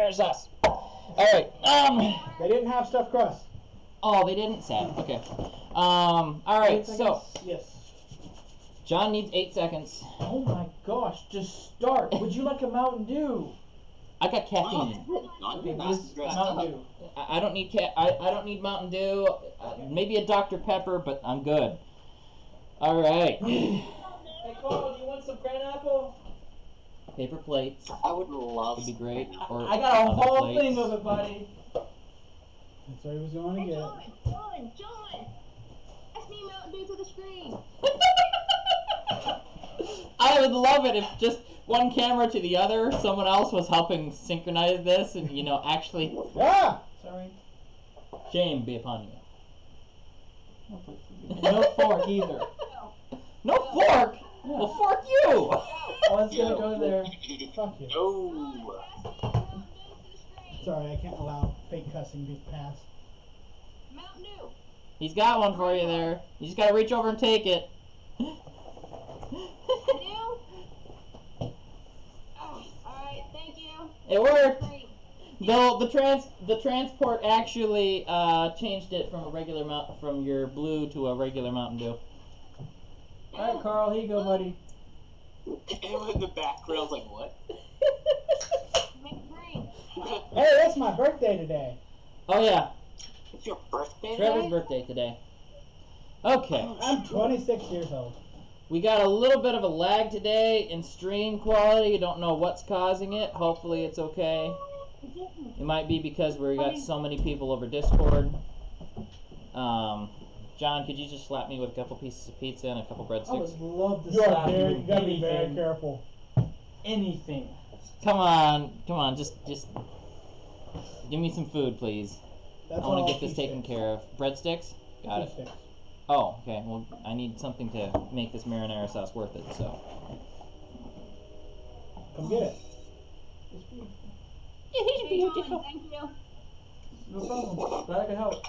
marinara sauce. All right. They didn't have stuffed crust. Oh, they didn't. Sad. Okay. All right. So Yes. John needs 8 seconds. Oh my gosh! Just start. Would you like a Mountain Dew? I got caffeine. Mountain Dew. I don't need I don't need Mountain Dew. Maybe a Dr. Pepper, but I'm good. All right. Hey Carl, do you want some pineapple? Paper plates I would love. would be great. Or I got a other whole plates. thing of it, buddy. That's what he was going to Hey, get. John! Pass me Mountain Dew to the screen. I would love it if just one camera to the other, someone else was helping synchronize this, and actually, Ah! Sorry. shame be upon you. No fork either. No fork. Well, fork you. I was gonna go there. Fuck you. No. Sorry, I can't allow fake cussing to pass. Mountain Dew. He's got one for you there. You just gotta reach over and take it. I do? Oh, alright, thank you. It worked. Great. Though the transport actually changed it from your blue to a regular Mountain Dew. Alright, Carl, here you go, buddy. Anyone in the background's like, what? Make it green. Hey, that's my birthday today. Oh yeah, It's your birthday Trevor's today? birthday today. Okay, I'm 26 years old. we got a little bit of a lag today in stream quality. Don't know what's causing it. Hopefully it's okay. It might be because we got so many people over Discord. John, could you just slap me with a couple pieces of pizza and a couple I breadsticks? would love to You are slap you very, with you gotta be very anything. careful. Anything. Come on, just give me some food, please. That's I want all to get this cheese taken sticks. care of. Breadsticks? Got Cheese it. sticks. Oh, okay. Well, I need something to make this marinara sauce worth it, so. Come get it. Hey, John, thank you. No problem. Glad I could help.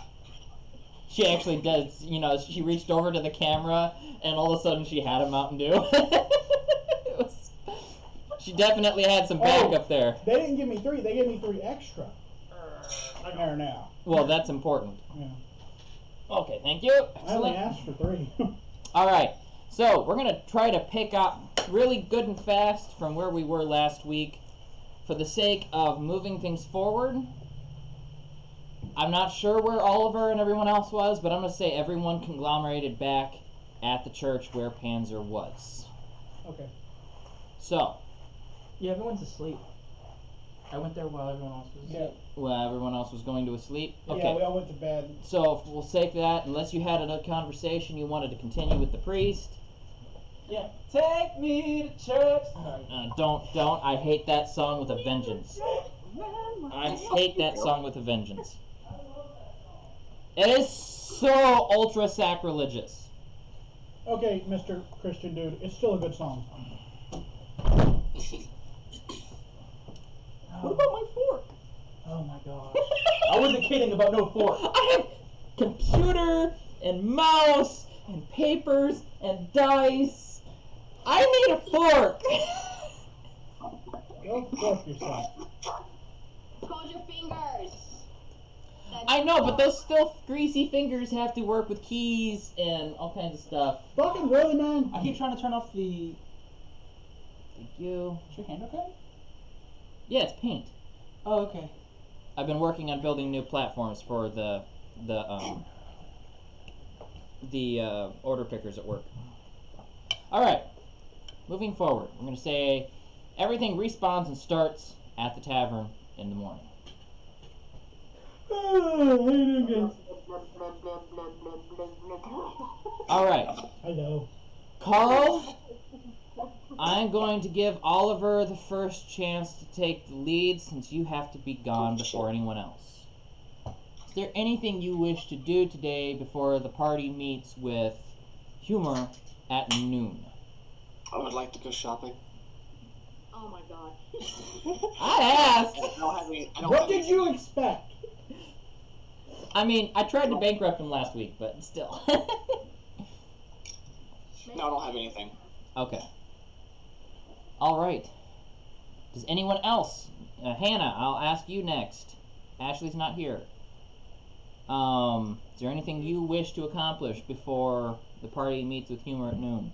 She actually does, she reached over to the camera and all of a sudden she had a Mountain Dew. She definitely had some backup there. They didn't give me 3. They gave me 3 extra. There now. Well, that's important. Yeah. Okay, thank you. I only Excellent. asked for 3. All right, so we're going to try to pick up really good and fast from where we were last week for the sake of moving things forward. I'm not sure where Oliver and everyone else was, but I'm going to say everyone conglomerated back at the church where Panzer was. Okay. So, Yeah, everyone's asleep. I went there while everyone else was asleep. Yeah. well, everyone else was going to sleep. Okay. Yeah, we all went to bed. So we'll say that unless you had a conversation you wanted to continue with the priest. Yeah. Take me to church. Sorry. Don't. I hate that song with a vengeance. I hate that song with a vengeance. It is so ultra sacrilegious. Okay, Mr. Christian dude, it's still a good song. What about my fork? Oh my gosh. I wasn't kidding about no fork. I have computer and mouse and papers and dice. I need a fork. Go fork yourself. Close your fingers. I know, but those still greasy fingers have to work with keys and all kinds of stuff. Fucking really, man? I keep trying to turn off the. Thank you. Is your hand okay? Yeah, it's paint. Oh, okay. I've been working on building new platforms for the order pickers at work. All right, moving forward, I'm going to say everything respawns and starts at the tavern in the morning. All right, Hello. Carl, I'm going to give Oliver the first chance to take the lead since you have to be gone before anyone else. Is there anything you wish to do today before the party meets with Humor at noon? I would like to go shopping. Oh my god. I asked. I don't have any. I don't What have did any- you expect? I mean, I tried to bankrupt him last week, but still. No, I don't have anything. Okay. All right. Does anyone else Hannah, I'll ask you next. Ashley's not here. Is there anything you wish to accomplish before the party meets with Humor at noon?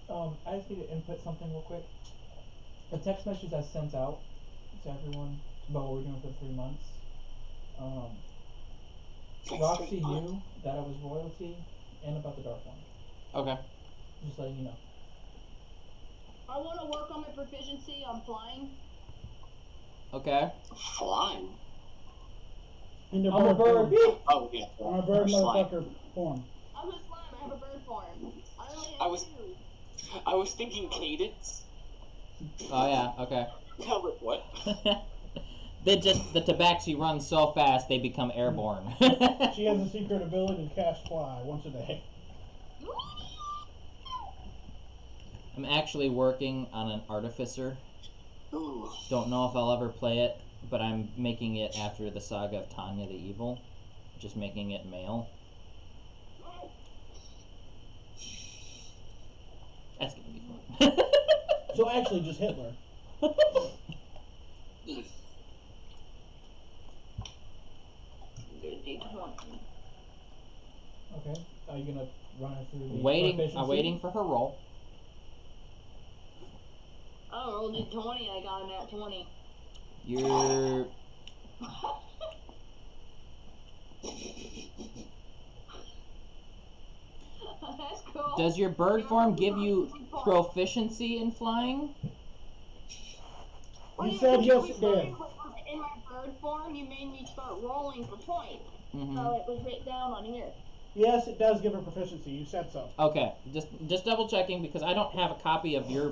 I just need to input something real quick. The text message I sent out to everyone about what we're doing for 3 months. Roxy knew that I was royalty and about the Dark One. Okay. Just letting you know. I want to work on my proficiency on flying. Okay. Flying. In the I'm a bird. form. Oh yeah. I'm a bird Slime. motherfucker form. I'm a slime. I have a bird form. I only have I was- two. I was thinking cadence. Oh yeah. Okay. Yeah, like what? The tabaxi run so fast they become airborne. She has a secret ability to cast fly once a day. I'm actually working on an artificer. Ooh. Don't know if I'll ever play it, but I'm making it after the saga of Tanya the Evil. Just making it male. That's gonna be fun. So actually, just Hitler. Okay. Are you gonna run it through the Waiting. proficiency? I'm waiting for her roll. I rolled a 20. I got a nat 20. You're. That's cool. Does your bird form give you proficiency in flying? Well, You yeah, said because yes, we it started did. In my bird form, you made me start rolling for points. Mm-hmm. So it was written down on here. Yes, it does give her proficiency. You said so. Okay, just double checking because I don't have a copy of your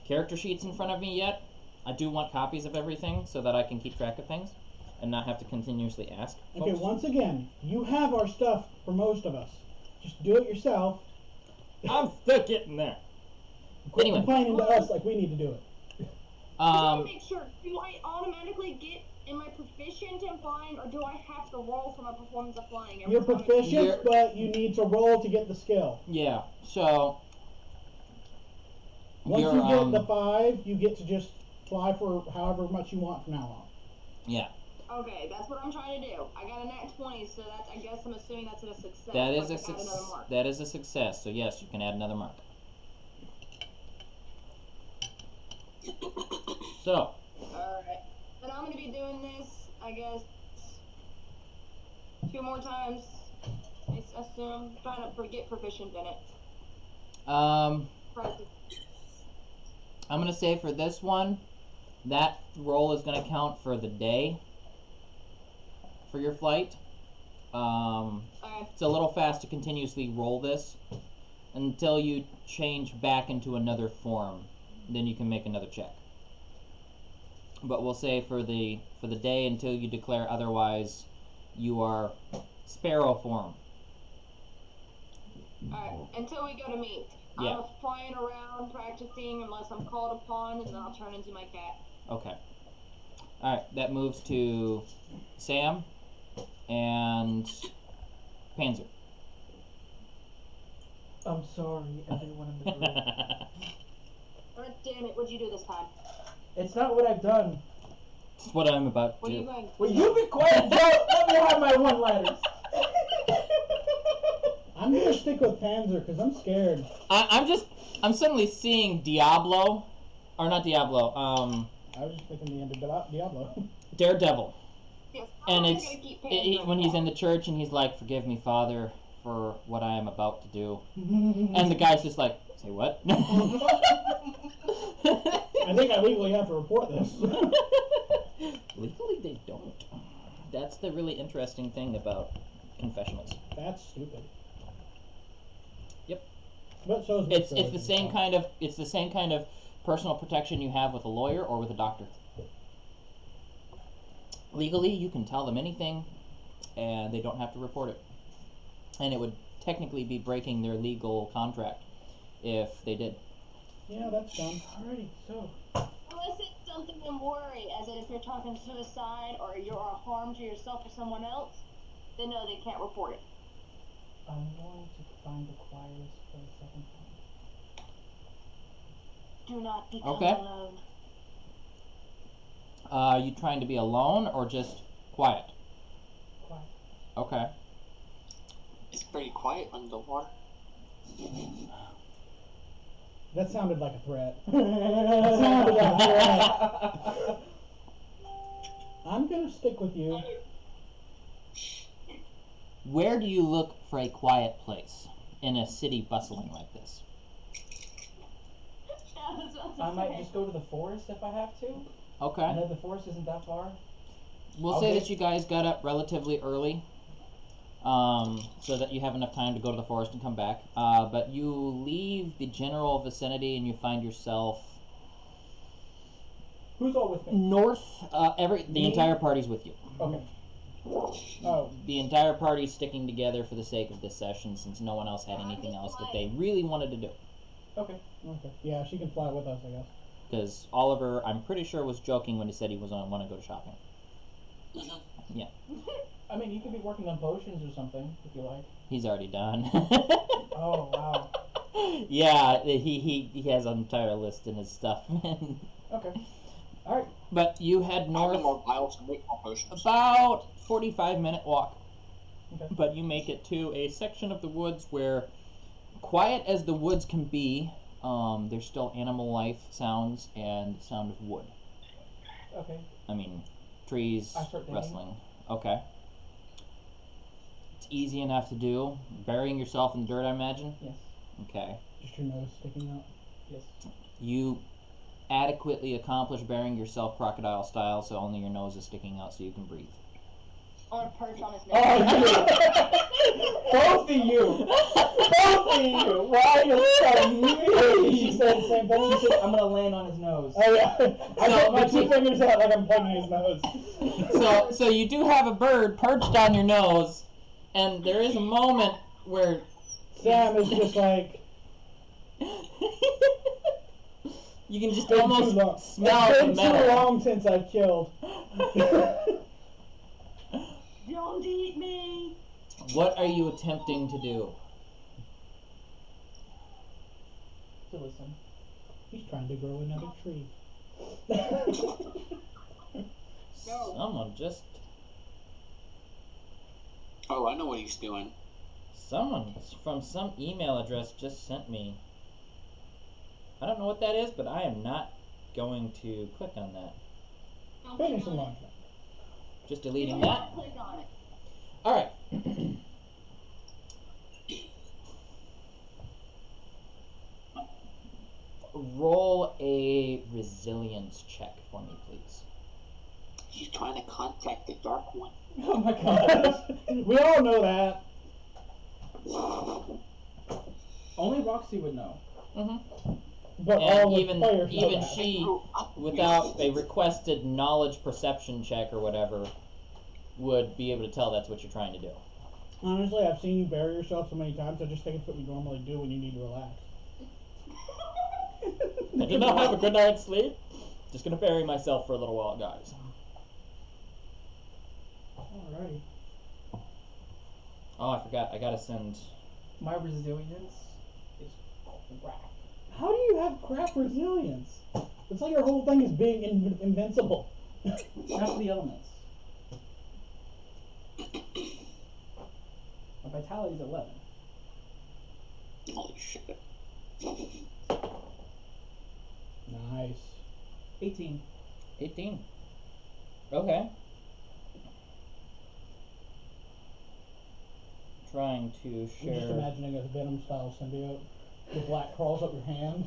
character sheets in front of me yet. I do want copies of everything so that I can keep track of things and not have to continuously ask. Okay, folks. once again, you have our stuff for most of us. Just do it yourself. I'm still getting there. Quit Anyway. complaining to us like we need to do it. I make sure. Do I automatically get? Am I proficient in flying, or do I have to roll for my performance of flying? Every You're time I- proficient, You're- but you need to roll to get the skill. Yeah. So. Once you're, you get the 5, you get to just fly for however much you want from now on. Yeah. Okay, that's what I'm trying to do. I got a nat 20, so that's. I guess I'm assuming that's a success. That is so I a can add another mark. that is a success. So yes, you can add another mark. So. Alright. And I'm gonna be doing this, I guess, 2 more times. I assume. Trying to get proficient in it. Practice. I'm gonna say for this one, that roll is gonna count for the day for your flight. Okay. It's a little fast to continuously roll this until you change back into another form. Then you can make another check. But we'll say for the day until you declare otherwise, you are sparrow form. Alright. Until we go to meet. Yeah. I'm flying around practicing unless I'm called upon, and then I'll turn into my cat. Okay. All right. That moves to Sam and Panzer. I'm sorry, everyone in the group. God damn it, what'd you do this time? It's not what I've done. That's what I'm about What to are you do. going? Will you be quiet, Joe? Let me have my one-liners. I'm gonna stick with Panzer because I'm scared. I'm suddenly seeing Diablo, or not Diablo. I was just thinking the end of Diablo. Daredevil. Yes, And I'm it's gonna keep when he's in the church and he's like, "Forgive me, Father, for what I am about to do," and the guy's just like, "Say what?" I think I legally have to report this. Legally, they don't. That's the really interesting thing about confessionals. That's stupid. Yep. But so is It's Witchblade the and same stuff. kind of personal protection you have with a lawyer or with a doctor. Legally, you can tell them anything, and they don't have to report it. And it would technically be breaking their legal contract if they did. Yeah, that's dumb. Alrighty, so Unless it's something in worry, as in if you're talking suicide or you're a harm to yourself or someone else, then no, they can't report it. I'm going to find the choirs for the second time. Do not become Okay. alone. Are you trying to be alone or just quiet? Quiet. Okay. It's pretty quiet underwater. That sounded like a threat. Sounded like a I'm gonna stick with you. Where do you look for a quiet place in a city bustling like this? I might just go to the forest if I have to. I Okay. know the forest isn't that far. We'll say Okay. that you guys got up relatively early, so that you have enough time to go to the forest and come back. But you leave the general vicinity and you find yourself Who's all with me? north. The Me? entire party's with you. Okay. Oh, The entire party's sticking together for the sake of this session, since no one else had anything else that they really wanted to do. okay. Okay. Yeah, she can fly with us, I guess. Because Oliver, I'm pretty sure, was joking when he said he was going to want to go shopping. I mean, you could be working on potions or something if you like. He's already done. Oh wow. Yeah, he has an entire list in his stuff. Okay. All right. But you head I have north more vials to make more potions. about 45-minute walk. Okay. But you make it to a section of the woods where, quiet as the woods can be, there's still animal life sounds and the sound of wood. Okay. I mean, trees I start digging. rustling. Okay. It's easy enough to do. Burying yourself in the dirt, I imagine? Yes. Okay. Just your nose sticking out. Yes. You adequately accomplish burying yourself crocodile style, so only your nose is sticking out so you can breathe. I want to perch on his neck. Oh, you! Both of you! Both of you! Why are you so mean? She said the same thing. She said, I'm gonna land on his nose. Oh yeah. I So, put my but two you- fingers out like I'm plugging his nose. So you do have a bird perched on your nose, and there is a moment where Sam is just like you can just been too long. almost smell It's the been too metal. long since I've killed. Don't eat me. What are you attempting to do? To listen. He's trying to grow another tree. No. Someone just Oh, I know what he's doing. Someone from some email address just sent me. I don't know what that is, but I am not going to click on that. Don't Finish click the on launch. Just it. You deleting don't that. have to click on it. Alright. Roll a resilience check for me, please. He's trying to contact the Dark One. Oh my god. We all know that. Only Roxy would know. Mm-hmm. But And all the even players know even that. she, Grew up without with- a requested knowledge perception check or whatever, would be able to tell that's what you're trying to do. Honestly, I've seen you bury yourself so many times, I just think it's what we normally do when you need to relax. I did not have a good night's sleep. Just gonna bury myself for a little while, guys. Alrighty. Oh, I forgot. I gotta send. My resilience is crap. How do you have crap resilience? It's like your whole thing is being invincible. That's the elements. My vitality's 11. Holy shit. Nice. 18. 18. Okay. Trying to I'm just share. imagining a Venom style symbiote. The black crawls up your hand.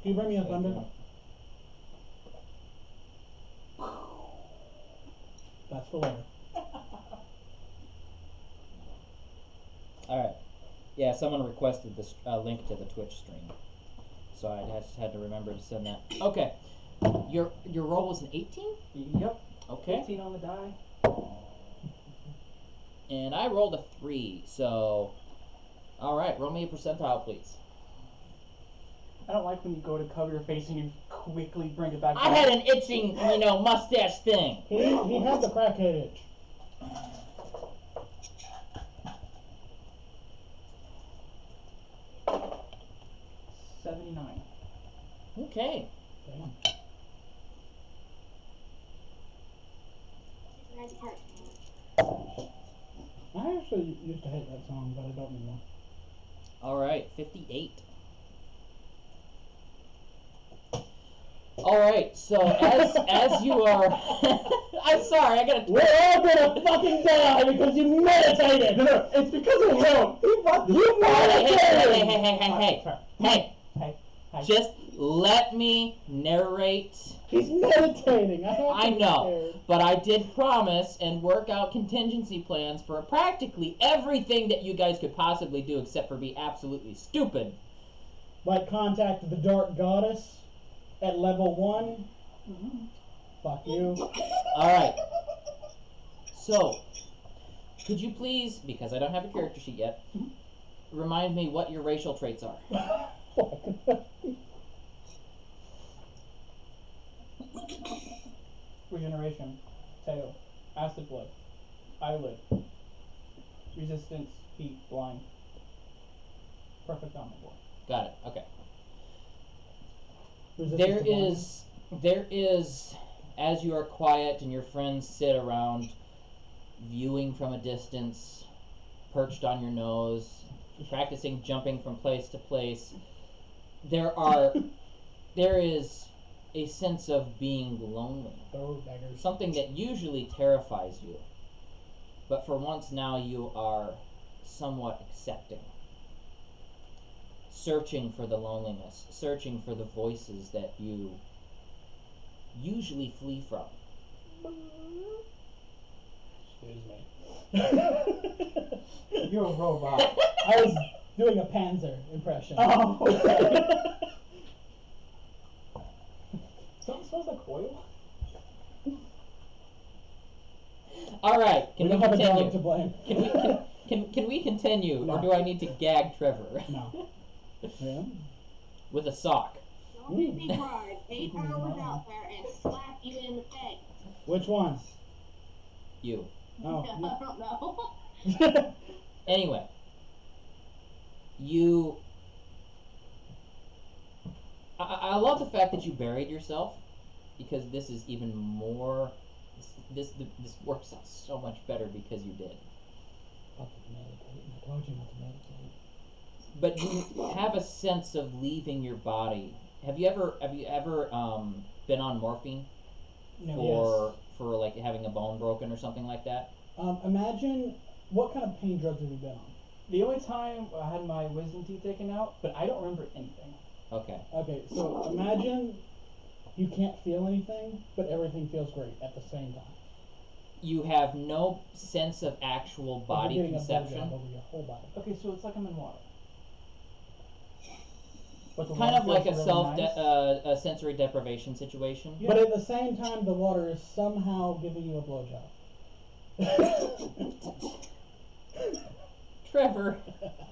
Can you bring me a thunder? That's the letter. Alright. Yeah, someone requested this link to the Twitch stream. So I just had to remember to send that. Okay. Your roll was an 18? Yep. Okay. 18 on the die. And I rolled a 3, so. Alright, roll me a percentile, please. I don't like when you go to cover your face and you quickly bring it back I down. had an itching, mustache thing. He had the crackhead itch. 79. Okay. Damn. I actually used to hate that song, but I don't anymore. All right, 58. All right, so as you are, I'm sorry, I gotta. We're all gonna fucking die because you meditated! No, it's because of him! You meditated! Hey, Hey. just let me narrate. He's meditating! I know, but I did promise and work out contingency plans for practically everything that you guys could possibly do except for be absolutely stupid. Like contact the Dark Goddess at level 1. Fuck you. Alright. So, could you please, because I don't have a character sheet yet, remind me what your racial traits are? Fuck. Regeneration. Tail. Acid blood. Eyelid. Resistance. Heat. Blind. Perfect omnivore. Got it. Okay. Resistance There is, as you are quiet and your friends sit around, viewing from a distance, perched on your nose, practicing jumping from place to place, there is a sense of being lonely. Oh, daggers. Something that usually terrifies you. But for once now you are somewhat accepting. Searching for the loneliness, searching for the voices that you usually flee from. Excuse me. You're a robot. I was doing a Panzer impression. Oh, okay. Something smells like oil? Alright, can we we don't have a dog to continue? blame. Can we continue, or No. do I need to gag Trevor? No. Yeah. With a sock. Don't make me cry. 8 hours out there and slap you in the face. Which one? You. Oh. I don't know. Anyway. You... I love the fact that you buried yourself, because this is even more... This works out so much better because you did. Fucking meditate. I told you not to meditate. But you have a sense of leaving your body. Have you ever been on morphine No. for like having a bone broken or something like that? Imagine what kind of pain drugs have you been on? The only time I had my wisdom teeth taken out, but I don't remember anything. Okay. Okay, so imagine you can't feel anything, but everything feels great at the same time. You have no sense of actual Like body you're getting a conception. blowjob over your whole body. Okay, so it's like I'm in water. But the Kind water of like a feels really nice. a sensory deprivation situation. Yeah. But at the same time, the water is somehow giving you a blowjob. Trevor,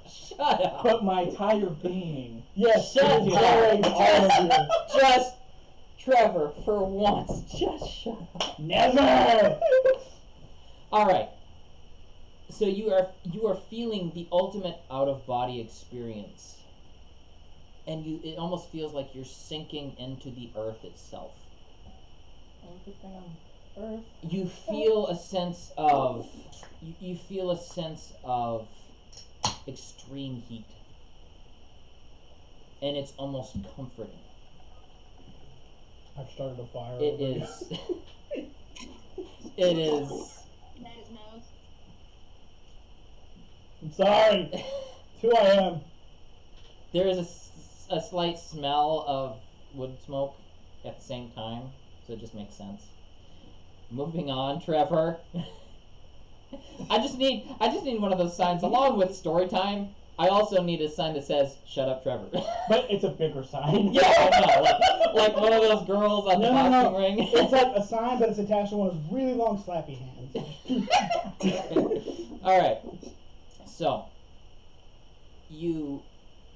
shut up. But my entire being. Yes, Shut it is up. blowing all of you. Just, Trevor, for once, just shut up. Never! Alright. So you are feeling the ultimate out of body experience. And it almost feels like you're sinking into the earth itself. Everything on Earth. You feel a sense of you feel a sense of extreme heat. And it's almost comforting. I've started a fire. It over you. is it is That is nose. I'm sorry. It's who I am. there is a slight smell of wood smoke at the same time, so it just makes sense. Moving on, Trevor. I just need one of those signs along with story time. I also need a sign that says "Shut up, Trevor." But it's a bigger sign. Yeah, I know. Like one of those girls on the No, no, boxing no. ring. It's like a sign, but it's attached to one of those really long slappy hands. All right. So you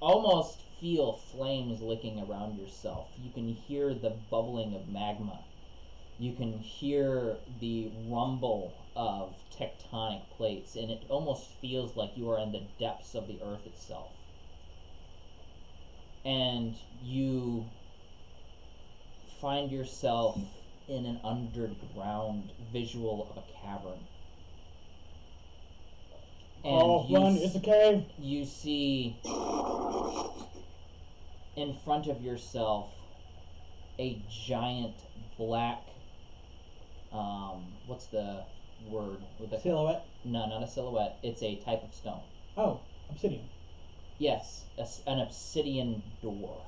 almost feel flames licking around yourself. You can hear the bubbling of magma. You can hear the rumble of tectonic plates, and it almost feels like you are in the depths of the earth itself. and you find yourself in an underground visual of a cavern. And Oh, run! It's a cave. you see in front of yourself a giant black, what's the word? With a, Silhouette. no, not a silhouette. It's a type of stone. Oh, obsidian. Yes, an obsidian door.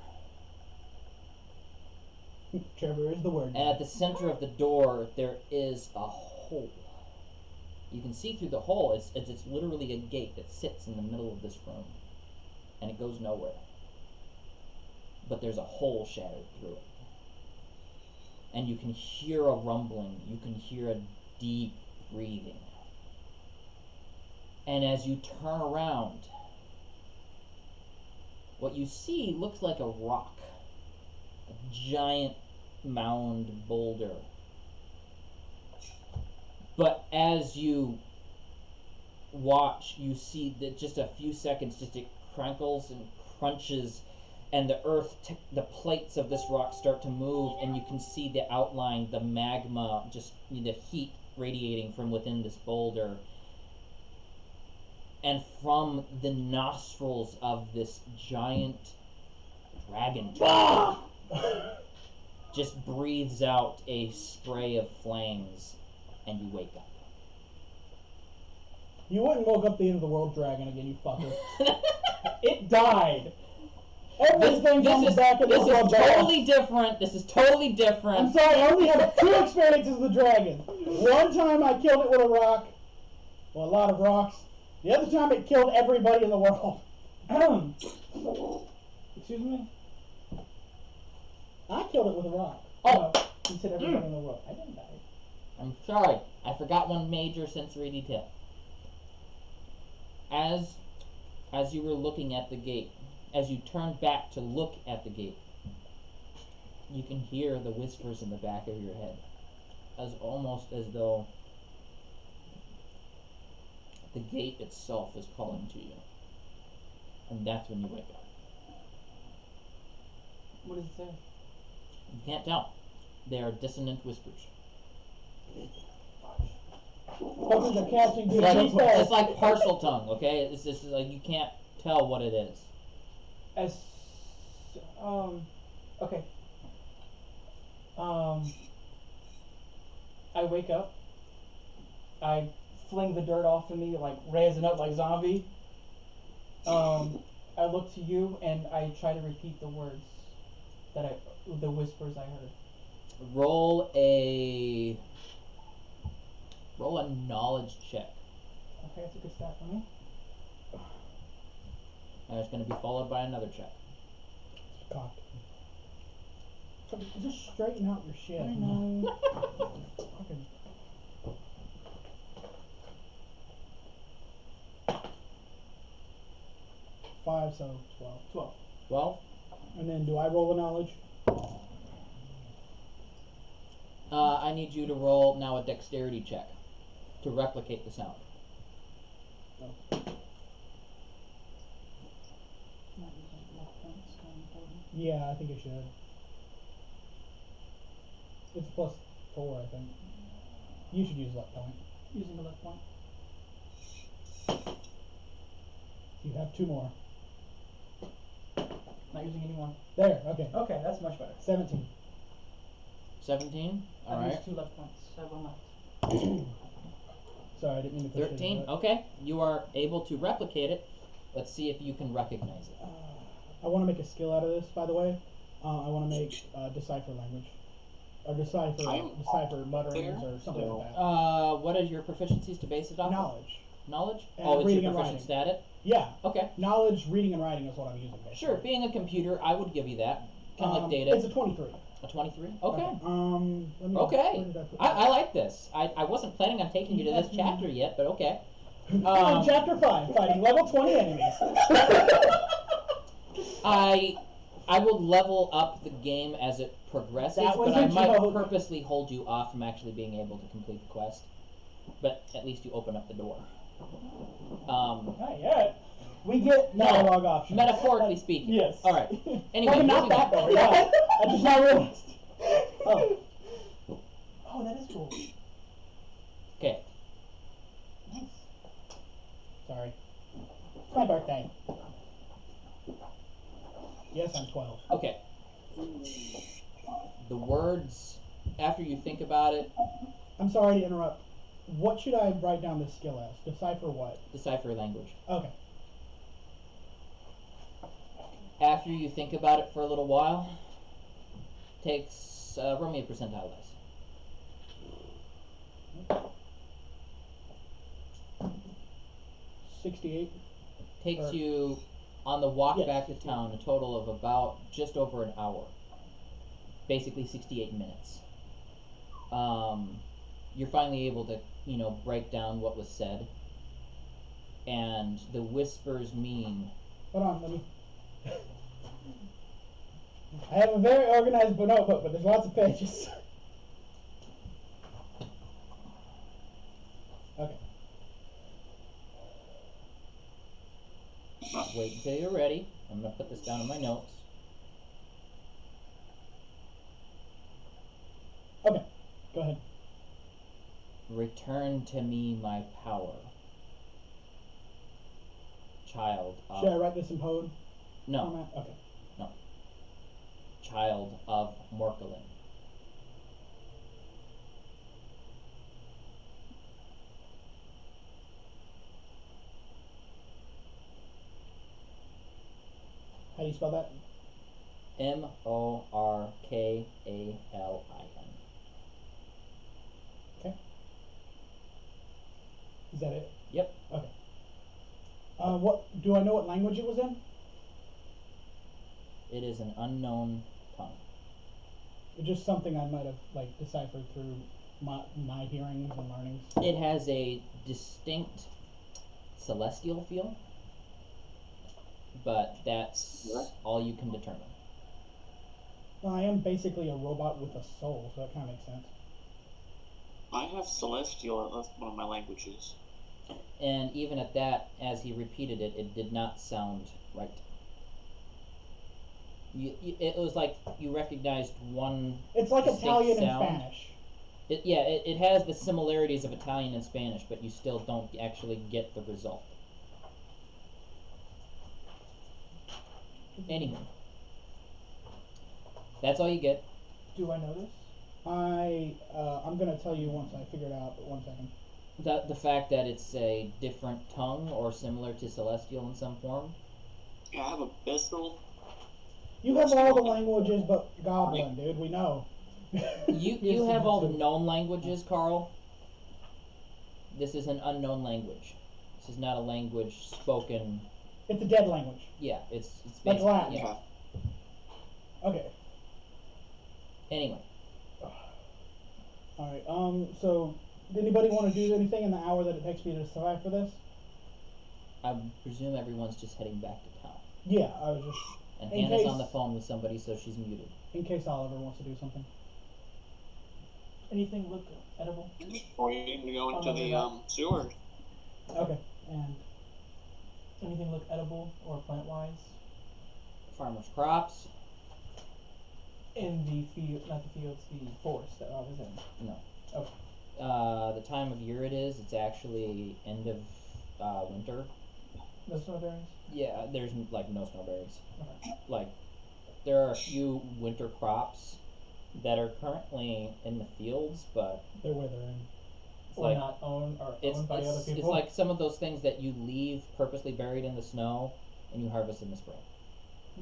Trevor is the word. And at the center of the door, there is a hole. You can see through the hole. It's literally a gate that sits in the middle of this room, and it goes nowhere. But there's a hole shattered through it, and you can hear a rumbling. You can hear a deep breathing. And as you turn around, what you see looks like a rock, a giant mound boulder. But as you watch, you see that just a few seconds, just it crankles and crunches, and the earth, the plates of this rock start to move, and you can see the outline, the magma, just the heat radiating from within this boulder. And from the nostrils of this giant dragon just breathes out a spray of flames, and you wake up. You wouldn't woke up the end of the world dragon again, you fucker. It died. Everything's on the back of this this is totally different. This is totally I'm different. sorry, I only have 2 experiences with the dragon. One time I killed it with a rock. Well, a lot of rocks. The other time it killed everybody in the world. Excuse me? I killed it with a rock. Oh. No, he said everybody in the world. I didn't die. I'm sorry. I forgot one major sensory detail. As you were looking at the gate, as you turned back to look at the gate, you can hear the whispers in the back of your head, almost as though the gate itself is calling to you. And that's when you wake up. What does it say? You can't tell. They are dissonant whispers. Fuckers are casting It's good like, spells. it's like parcel tongue, okay? It's just like you can't tell what it is. Okay. I wake up. I fling the dirt off of me, like raising up like zombie. I look to you and I try to repeat the words the whispers I heard. Roll a knowledge check. Okay, that's a good stat for me. And it's going to be followed by another check. Cocked. Just straighten out your shit. I know. Fucking- Five, so 12. 12. 12? And then do I roll the knowledge? I need you to roll now a dexterity check to replicate the sound. Yeah, I think it should. It's +4, I think. You should use luck point. Using the left point. You have 2 more. Not using any more. There, okay. Okay, that's much better. 17. 17? I've Alright. used 2 left points. I have 1 left. Sorry, I didn't mean to push 13? it. Okay. You are able to replicate it. Let's see if you can recognize it. I want to make a skill out of this, by the way. I want to make decipher language. Or decipher mutterings or something like that. What are your proficiencies to base it off? Knowledge. Knowledge? And Oh, it's reading your and proficiency writing. stat? Yeah. Okay. Knowledge, reading, and writing is what I'm using, basically. Sure. Being a computer, I would give you that. Kind of like data. It's a 23. A 23? Okay. Let me, Okay. where did I put I like this. I wasn't planning on taking you to this Yeah. chapter yet, but okay. On chapter 5, fighting level 20 enemies. I will level up the game as it progresses, That was but I a might joke. purposely hold you off from actually being able to complete the quest. But at least you open up the door. Not yet. We get No. dialogue options. Metaphorically speaking. Yes. All right. Anyway, Probably not moving that on. though. Yeah. I just now realized. Oh. Oh, that is cool. Okay. Nice. Sorry. It's my birthday. Yes, I'm 12. Okay. The words, after you think about it, I'm sorry to interrupt. What should I write down this skill as? Decipher what? decipher language. Okay. After you think about it for a little while, takes roll me a percentile dice. 68. Takes you on the walk Yes. back to town a total of about just over an hour. Basically 68 minutes. You're finally able to, break down what was said. And the whispers mean Hold on, let me. I have a very organized notebook, but there's lots of pages. Okay. wait until you're ready. I'm gonna put this down in my notes. Okay. Go ahead. Return to me my power. Child Should I of write this in code no, format? Okay. child of Morkulin. How do you spell that? Morkalin. Okay. Is that it? Yep. Okay. What do I know what language it was in? It is an unknown tongue. It's just something I might have deciphered through my hearings and learnings. It has a distinct celestial feel, but that's all you can determine. Well, I am basically a robot with a soul, so that kind of makes sense. I have Celestial. That's one of my languages. And even at that, as he repeated it, it did not sound right. It was like you recognized one. It's like distinct Italian and sound. Spanish. It has the similarities of Italian and Spanish, but you still don't actually get the result. Anywho, that's all you get. Do I know this? I'm gonna tell you once I figure it out. But 1 second. The fact that it's a different tongue or similar to Celestial in some form. Yeah, I have Abyssal. You have all the languages but Goblin, dude. We know. You have all the known languages, Carl. This is an unknown language. This is not a language spoken. It's a dead language. Yeah, it's Like basically Latin. yeah. Okay. Anyway, All right. So, did anybody want to do anything in the hour that it takes me to survive for this? I presume everyone's just heading back to town. Yeah, I was just And In Hannah's case- on the phone with somebody, so she's muted. in case Oliver wants to do something. Anything look edible? Or you can go into Oh, no, the no. sewer. Okay. And Anything look edible or plant wise? Farmers' crops. In the field, not the fields, the forest that I was in. No. Okay. The time of year it is, it's actually end of winter. No strawberries? Yeah, there's like no snowberries. Okay. Like, there are a few winter crops that are currently in the fields, but they're withering. it's Or like not owned or it's owned by other it's people? like some of those things that you leave purposely buried in the snow and you harvest in the spring.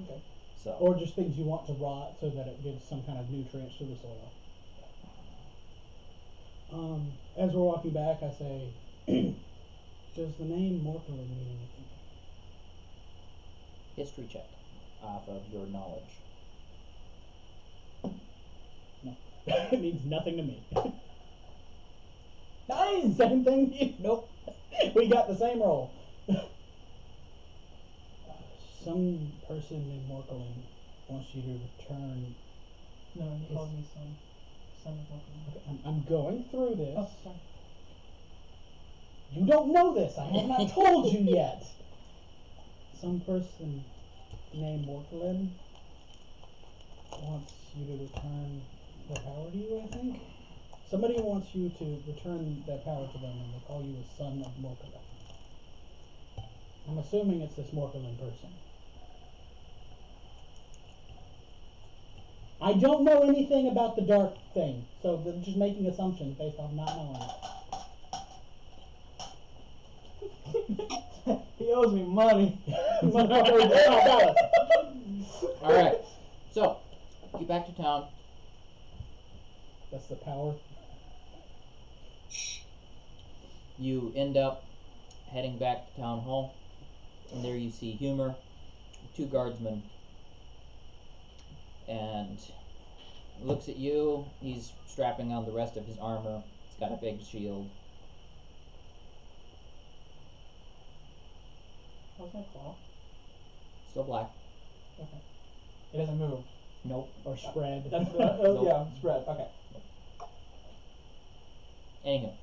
Okay. So Or just things you want to rot so that it gives some kind of nutrients to the soil. As we're walking back, I say, does the name Morkulin mean anything? history check off of your knowledge. No. It means nothing to me. Nice! Same thing? Nope. We got the same roll. Some person named Morkulin wants you to return. No, he Yes. called me son. Son of Morkulin. Okay, I'm going through this. Oh, sorry. You don't know this. I have not told you yet. some person named Morkalin wants you to return their power to you, I think. Somebody wants you to return their power to them, and they call you a son of Morkalin. I'm assuming it's this Morkalin person. I don't know anything about the dark thing, so they're just making assumptions based on not knowing it. He owes me money. Alright. So, get back to town. That's the power. You end up heading back to town hall, and there you see Humor, 2 guardsmen, and looks at you. He's strapping on the rest of his armor. He's got a big shield. How's my claw? Still black. Okay. It doesn't move. Nope. Or spread. That's Nope. yeah, spread. Okay. Anywho.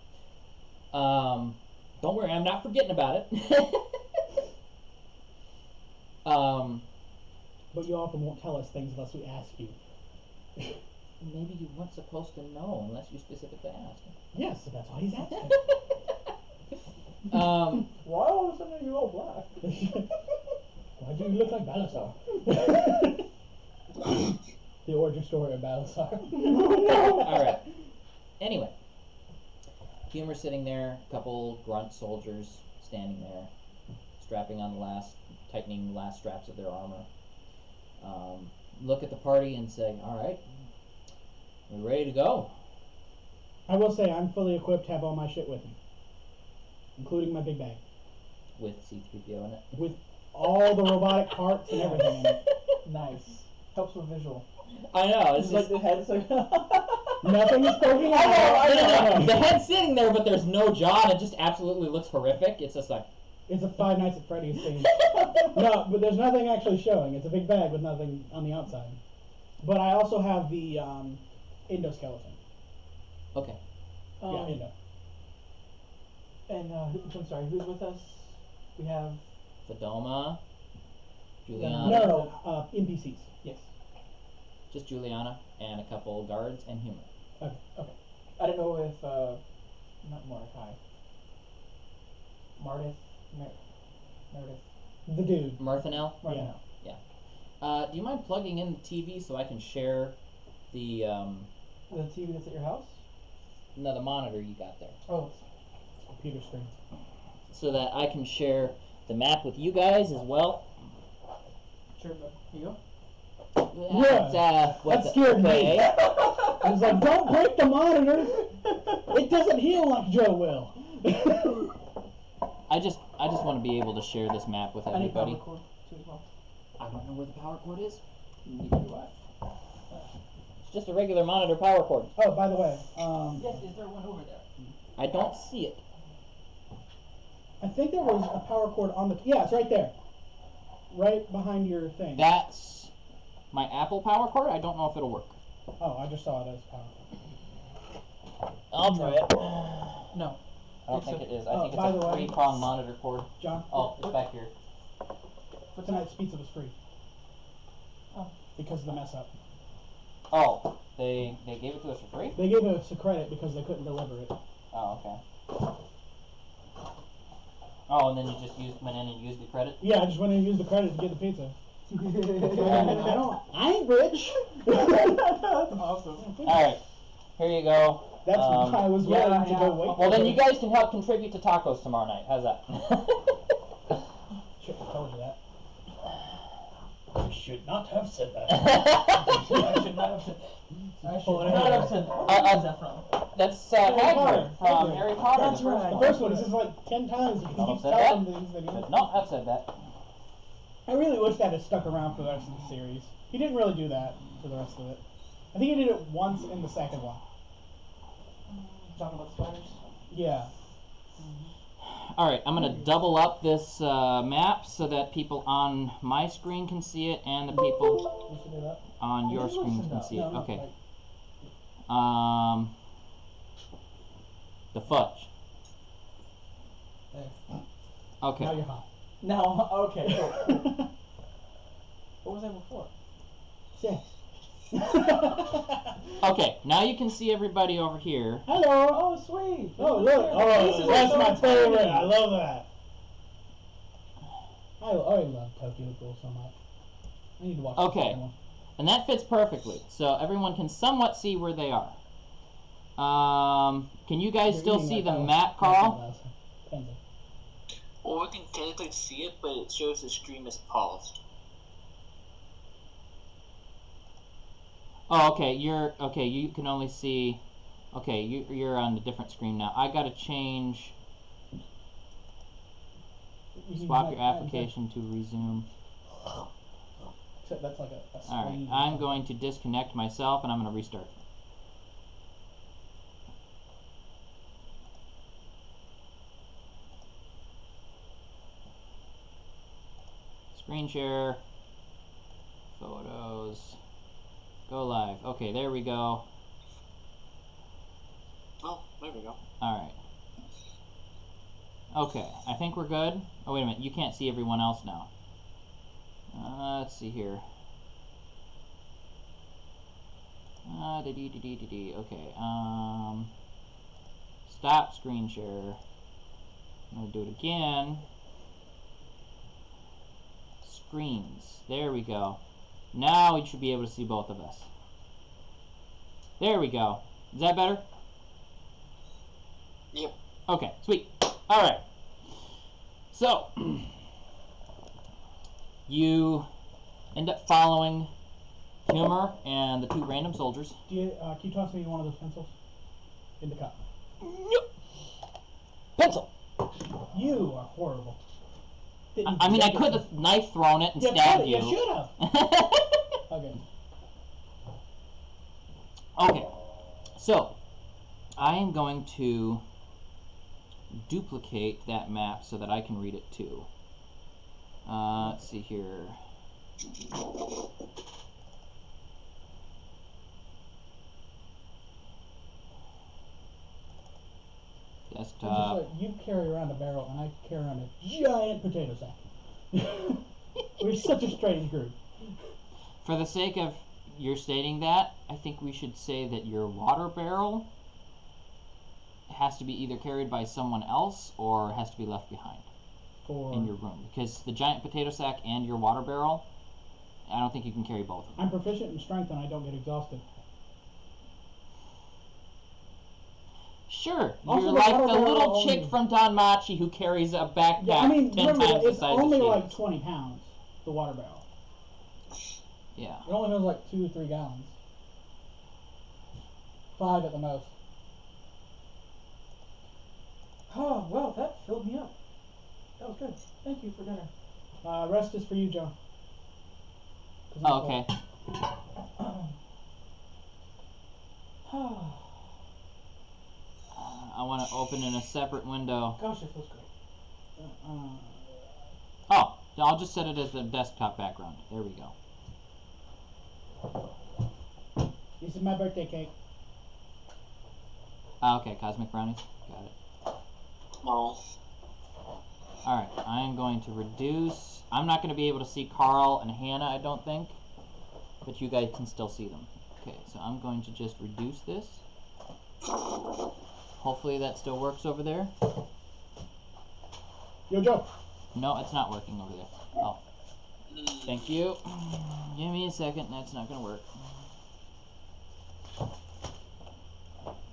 Don't worry, I'm not forgetting about it. But you often won't tell us things unless we ask you. Maybe you weren't supposed to know unless you specifically asked. Yes, so that's why he's asking. Why all of a sudden are you all black? Why do you look like Balasar? The origin story of Balasar. Alright. Anyway. Humor sitting there, a couple grunt soldiers standing there, tightening the last straps of their armor. Look at the party and say, alright, we're ready to go. I will say I'm fully equipped, have all my shit with me. Including my big bag. With C-3PO in it. With all the robotic parts and everything in it. Nice. Helps with visual. I know, it's It's like just... the head's like. Nothing is poking out. I know. The head's sitting there, but there's no jaw, and it just absolutely looks horrific. It's just like... It's a Five Nights at Freddy's scene. No, but there's nothing actually showing. It's a big bag with nothing on the outside. But I also have the endoskeleton. Okay. Yeah, endo. And I'm sorry, who's with us? We have. Fedoma, Juliana. No, NPCs. Yes. Just Juliana and a couple guards and Humor. Okay, okay. I don't know if not Mordecai. Meredith. The dude. Marthinell? Mordecai. Do you mind plugging in the TV so I can share the The TV that's at your house? no, the monitor you got there, Oh. Computer screen. so that I can share the map with you guys as well? Sure, bud. Here you go. What's That scared me. okay. I was like, don't break the monitor. It doesn't heal like Joe will. I just want to be able to share this map with I need power everybody. cord too as well. I don't know where the power cord is. Neither do I. It's just a regular monitor power cord. Oh, by the way, Yes, is there one over there? I don't see it. I think there was a power cord on the. Yeah, it's right there. Right behind your thing. That's my Apple power cord. I don't know if it'll work. Oh, I just saw it as power cord. I'll try it. No. I don't think it is. I Oh, think by it's the a way- 3-prong monitor cord. John, Oh, it's back here. for tonight's pizza was free. Oh. Because of the mess up. Oh, they gave it to us for free? They gave us a credit because they couldn't deliver it. Oh, okay. Oh, and then you just went in and used the credit? Yeah, I just went in and used the credit to get the pizza. I ain't rich. That's awesome. Alright, here you go. That's why I was willing to go wait. Well, then you guys can help contribute to tacos tomorrow night. How's that? Should have told you that. I should not have said that. I should not have said. I should Pull it not out. have said. Where is that from? That's Harry Hagrid Potter. from Hagrid. Harry Potter. That's the first right. The one. first one, he says like 10 times because he keeps said telling that. things that he Should not have said that. I really wish that had stuck around for the rest of the series. He didn't really do that for the rest of it. I think he did it once in the second one. Talking about spiders. Yeah. Alright, I'm going to double up this map so that people on my screen can see it and the people You should do that. on your It is screen loosened can up. see it. No, Okay. like, The fudge. there. Okay. Now you're hot. No, okay. Cool. What was I before? Sex. Okay, now you can see everybody over here. Hello. Oh, sweet. Oh, look. Oh, that's my favorite. I love that. I love Tokyo Ghoul so much. I need to watch Okay. the second one. And that fits perfectly, so everyone can somewhat see where they are. Can you guys You're still eating see like the that. map, Carl? Pencil. Well, we can technically see it, but it shows the stream is paused. Oh, okay. You can only see. Okay, you're on a different screen now. I gotta change. Swap your application to resume. Except that's like a All right, screen. I'm going to disconnect myself and I'm going to restart. Screen share. Photos. Go live. Okay, there we go. Oh, there we go. Alright. Okay, I think we're good. Oh, wait a minute. You can't see everyone else now. Let's see here. Okay, stop screen share. I'm gonna do it again. Screens. There we go. Now we should be able to see both of us. There we go. Is that better? Yep. Okay, sweet. Alright. So, you end up following Humor and the two random soldiers. Can you toss me one of those pencils? In the cup. Nope. Pencil! You are horrible. I mean, I could have knife thrown it and stabbed you. You should have. Okay. Okay. So, I am going to duplicate that map so that I can read it too. Let's see here. Desktop. Just like you carry around a barrel and I carry around a giant potato sack. We're such a strange group. For the sake of your stating that, I think we should say that your water barrel has to be either carried by someone else or has to be left behind in your room. Because the giant potato sack and your water barrel, I don't think you can carry both of them. I'm proficient in strength and I don't get exhausted. Sure, Also, you're the like water the barrel little only- chick from Don Machi who carries a backpack Yeah, I mean, 10 remember times that the it's size only of she like is. 20 pounds, the water barrel. Yeah. It only has like 2 or 3 gallons. 5 at the most. Oh, well, that filled me up. That was good. Thank you for dinner. Rest is for you, Joe. 'Cause I'm Oh, full. okay. I want to open in a separate window. Gosh, it feels great. Oh, I'll just set it as the desktop background. There we go. This is my birthday cake. Okay, cosmic brownies. Got it. Oh. Alright, I am going to reduce. I'm not going to be able to see Carl and Hannah, I don't think. But you guys can still see them. Okay, so I'm going to just reduce this. Hopefully that still works over there. Yo, Joe. No, it's not working over there. Oh, thank you. Give me a second. That's not going to work.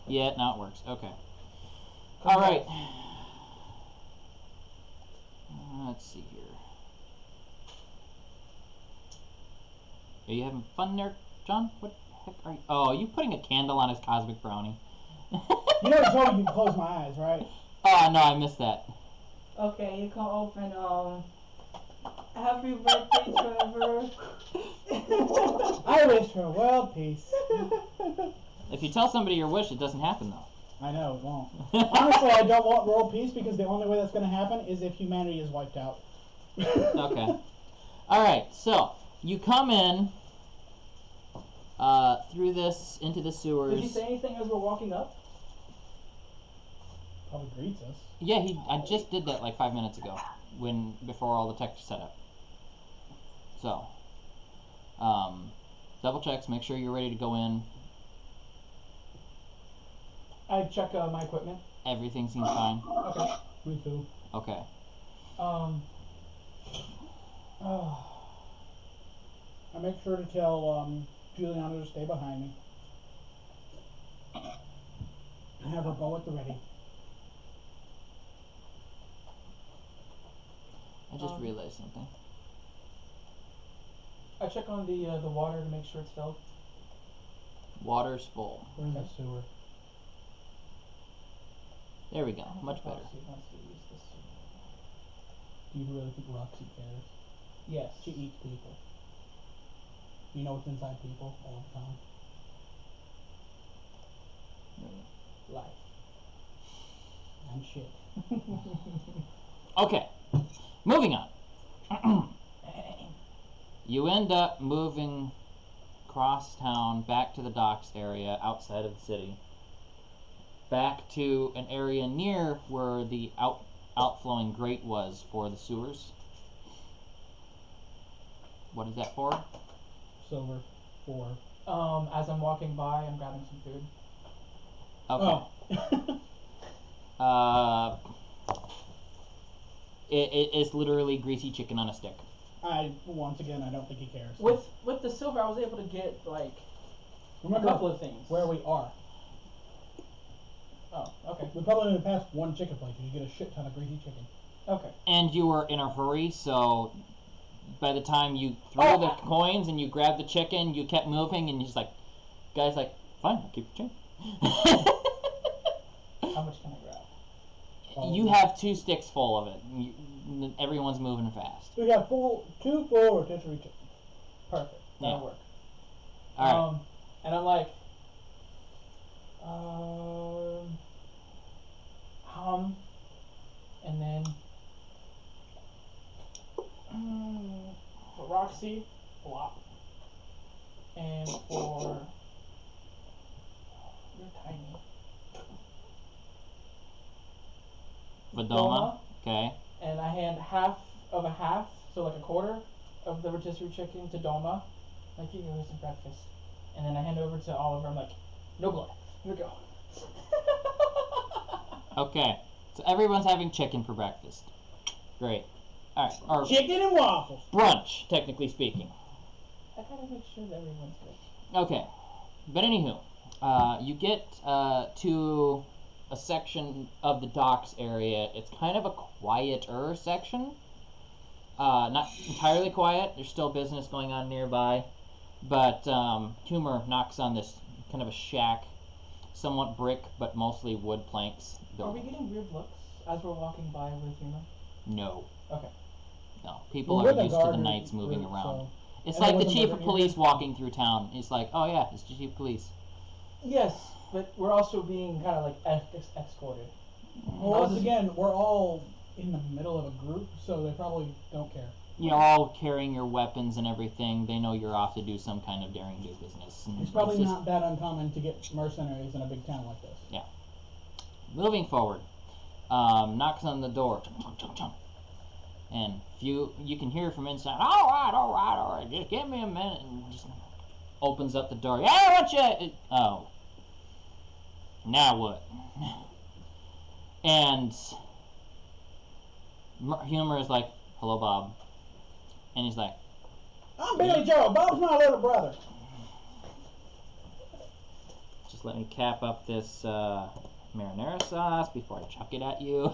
Yeah, now it works. Okay. All right. Let's see here. Are you having fun there, John? What the heck are you? Oh, are you putting a candle on his cosmic brownie? You know, told me you can close my eyes, right? Oh, no, I missed that. Okay, you can open, happy birthday, Trevor. I wish for world peace. If you tell somebody your wish, it doesn't happen, though. I know, it won't. Honestly, I don't want world peace because the only way that's going to happen is if humanity is wiped out. Okay. Alright, so, you come in through this, into the sewers. Did you say anything as we're walking up? Probably greets us. Yeah, I just did that like 5 minutes ago. before all the tech is set up. So, double checks, make sure you're ready to go in. I check my equipment. Everything seems fine. Okay. Me too. Okay. Oh. I make sure to tell Juliana to stay behind me. And have her bow at the ready. I just realized something. I check on the water to make sure it's filled. Water's full. We're in the sewer. There we go. Much better. Roxy wants to use this. Do you really think Roxy cares? Yes. She eats people. You know what's inside people all the time. Life. And shit. Okay. Moving on. You end up moving across town back to the docks area outside of the city. Back to an area near where the outflowing grate was for the sewers. What is that for? Silver. 4. As I'm walking by, I'm grabbing some food. Okay. Oh. It's literally greasy chicken on a stick. Once again, I don't think he cares. With the silver, I was able to get like Remember a couple of things. where we are. Oh, okay. We probably only passed one chicken place. You get a shit ton of greasy chicken. Okay. And you were in a hurry, so by the time you threw the coins and you grabbed the chicken, you kept moving, and you're just like, guy's like, fine, I'll keep your change. How much can I grab? You have 2 sticks full of it. Everyone's moving fast. We got 2 full rotisserie chickens. Perfect. Yeah. That'll work. All right. And I'm like, and then for Roxy, flop, and for you're tiny. Vadoma. Okay. And I hand half of a half, so like a quarter of the rotisserie chicken to Doma. Like, you go some breakfast. And then I hand over to Oliver. I'm like, no blood. Here we go. Okay. So everyone's having chicken for breakfast. Great. All right. Or Chicken and waffles. brunch, technically speaking. I gotta make sure that everyone's good. Okay. But anywho, you get to a section of the docks area. It's kind of a quieter section. Not entirely quiet. There's still business going on nearby. But Humor knocks on this kind of a shack, somewhat brick, but mostly wood planks Are we building. getting weird looks as we're walking by with Humor? No. Okay. No. People We're are the used to the garden knights moving group, around. so- It's And like there the wasn't chief of murder police here? walking through town. He's like, oh yeah, it's the chief of police. Yes, but we're also being kind of like escorted. Well, once again, we're all in the middle of a group, so they probably don't care. You're all carrying your weapons and everything. They know you're off to do some kind of daring do business. And It's probably just- not that uncommon to get mercenaries in a big town like this. Moving forward, knocks on the door, chunk, chunk, chunk, chunk. And you can hear from inside. All right, just give me a minute, and just opens up the door. Yeah, what you? Oh, now what? And Humor is like, hello, Bob, and he's like, I'm Billy Joe. Bob's my little brother. just let me cap up this marinara sauce before I chuck it at you.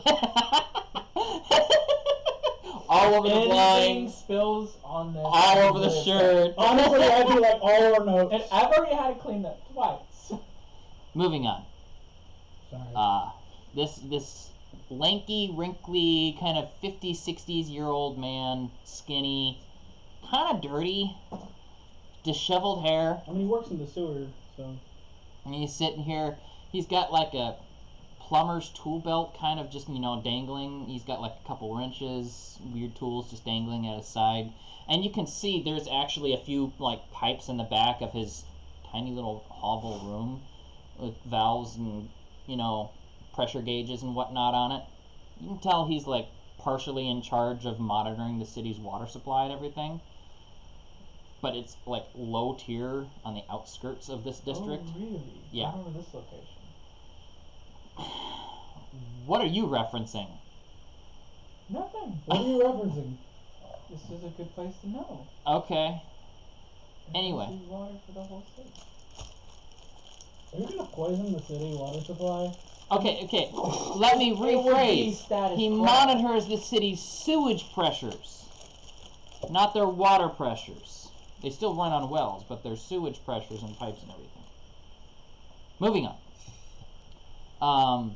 All over the Anything blinds, spills on this. all over the shirt. Honestly, I do like all our notes. And I've already had to clean that twice. Moving on. Sorry. This lanky, wrinkly, kind of 50s, 60s year old man, skinny, kind of dirty, disheveled hair. I mean, he works in the sewer, so. And he's sitting here. He's got like a plumber's tool belt kind of just, dangling. He's got like a couple wrenches, weird tools just dangling at his side. And you can see there's actually a few like pipes in the back of his tiny little hovel room with valves and, pressure gauges and whatnot on it. You can tell he's like partially in charge of monitoring the city's water supply and everything. But it's like low tier on the outskirts of this district. Oh, really? Yeah. I remember this location. What are you referencing? Nothing. What are you referencing? This is a good place to know. Okay. And Anyway. this is water for the whole city. Are you gonna poison the city water supply? Okay. Let me It would be rephrase. status He quo. monitors the city's sewage pressures, not their water pressures. They still run on wells, but their sewage pressures and pipes and everything. Moving on.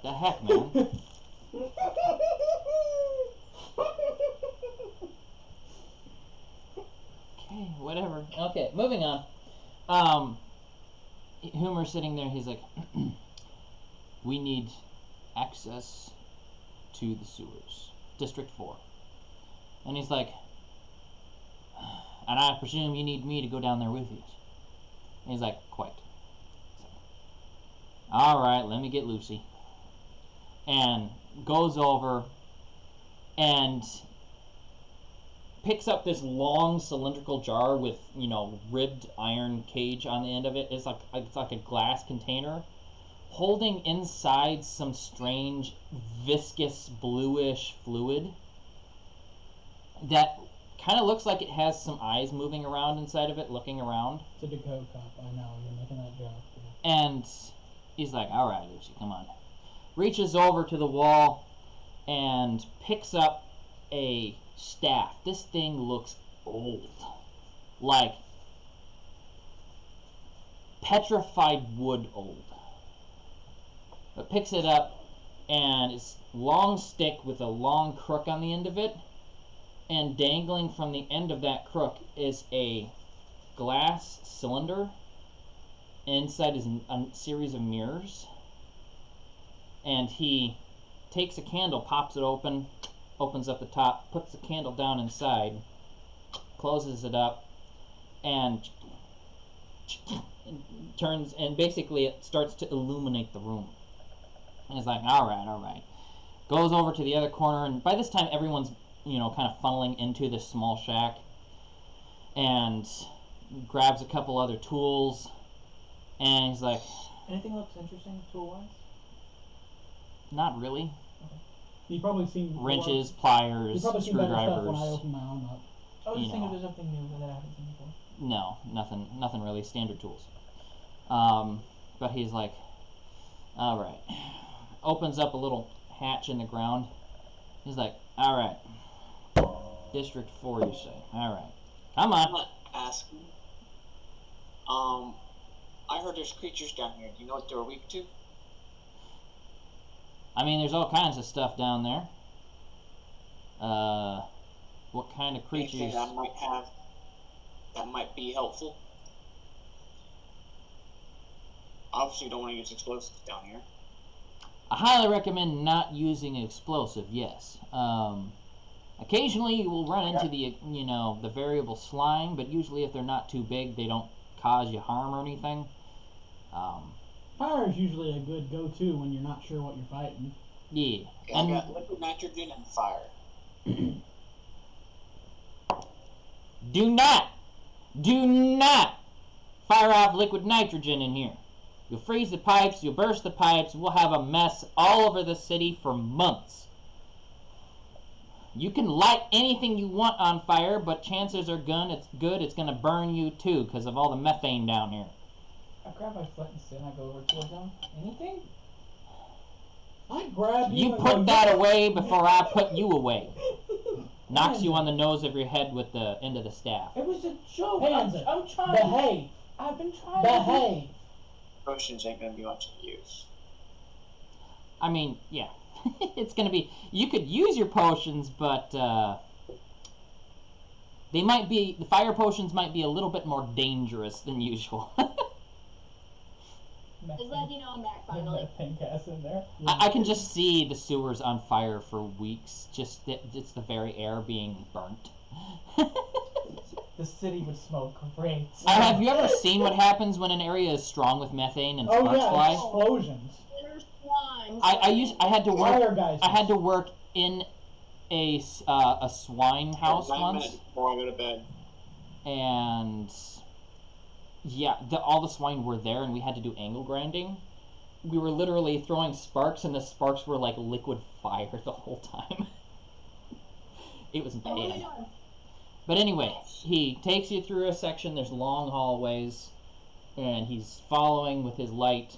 The heck, man. Okay, whatever. Okay, moving on. Hoomer's sitting there. He's like, we need access to the sewers. District 4. And he's like, and I presume you need me to go down there with you. And he's like, quite. Alright, let me get Lucy. And goes over and picks up this long cylindrical jar with, ribbed iron cage on the end of it. It's like a glass container, holding inside some strange viscous bluish fluid that kind of looks like it has some eyes moving around inside of it, looking around. It's a decode cup. I know you're making that joke. And he's like, all right, Lucy, come on. Reaches over to the wall and picks up a staff. This thing looks old. Like petrified wood old. But picks it up, and it's long stick with a long crook on the end of it. And dangling from the end of that crook is a glass cylinder. Inside is a series of mirrors. And he takes a candle, pops it open, opens up the top, puts the candle down inside, closes it up, and turns, and basically it starts to illuminate the room. And he's like, all right. Goes over to the other corner, and by this time everyone's, kind of funneling into this small shack, and grabs a couple other tools, and he's like, Anything looks interesting tool-wise? not really. You've probably seen Wrenches, You've pliers, probably seen better stuff when I screwdrivers. open my own up. I was You just thinking know. if there's something new that I haven't seen before. No, nothing really. Standard tools. But he's like, all right. Opens up a little hatch in the ground. He's like, all right. District 4, you say? All right. Come I'm on. not asking. I heard there's creatures down here. Do you know what they're weak to? I mean, there's all kinds of stuff down there. What kind of Anything creatures? I might have that might be helpful? Obviously, you don't want to use explosives down here. I highly recommend not using an explosive. Yes. Occasionally you will run into the variable slime, but usually if they're not too big, they don't cause you harm or anything. Fire is usually a good go-to when you're not sure what you're fighting. Yeah. Okay, I got liquid nitrogen and fire. Do not fire off liquid nitrogen in here. You'll freeze the pipes, you'll burst the pipes, we'll have a mess all over the city for months. You can light anything you want on fire, but chances are it's gonna burn you too, because of all the methane down here. I grab my foot and sit and I go over towards them. Anything? I grab you. You and put go, that "Yeah." away before I put you away. Knocks you on the nose of your head with the end of the staff. It was a joke. Panzer, I'm trying. Behave. I've been trying. Behave. Potions ain't gonna be much use. I mean, yeah. It's gonna be, you could use your potions, but the fire potions might be a little bit more dangerous than usual. Just letting you know I'm back finally. Pink gas in there. I can just see the sewers on fire for weeks, it's the very air being burnt. The city would smoke great. Have you ever seen what happens when an area is strong with methane and Oh sparks yeah, fly? explosions. There's slime. times. I had to Why work. are guys? I had to work in a swine house 9 once, minutes before I go to bed. and yeah, all the swine were there, and we had to do angle grinding. We were literally throwing sparks, and the sparks were like liquid fire the whole time. It was Oh my bad. god. But anyway, he takes you through a section. There's long hallways, and he's following with his light.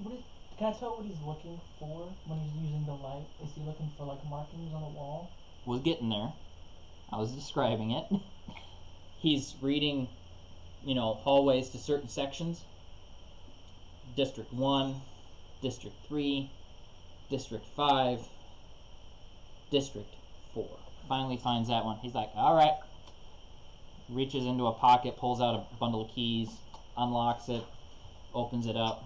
Can I tell what he's looking for when he's using the light? Is he looking for like markings on the wall? Was getting there. I was describing it. He's reading, hallways to certain sections. District 1, District 3, District 5, District 4. Finally finds that one. He's like, alright. Reaches into a pocket, pulls out a bundle of keys, unlocks it, opens it up.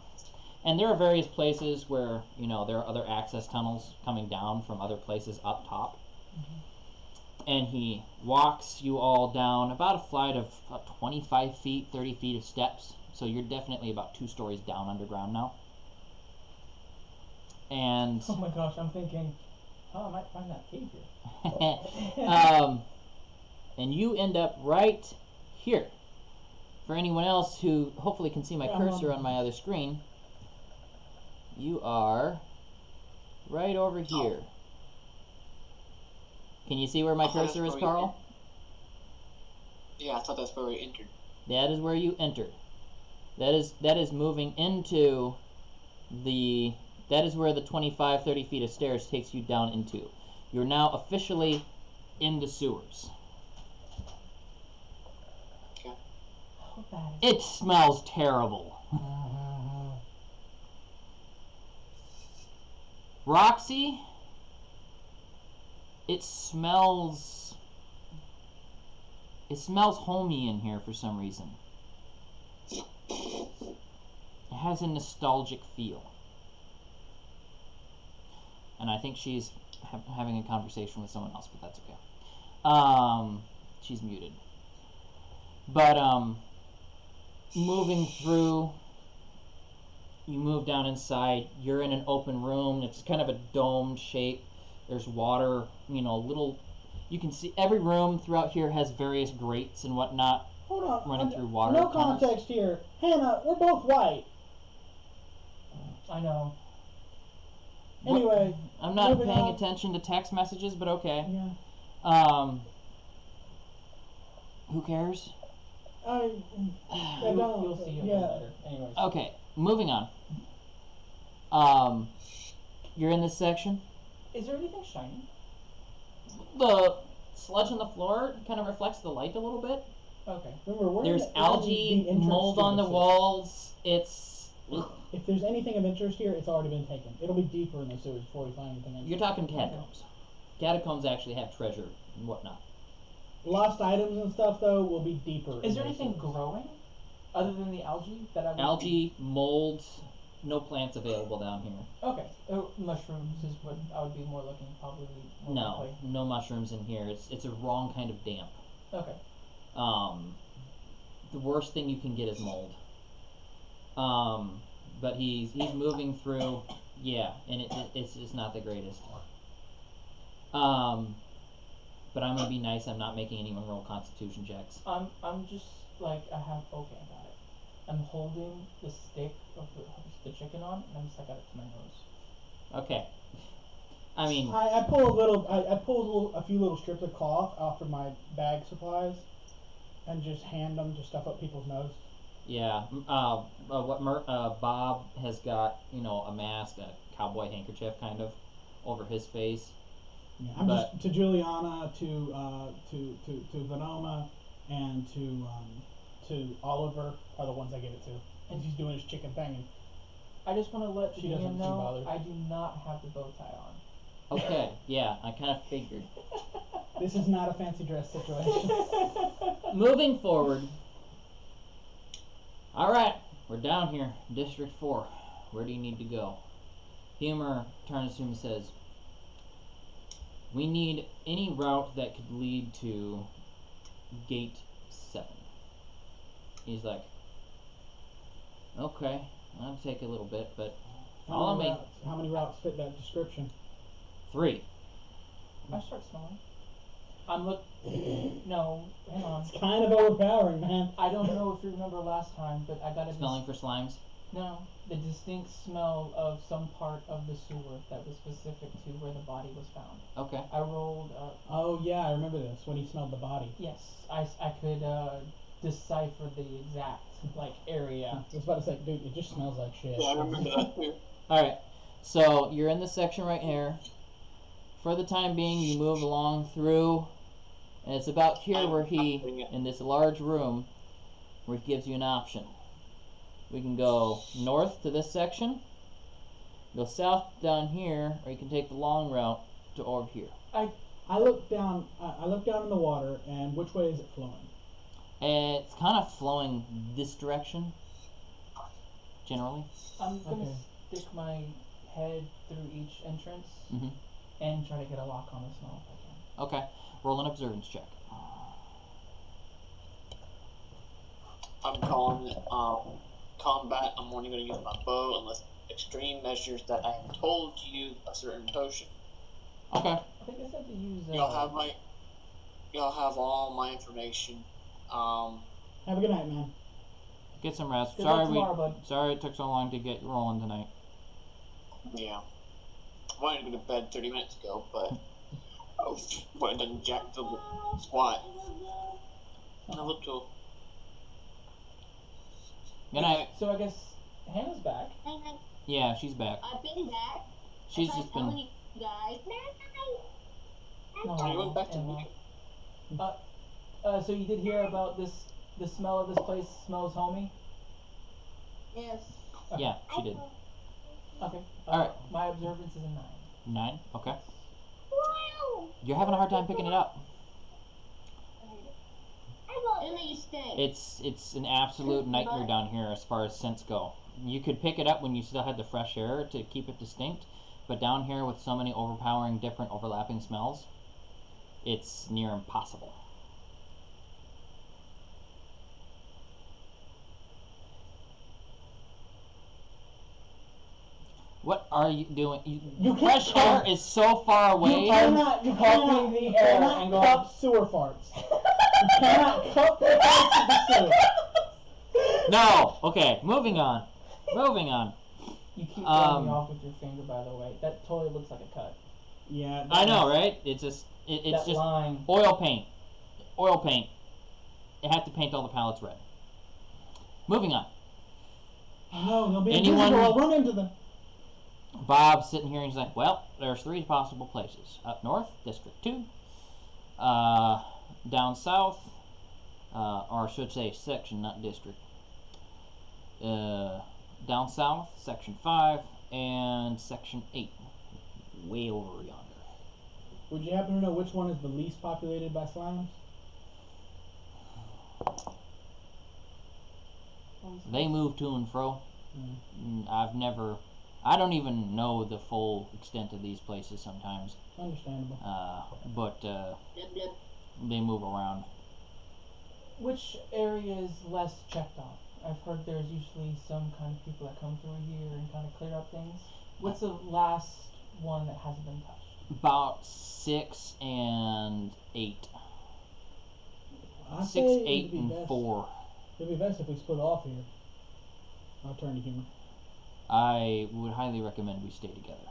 And there are various places where, there are other access tunnels coming down from other places up top. And he walks you all down about a flight of 25 feet, 30 feet of steps. So you're definitely about 2 stories down underground now. And Oh my gosh, I'm thinking, I might find that cave here. and you end up right here. For anyone else who hopefully can see my cursor on my other screen, you are right over here. Can you see where my cursor is, Carl? Yeah, I thought that's where we entered. That is where you entered. That is moving into the... That is where the 25, 30 feet of stairs takes you down into. You're now officially in the sewers. How bad is It smells terrible. Roxy, it smells homey in here for some reason. It has a nostalgic feel. And I think she's having a conversation with someone else, but that's okay. She's muted. But, moving through, you move down inside. You're in an open room. It's kind of a domed shape. There's water, little... You can see every room throughout here has various grates and whatnot. Hold on. Running through water No tunnels. context here. Hannah, we're both white. I know. Anyway, I'm not moving paying on. attention to text messages, but okay. Yeah. Who cares? I don't. You'll see it Yeah. later. Anyways. Okay, moving on. You're in this section. Is there anything shiny? The sludge on the floor kind of reflects the light a little bit. Okay. Remember, we're There's in the algae, entrance mold to on the city. walls. It's... If there's anything of interest here, it's already been taken. It'll be deeper in the sewers before we find anything else. You're talking catacombs. Catacombs actually have treasure and whatnot. Lost items and stuff, though, will be deeper. Is in there the anything sewers. growing other than the algae that I would Algae, mold, no plants available down here. Okay. Mushrooms is what I would be more looking probably. More No, likely. no mushrooms in here. It's a wrong kind of damp. Okay. The worst thing you can get is mold. But he's moving through, yeah, and it's just not the greatest. But I'm gonna be nice. I'm not making anyone roll Constitution checks. I'm just like I got it. I'm holding the stick of the chicken on, and I'm just like got it to my nose. Okay. I mean, I pull a few little strips of cloth off of my bag supplies, and just hand them to stuff up people's nose. yeah. Bob has got, a mask, a cowboy handkerchief, kind of, over his face. Yeah, I'm But- just to Juliana, to Vanoma, and to Oliver are the ones I give it to, and he's doing his chicken thing. And I just want to let She doesn't Julian seem know bothered. I do not have the bow tie on. Okay, yeah, I kind of figured. this is not a fancy dress situation. Moving forward. Alright, we're down here, District 4. Where do you need to go? Humor turns to him and says, we need any route that could lead to Gate 7. He's like, okay, that'll take a little bit, but Follow me. How many routes fit that description? 3. I start smelling. I'm look. No, hang on. It's kind of overpowering, man. I don't know if you remember last time, but I got a Smelling for slimes. no, the distinct smell of some part of the sewer that was specific to where the body was found. Okay. I rolled. Oh yeah, I remember this when he smelled the body. Yes, I could decipher the exact area. I was about to say, dude, it just smells like shit. Yeah, I remember that too. Alright. So, you're in this section right here. For the time being, you move along through. And it's about here where he, in this large room, where he gives you an option. We can go north to this section, go south down here, or you can take the long route to over here. I look down. I look down in the water, and which way is it flowing? And it's kind of flowing this direction, generally. I'm gonna Okay. stick my head through each entrance Mhm. and try to get a lock on the smell if I can. Okay, roll an observance check. I'm calling combat. I'm only going to use my bow unless extreme measures that I am told to use a certain potion. Okay. I think I said to use. Y'all have all my information. Have a good night, man. Get some rest. Good luck tomorrow, bud. Sorry it took so long to get rolling tonight. Yeah. I wanted to go to bed 30 minutes ago, but I went and jacked the squat. And I looked cool. Good night. So I guess Hannah's back. Yeah, she's back. I've been back. She's If I just tell been. you guys. No, You went back to Emma. me. So you did hear about this? The smell of this place smells homey. Yes. Yeah, she did. Okay. Alright. My observance is a 9. 9? Okay. Wow. You're having a hard time picking it up. Emma, you stay. It's an absolute nightmare down here as far as scents go. You could pick it up when you still had the fresh air to keep it distinct, but down here with so many overpowering different overlapping smells, it's near impossible. What are you doing? You Fresh air can't- is so far away. You cannot Cupping the air and going- cup sewer farts. You cannot cup the farts of the sewer. No. Okay. Moving on. Moving on. You keep rubbing me Um, off with your finger, by the way. That totally looks like a cut. Yeah. I know, right? It's just it's that just line. oil paint. Oil paint. You have to paint all the palettes red. Moving on. No, they'll be Anyone- invisible. I'll run into them. Bob's sitting here and he's like, well, there's 3 possible places. Up north, District 2. Down south, or I should say section, not district. Down south, Section 5, and Section 8. Way over yonder. Would you happen to know which one is the least populated by slimes? They move to and fro. I don't even know the full extent of these places sometimes. Understandable. But Blub, blub. they move around. Which area is less checked on? I've heard there's usually some kind of people that come through here and kind of clear up things. What's the last one that hasn't been touched? About 6 and 8. I'd 6, say 8, it'd be and best- 4. It'd be best if we split off here. I'll turn to humor. I would highly recommend we stay together.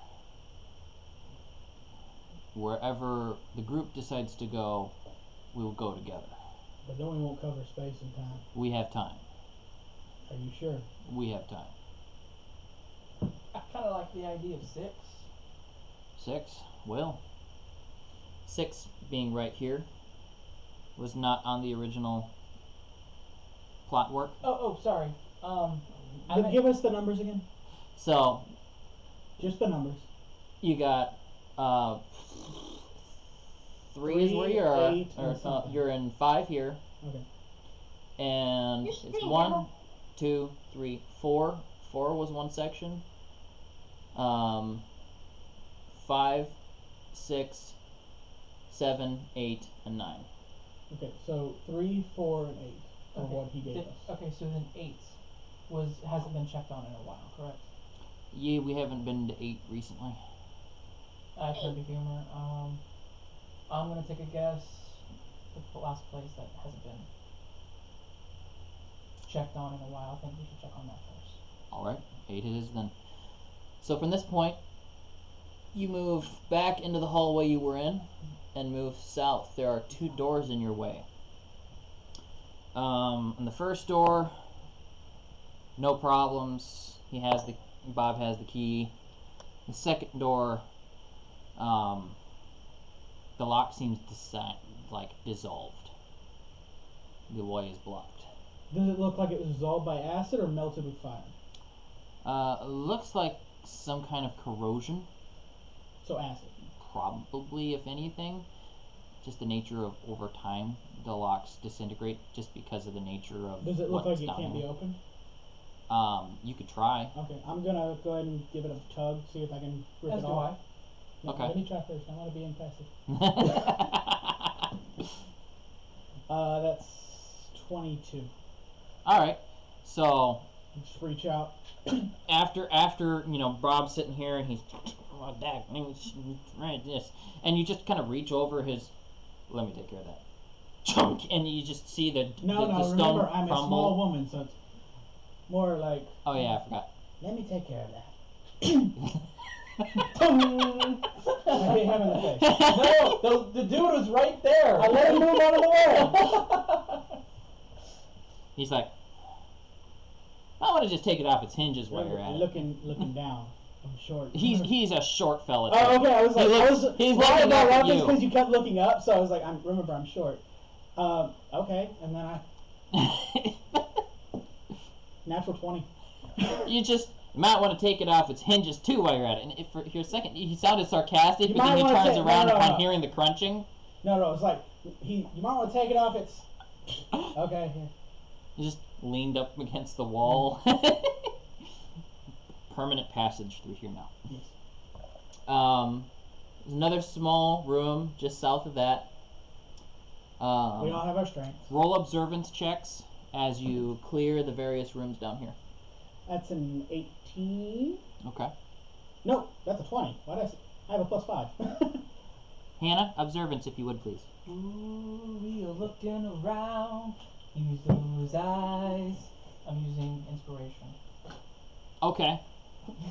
Wherever the group decides to go, we will go together. But then we won't cover space and time. We have time. Are you sure? We have time. I kind of like the idea of 6. 6? Well, 6 being right here was not on the original plot work. Oh, sorry. I But meant- give us the numbers again. So Just the numbers. you got 3 is where you are, 8, and something. you're in 5 here, Okay. and You're it's staying 1, down. 2, 3, 4. 4 was one section. 5, 6, 7, 8, and 9. Okay. So 3, 4, and 8 are Okay. what he gave us. Okay, so then 8 hasn't been checked on in a while, correct? Yeah, we haven't been to 8 recently. I tried to humor. I'm gonna take a guess. The last place that hasn't been checked on in a while. I think we should check on that first. Alright, 8 it is then. So from this point, you move back into the hallway you were in and move south. There are 2 doors in your way. And the first door, no problems. Bob has the key. The second door, the lock seems dissolved. The way is blocked. Does it look like it was dissolved by acid or melted with fire? Looks like some kind of corrosion. So acid. Probably, if anything. Just the nature of over time, the locks disintegrate just because of the nature of. Does it look like what's it down can't there. be opened? You could try. Okay, I'm gonna go ahead and give it a tug, see if I can rip As it do off. I. No, Okay. Let me try first. I want to be impressive. That's 22. Alright, so Just reach out. after Bob's sitting here and he's right this, and you just kind of reach over his. Let me take care of that. Chunk, and you just see the No, the stone remember, I'm crumble. a small woman, so it's more like, Oh yeah, I forgot. let me take care of that. I I hit him in the face. No, the dude was right there. I let him move out of the way. He's like, I want to just take it off its hinges while you're at it. Looking down. I'm short. He's a short fella. too. Oh, okay. I was like, he's why looking about up at just you. because you kept looking up, so I was like, remember, I'm short. Okay, and then natural 20. You might want to take it off its hinges too while you're at it. And if for a second, he sounded sarcastic, You but then might he wanna turns take- around no, no, upon no. hearing the crunching. No, it's like you might want to take it off. It's okay. Here. He just leaned up against the wall. Permanent passage through here now. Yes. There's another small room just south of that. We all have our strengths. Roll observance checks as you clear the various rooms down here. That's an 18. Okay. No, that's a 20. Why did I have a +5? Hannah, observance if you would please. Ooh, we are looking around. Use those eyes. I'm using inspiration. Okay.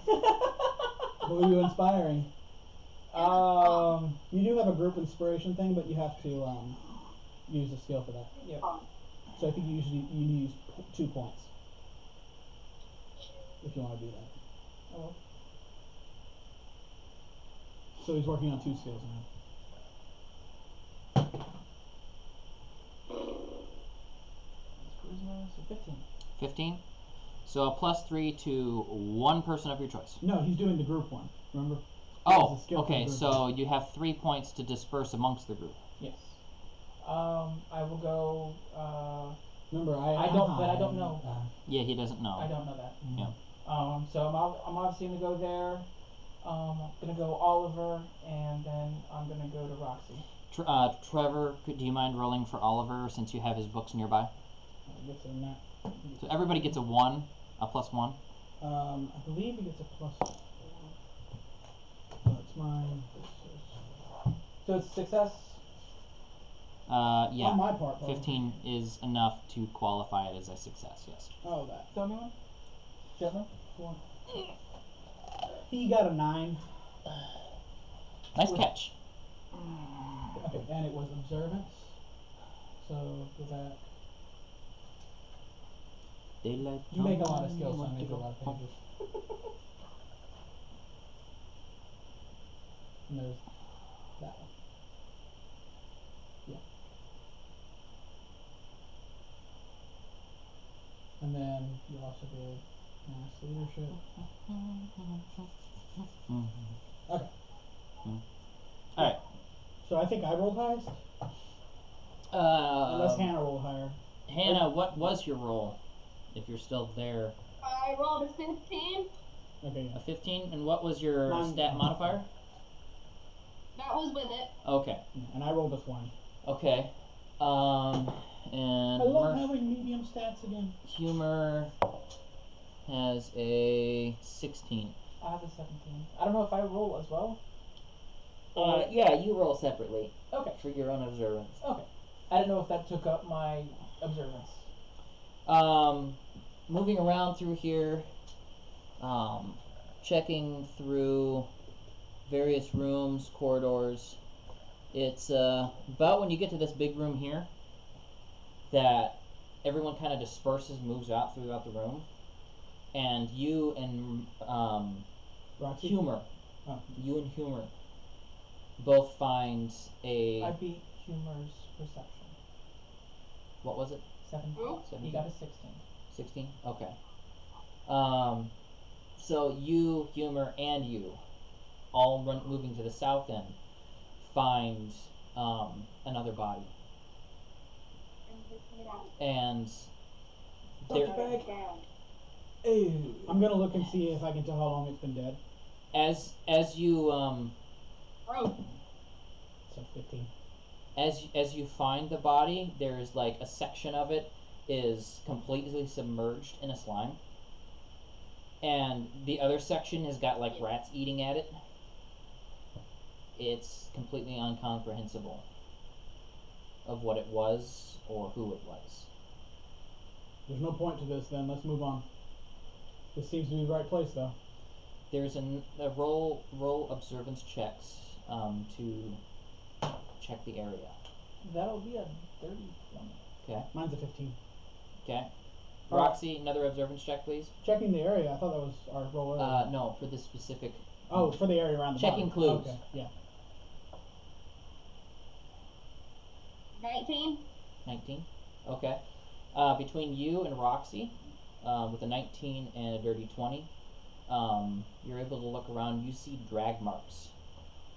What were you inspiring? You do have a group inspiration thing, but you have to use a skill for that. Yeah. So I think you use 2 points if you want to do that. Oh. So he's working on 2 skills now. Charisma, so 15. 15. So a +3 to one person of your choice. No, he's doing the group one. Remember? He has Oh, a skill for okay. the group So you have 3 points to disperse amongst the group. Yes. I will go. Remember, I don't- but I don't know. Yeah, he doesn't know. I don't know that. Yeah. So I'm obviously gonna go there. I'm gonna go Oliver, and then I'm gonna go to Roxy. Trevor, do you mind rolling for Oliver since you have his books nearby? Gets a nat. So everybody gets a +1. I believe he gets a +4. That's mine. So it's success. Yeah. On my part, probably. 15 is enough to qualify it as a success, yes. Oh, that. Tell me one. Gentlemen. He got a 9. Nice catch. Okay, and it was observance. So go back. Daylight You make a lot of come, skills, so I want to make a go lot of home. pages. And there's that one. Yeah. And then you also did mass leadership. Okay. Alright. So I think I rolled highest. Unless Hannah rolled higher. Hannah, what was your roll? If you're still there. I rolled a 15. Okay, A yeah. 15? And what was your Mine- stat modifier? That was with it. Okay. And I rolled a 20. Okay. And I love Murph- having medium stats again. Humor has a 16. I have a 17. I don't know if I roll as well. Yeah, you roll separately Okay. for your own observance. Okay. I didn't know if that took up my observance. Moving around through here, checking through various rooms, corridors. It's about when you get to this big room here that everyone kind of disperses, moves out throughout the room, and you and Roxy? Humor, Oh. you and Humor both find a I beat Humor's perception. what was it? 17. Who? He got a 16. 16? Okay. So you, Humor, and you, all moving to the south end, find another body. And there, Bag. Ew. I'm gonna look and see if I can tell how long it's been dead. as you Bro, So 15. as you find the body, there's like a section of it is completely submerged in a slime, and the other section has got like rats eating at it. It's completely incomprehensible of what it was or who it was. There's no point to this then. Let's move on. This seems to be the right place though. There's a roll observance checks to check the area. That'll be a 30 one. Okay. Mine's a 15. Okay. Roxy, another observance check, please. Checking the area. I thought that was our roll earlier. No, for this specific. Oh, for the area around the Checking body. clues. Okay, yeah. 19. 19. Okay. Between you and Roxy, with a 19 and a dirty 20, you're able to look around. You see drag marks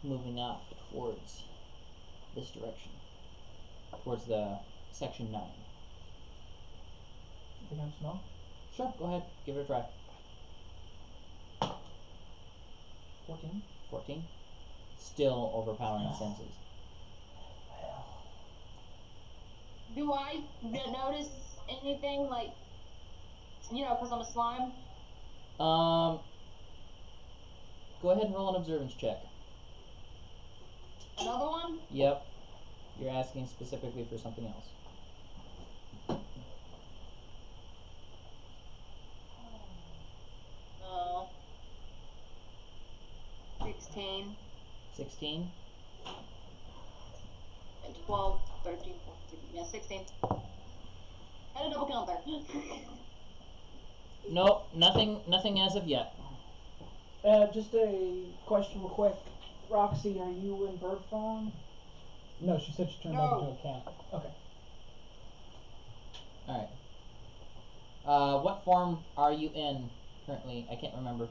moving off towards this direction, towards the section 9. You think I'm small? Sure, go ahead. Give it a try. 14. 14. Still overpowering senses. Do I notice anything like, because I'm a slime? Go ahead and roll an observance check. Another one? Yep. You're asking specifically for something else. 16. 16. And 12, 13, 14. Yeah, 16. I had a double count there. Nope, nothing as of yet. Just a question real quick. Roxy, are you in bird form? No, she said she turned No. back into a cat. Okay. Alright. What form are you in currently? I can't remember.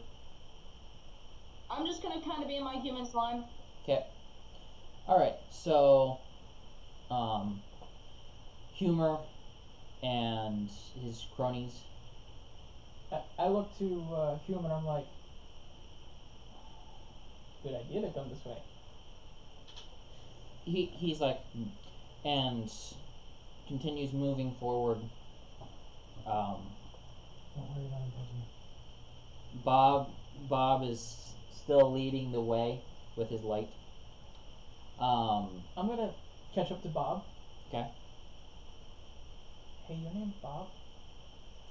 I'm just gonna kind of be in my human slime. Okay. Alright, so, Humor and his cronies. I look to Human, I'm like, good idea to come this way. He's like, and continues moving forward. Don't worry about him touching me. Bob is still leading the way with his light. I'm gonna catch up to Bob. Okay. Hey, your name's Bob?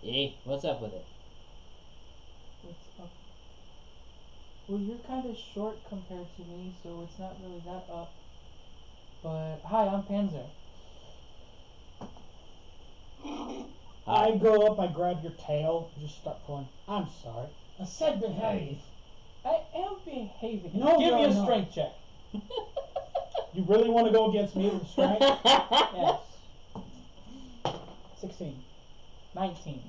Hey, what's up with it? What's up? Well, you're kind of short compared to me, so it's not really that up. But, hi, I'm Panzer. I go up, I grab your tail, just start pulling. I'm sorry. I said behave. I am behaving. No, Give me you're a not. strength check. You really want to go against me with strength? Yes. 16. 19.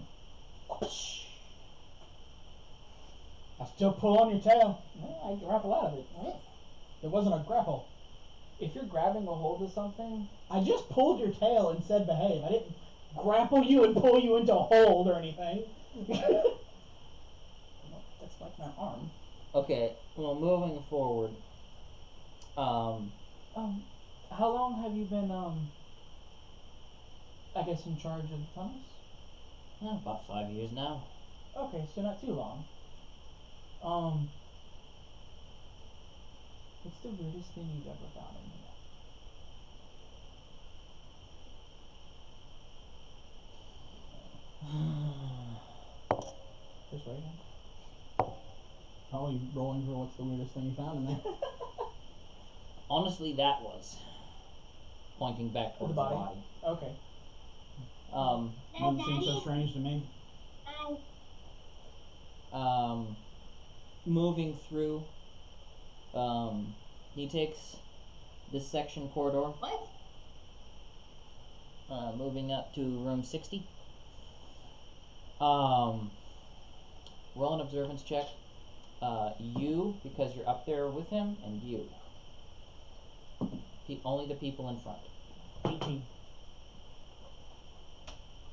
I still pull on your tail. I grapple out of it. It wasn't a grapple. If you're grabbing a hold of something, I just pulled your tail and said behave. I didn't grapple you and pull you into a hold or anything. that's like my arm. Okay, well, moving forward. How long have you been, I guess in charge of the tunnels? About 5 years now. Okay, so not too long. What's the weirdest thing you've ever found in here? Just right now. Oh, you rolling for what's the weirdest thing you found in there? Honestly, that was pointing back towards the body? body. Okay. Doesn't seem so strange to me. Moving through, he takes this section corridor, What? moving up to room 60. Roll an observance check. You, because you're up there with him, and you. Only the people in front. 18.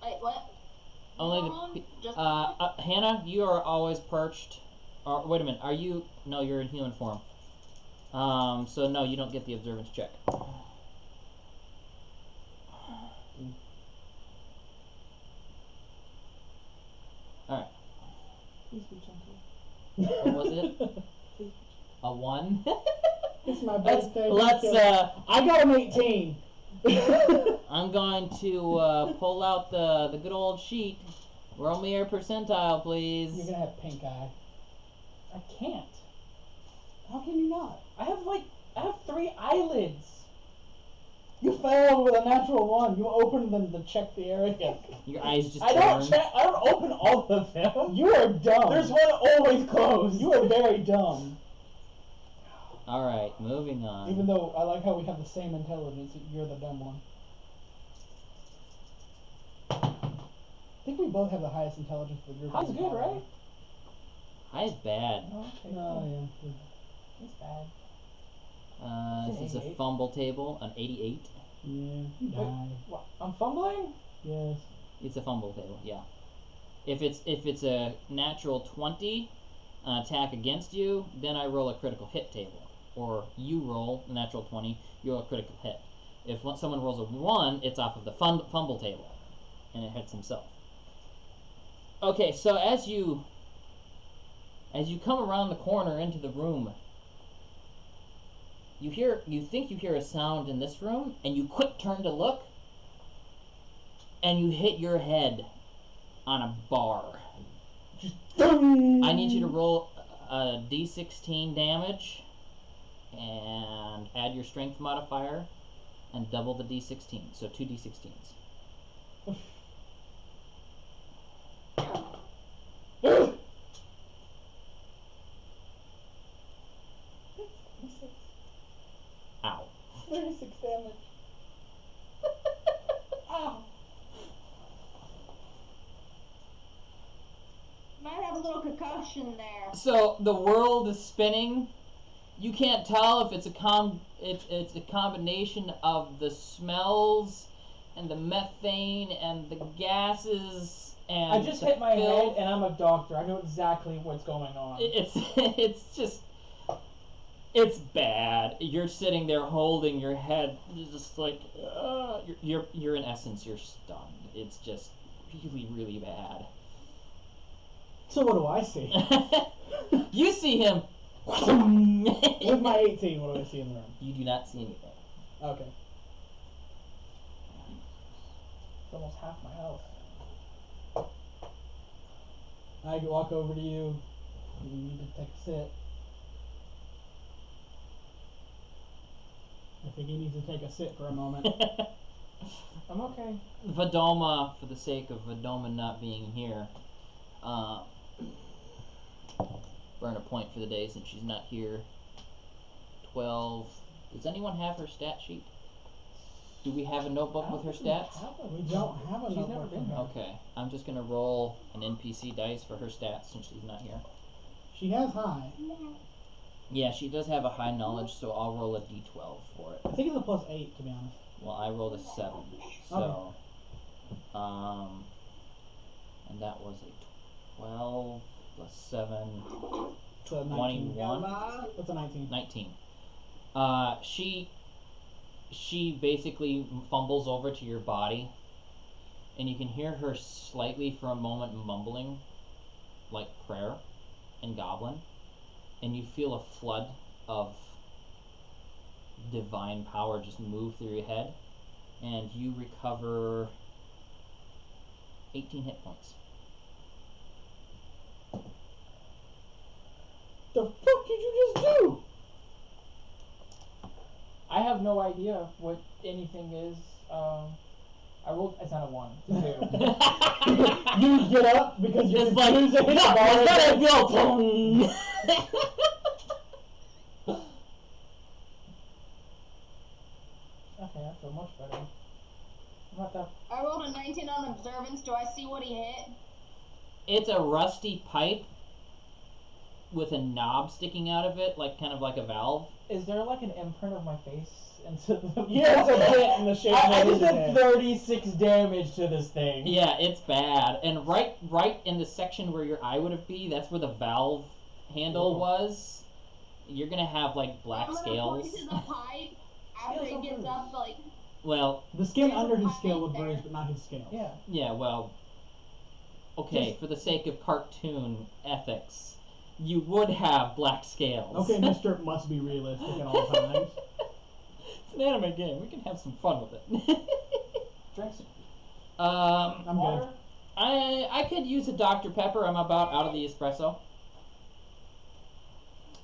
Wait, what? Only the Just Hannah, you are always perched. Or wait a minute, are you? No, you're in human form. So no, you don't get the observance check. All right. Please be gentle. What was it? A 1. It's my Let's birthday. I got an 18. I'm going to pull out the good old sheet. Roll me your percentile, please. You're gonna have pink eye. I can't. How can you not? I have 3 eyelids. You failed with a natural 1. You opened them to check the area. Your eyes just I don't burn. check. I don't open all of them. You are dumb. There's one always closed. You are very dumb. All right, moving on. Even though I like how we have the same intelligence, you're the dumb one. I think we both have the highest intelligence for the group. That's good, right? High is bad. Okay. No, yeah. It's bad. This is a 88. fumble table, an 88. Yeah, you Wait. die. What? I'm fumbling? Yes. It's a fumble table, yeah. If it's a natural 20 attack against you, then I roll a critical hit table. Or you roll a natural 20, you roll a critical hit. If someone rolls a 1, it's off of the fumble table, and it hits himself. Okay, so as you come around the corner into the room, you think you hear a sound in this room, and you quick turn to look, and you hit your head on a bar. I need you to roll a d16 damage, and add your strength modifier, and double the d16, so 2 d16s. Ow. 36 damage. Oh. Might have a little concussion there. So the world is spinning. You can't tell if it's it's a combination of the smells and the methane and the gases and I just the hit my filth. head and I'm a doctor. I know exactly what's going on. It's bad. You're sitting there holding your head, just like you're in essence you're stunned. It's just really, really bad. So what do I see? You see him. With my 18, what do I see in the room? You do not see anything. Okay. It's almost half my health. I walk over to you. You need to take a sit. I think he needs to take a sit for a moment. I'm okay. Vadoma, for the sake of Vadoma not being here, burn a point for the day since she's not here. 12. Does anyone have her stat sheet? Do we have a notebook with her stats? We don't have a She's never notebook. been here. Okay, I'm just gonna roll an NPC dice for her stats since she's not here. She has high. Yeah, she does have a high knowledge, so I'll roll a d12 for it. I think it's a +8, to be honest. Well, I rolled a 7, so, and that was a 12 plus 7, So 19. 21, That's a 19. 19. She basically fumbles over to your body, and you can hear her slightly for a moment mumbling, like prayer in Goblin. and you feel a flood of divine power just move through your head, and you recover 18 hit points. The fuck did you just do? I have no idea what anything is. I rolled. It's not a 1. It's a 2. You get up because you're It's like, confused no, and it's not a go. Okay, I feel much better. I'm not that. I rolled a 19 on observance. Do I see what he hit? It's a rusty pipe with a knob sticking out of it, like kind of like a valve. Is there like an imprint of my face into the? Yeah, it's a bit in the shape I of just his did head. 36 damage to this thing. Yeah, it's bad. And right in the section where your eye would have been, that's where the valve handle was. You're gonna have like black I'm gonna scales. point to the pipe after Scales it gets are up, like. Well, The skin under his scale would bruise, but not his scale. Yeah. yeah, well, okay, for the sake of cartoon ethics, you would have black scales. Okay, Mr. must be realistic at all times. It's an anime game. We can have some fun with it. Drinks. I'm Water. good. I could use a Dr. Pepper. I'm about out of the espresso.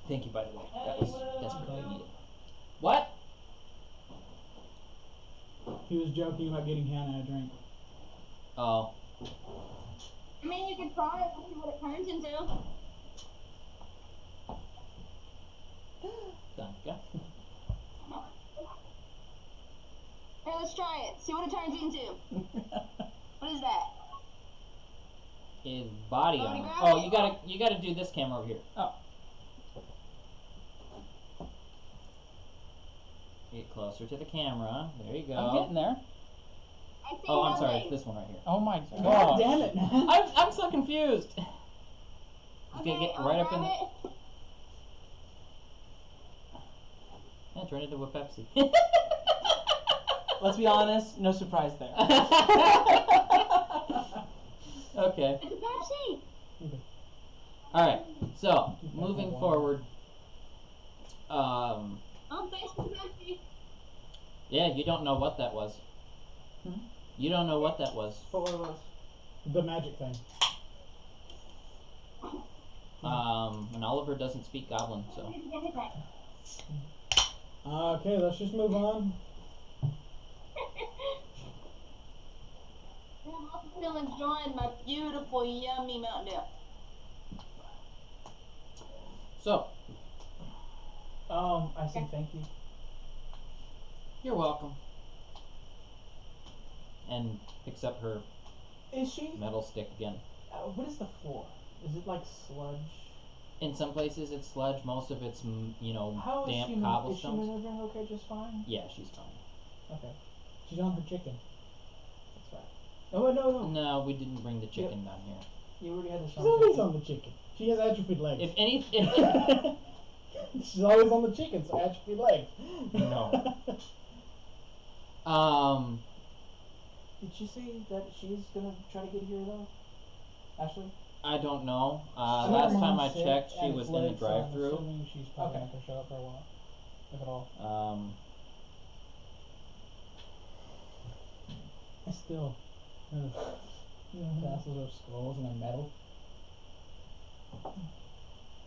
Thank you, by the way. That was desperately needed. What? He was joking about getting Hannah a drink. Oh. I mean, you could try it and see what it turns into. Danke. Hey, let's try it. See what it turns into. What is that? Is body Want me armor. to Oh, grab it? you gotta do this camera over here. Oh. Get closer to the camera. There you go. I'm getting there. I see Oh, I'm sorry. nothing. It's this one right here. Oh my God god. damn it, man. I'm so confused. You Okay, gotta get I'll right up grab in. it. Yeah, turn it into a Pepsi. Let's be honest. No surprise there. Okay. It's a Pepsi. All right. So moving forward. Oh, thanks for the Pepsi. Yeah, you don't know what that was. Hmm? You don't know what that was. But what was? The magic thing. And Oliver doesn't speak Goblin, so. Okay, let's just move on. I'm still enjoying my beautiful, yummy Mountain Dew. So, I say thank you. you're welcome. And picks up her Is she? metal stick again. What is the floor? Is it like sludge? In some places it's sludge, most of it's, How is damp she? Is she cobblestones. maneuvering okay just fine? Yeah, she's fine. Okay, She's on her chicken. that's right. Oh no. No, we didn't bring the chicken down here. You already had this. She's always on the chicken. She has atrophied legs. If She's always on the chicken, so atrophied legs. No. Did she say that she's gonna try to get here though? Ashley? I don't know. Her Last time I mom's sick checked, she and was it's in the late, so I'm drive-through. assuming she's probably Okay. not gonna show up for a while, if at all. I still. Castles of skulls and a metal.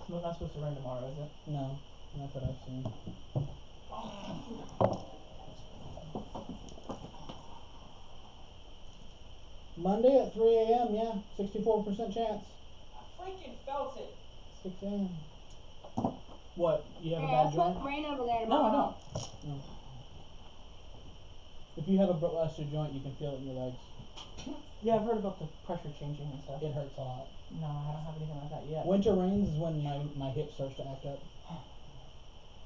It's not supposed to rain tomorrow, is it? No, not that I've seen. Monday at 3 a.m. Yeah, 64% chance. I freaking felt it. 6 a.m. What? You have a Hey, bad I joint? put rain over there No, I tomorrow. don't. If you have a busted joint, you can feel it in your legs. Yeah, I've heard about the pressure changing and stuff. It hurts a lot. No, I don't have anything like that yet. Winter rains is when my hip starts to act up.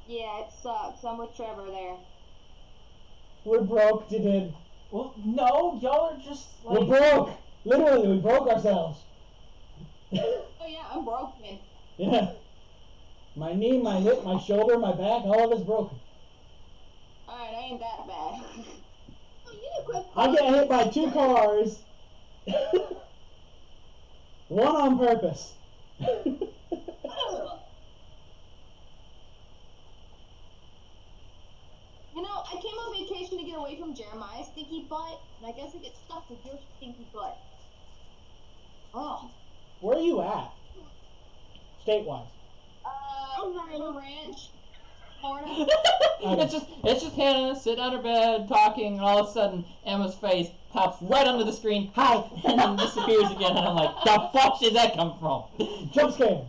Yeah, it sucks. I'm with Trevor there. We're broke, dude. Well, no, y'all are just like. We're broke. Literally, we broke ourselves. Oh yeah, I'm broken. Yeah. My knee, my hip, my shoulder, my back, all of it's broken. Alright, I ain't that bad. Oh, you need to quit. I get hit by 2 cars. One on purpose. Ugh. get away from Jeremiah's stinky butt, and I guess I get stuck with your stinky butt. Oh. Where are you at? State-wise. On ranch. Florida. it's just Hannah sitting on her bed talking, and all of a sudden Emma's face pops right under the screen. Hi, and then disappears again, and I'm like, the fuck did that come from? Jump scare.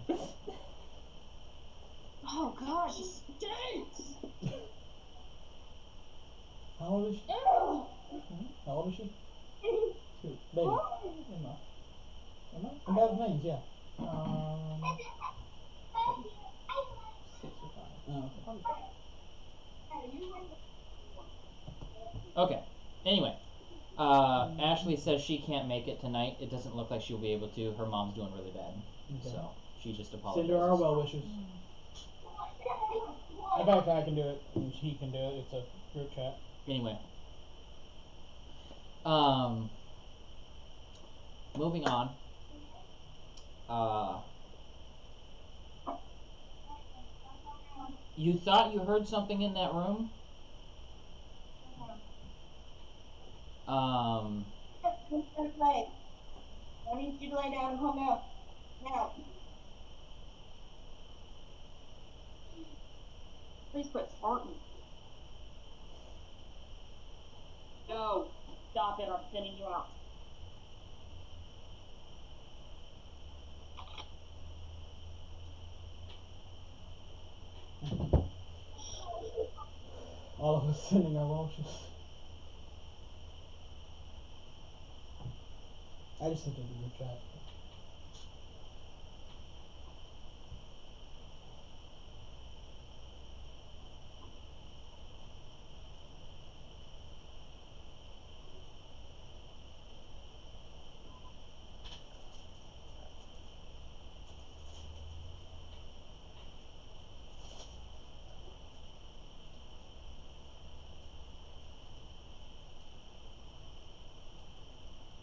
Oh gosh, it stinks. How old is she? Ew. How old is she? 2. Baby. Emma. Emma? And that names, yeah. 6 or 5. Oh. Okay. Anyway, Ashley says she can't make it tonight. It doesn't look like she'll be able to. Her mom's doing really bad, Okay. so she just apologizes. Send her our well wishes. In fact, I can do it, and he can do it. It's a group chat. Anyway, moving on. You thought you heard something in that room? I need you to lay down and calm down. Now. Please quit farting. No. Stop it, I'm sending you out. All of us sending our well wishes. I just sent it in the group chat.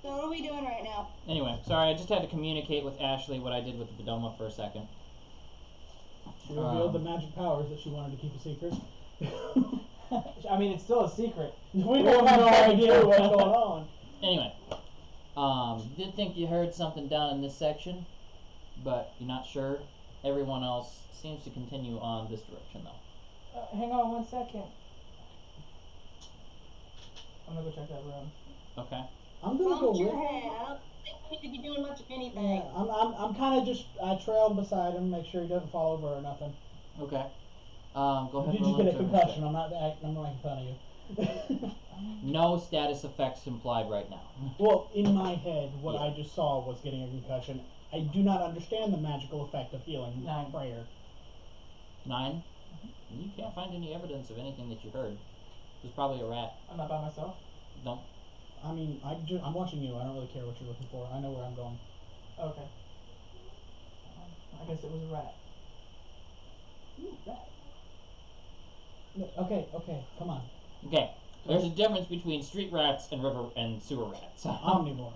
So what are we doing right now? Anyway, sorry, I just had to communicate with Ashley what I did with the Bedoma for a second. She revealed the magic powers that she wanted to keep a secret. I mean, it's still a secret. We don't have no idea what's going on. Anyway, did think you heard something down in this section, but you're not sure. Everyone else seems to continue on this direction, though. Hang on 1 second. I'm gonna go check that room. Okay. I'm gonna go Bump with. your head. I don't think we need to be doing much of anything. Yeah, I'm kind of just. I trailed beside him, make sure he doesn't fall over or nothing. Okay. Go ahead. Did you roll get a into concussion? I'm not making fun of you. No status effects implied right now. Well, in my head, what Yeah. I just saw was getting a concussion. I do not understand the magical effect of healing 9. prayer. 9. You can't find any evidence of anything that you heard. It was probably a rat. I'm not by myself. Don't. I mean, I'm watching you. I don't really care what you're looking for. I know where I'm going. Okay. I guess it was a rat. Ooh, rat. Okay, come on. Okay. There's a difference between street rats and river and sewer rats. Omnivore.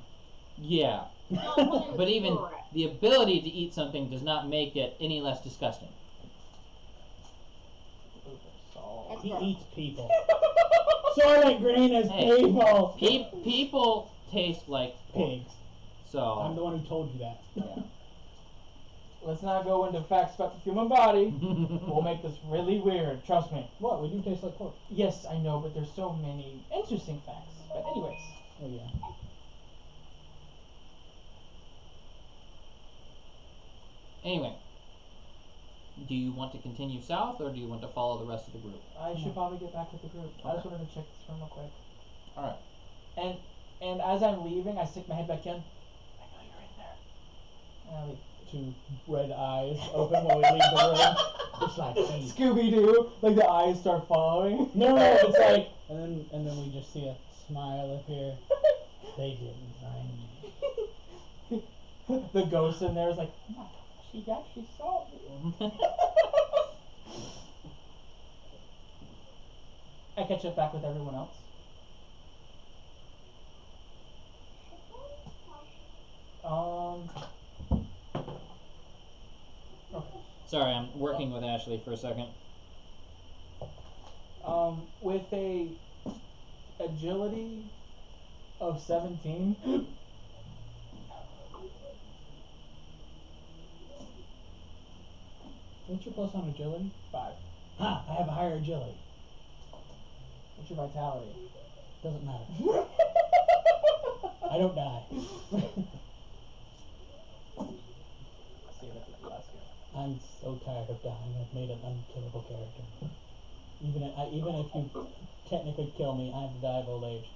Yeah. But even the ability to eat something does not make it any less disgusting. Salt. He eats people. Soylent Green is Hey. people. People taste like pork. Pigs. I'm So. the one who told you that. Yeah. Let's not go into facts about the human body. We'll make this really weird. Trust me. What? We do taste like pork. Yes, I know, but there's so many interesting facts. But anyways. Oh yeah. Anyway. Do you want to continue south, or do you want to follow the rest of the group? I should probably get back with the group. I just wanted to check this room real quick. Alright. And as I'm leaving, I stick my head back in. I know you're in there. And I leave. 2 red eyes open when we leave the room. It's like teeth. Scooby Doo, like the eyes start following. No, it's like, and then we just see a smile appear. They didn't find me. The ghost in there is like, oh my god, she actually saw me. I catch up back with everyone else. Okay. Sorry, I'm working with Ashley for a second. With a agility of 17. What's your plus on agility? 5. Ha! I have a higher agility. What's your vitality? Doesn't matter. I don't die. See, that's the last go. I'm so tired of dying. I've made an unkillable character. Even if you technically kill me, I have to die of old age.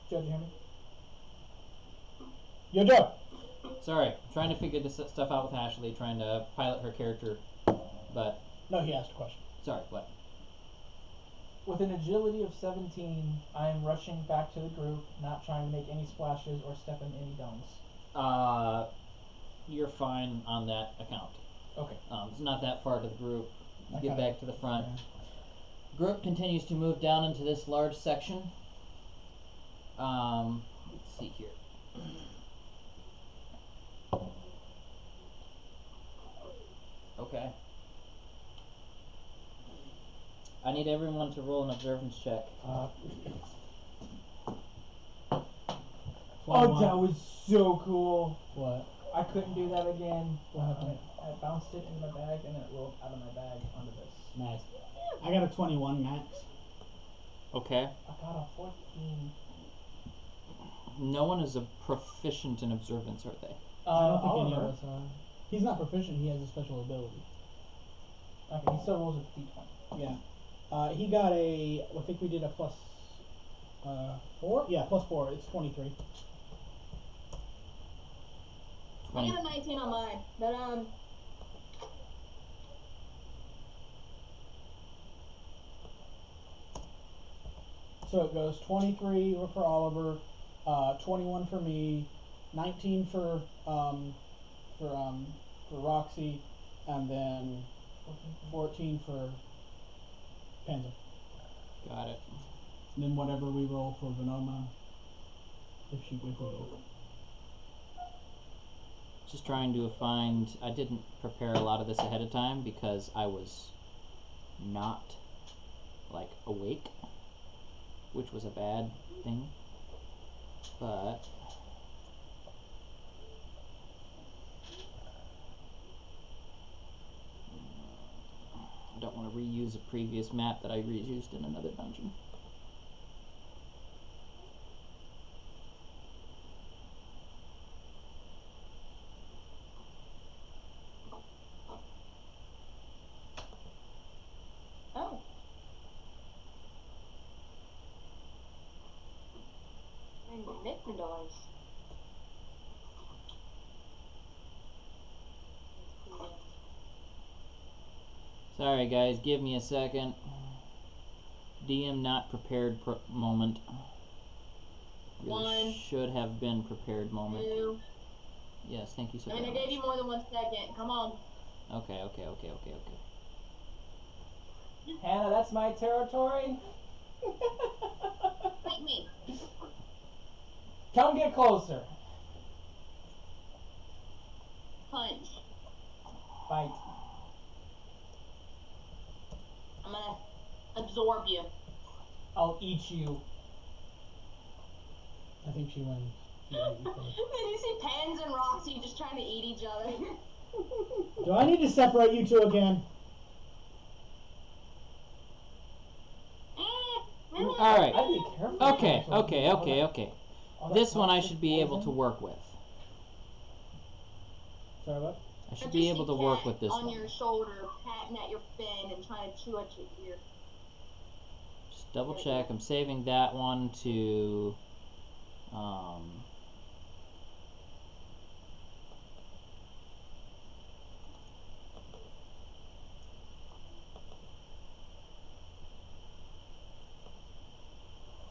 Joe, do you hear me? Yo, Joe. Sorry, I'm trying to figure this stuff out with Ashley, trying to pilot her character, but No, he asked a question. sorry, what? With an agility of 17, I am rushing back to the group, not trying to make any splashes or step in any dunks. You're fine on that account. Okay. It's not that far to the group. You get Okay. back to the front. Okay. Group continues to move down into this large section. Let's see here. Okay. I need everyone to roll an observance check. Oh, 21. that was so cool. What? I couldn't do that again. What happened? I bounced it into my bag and then it rolled out of my bag onto this. Nice. I got a 21 max. Okay. I got a 14. No one is a proficient in observance, are they? I don't think any Oliver. of us are. He's not proficient. He has a special ability. Okay, he still rolls a d20. Yeah. He got a. I think we did a plus 4. Yeah, plus 4. It's 23. I got a 19 on mine, but So it goes 23 for Oliver, 21 for me, 19 for Roxy, and then 14 for Panzer. Got it. And then whatever we roll for Venoma, if we roll. Just trying to find. I didn't prepare a lot of this ahead of time because I was not like awake, which was a bad thing. But I don't want to reuse a previous map that I reused in another dungeon. oh. And Nickendorf. Sorry guys, give me a second. DM not prepared moment. Really 1, should have been prepared moment. 2. Yes, thank you so I mean, I very gave you much. more than 1 second. Come on. Okay. Hannah, that's my territory. Fight me. Come get closer. Punch. Fight. I'm gonna absorb you. I'll eat you. I think she wins. She ate you first. Then you see Pans and Roxy just trying to eat each other. Do I need to separate you two again? Alright. I'd be careful. Okay. All that This one I toxic should be able to poison. work with. Sorry, what? I should be able to work with this on one. your shoulder, patting at your fin and trying to chew at your ear. Just double check. I'm saving that one to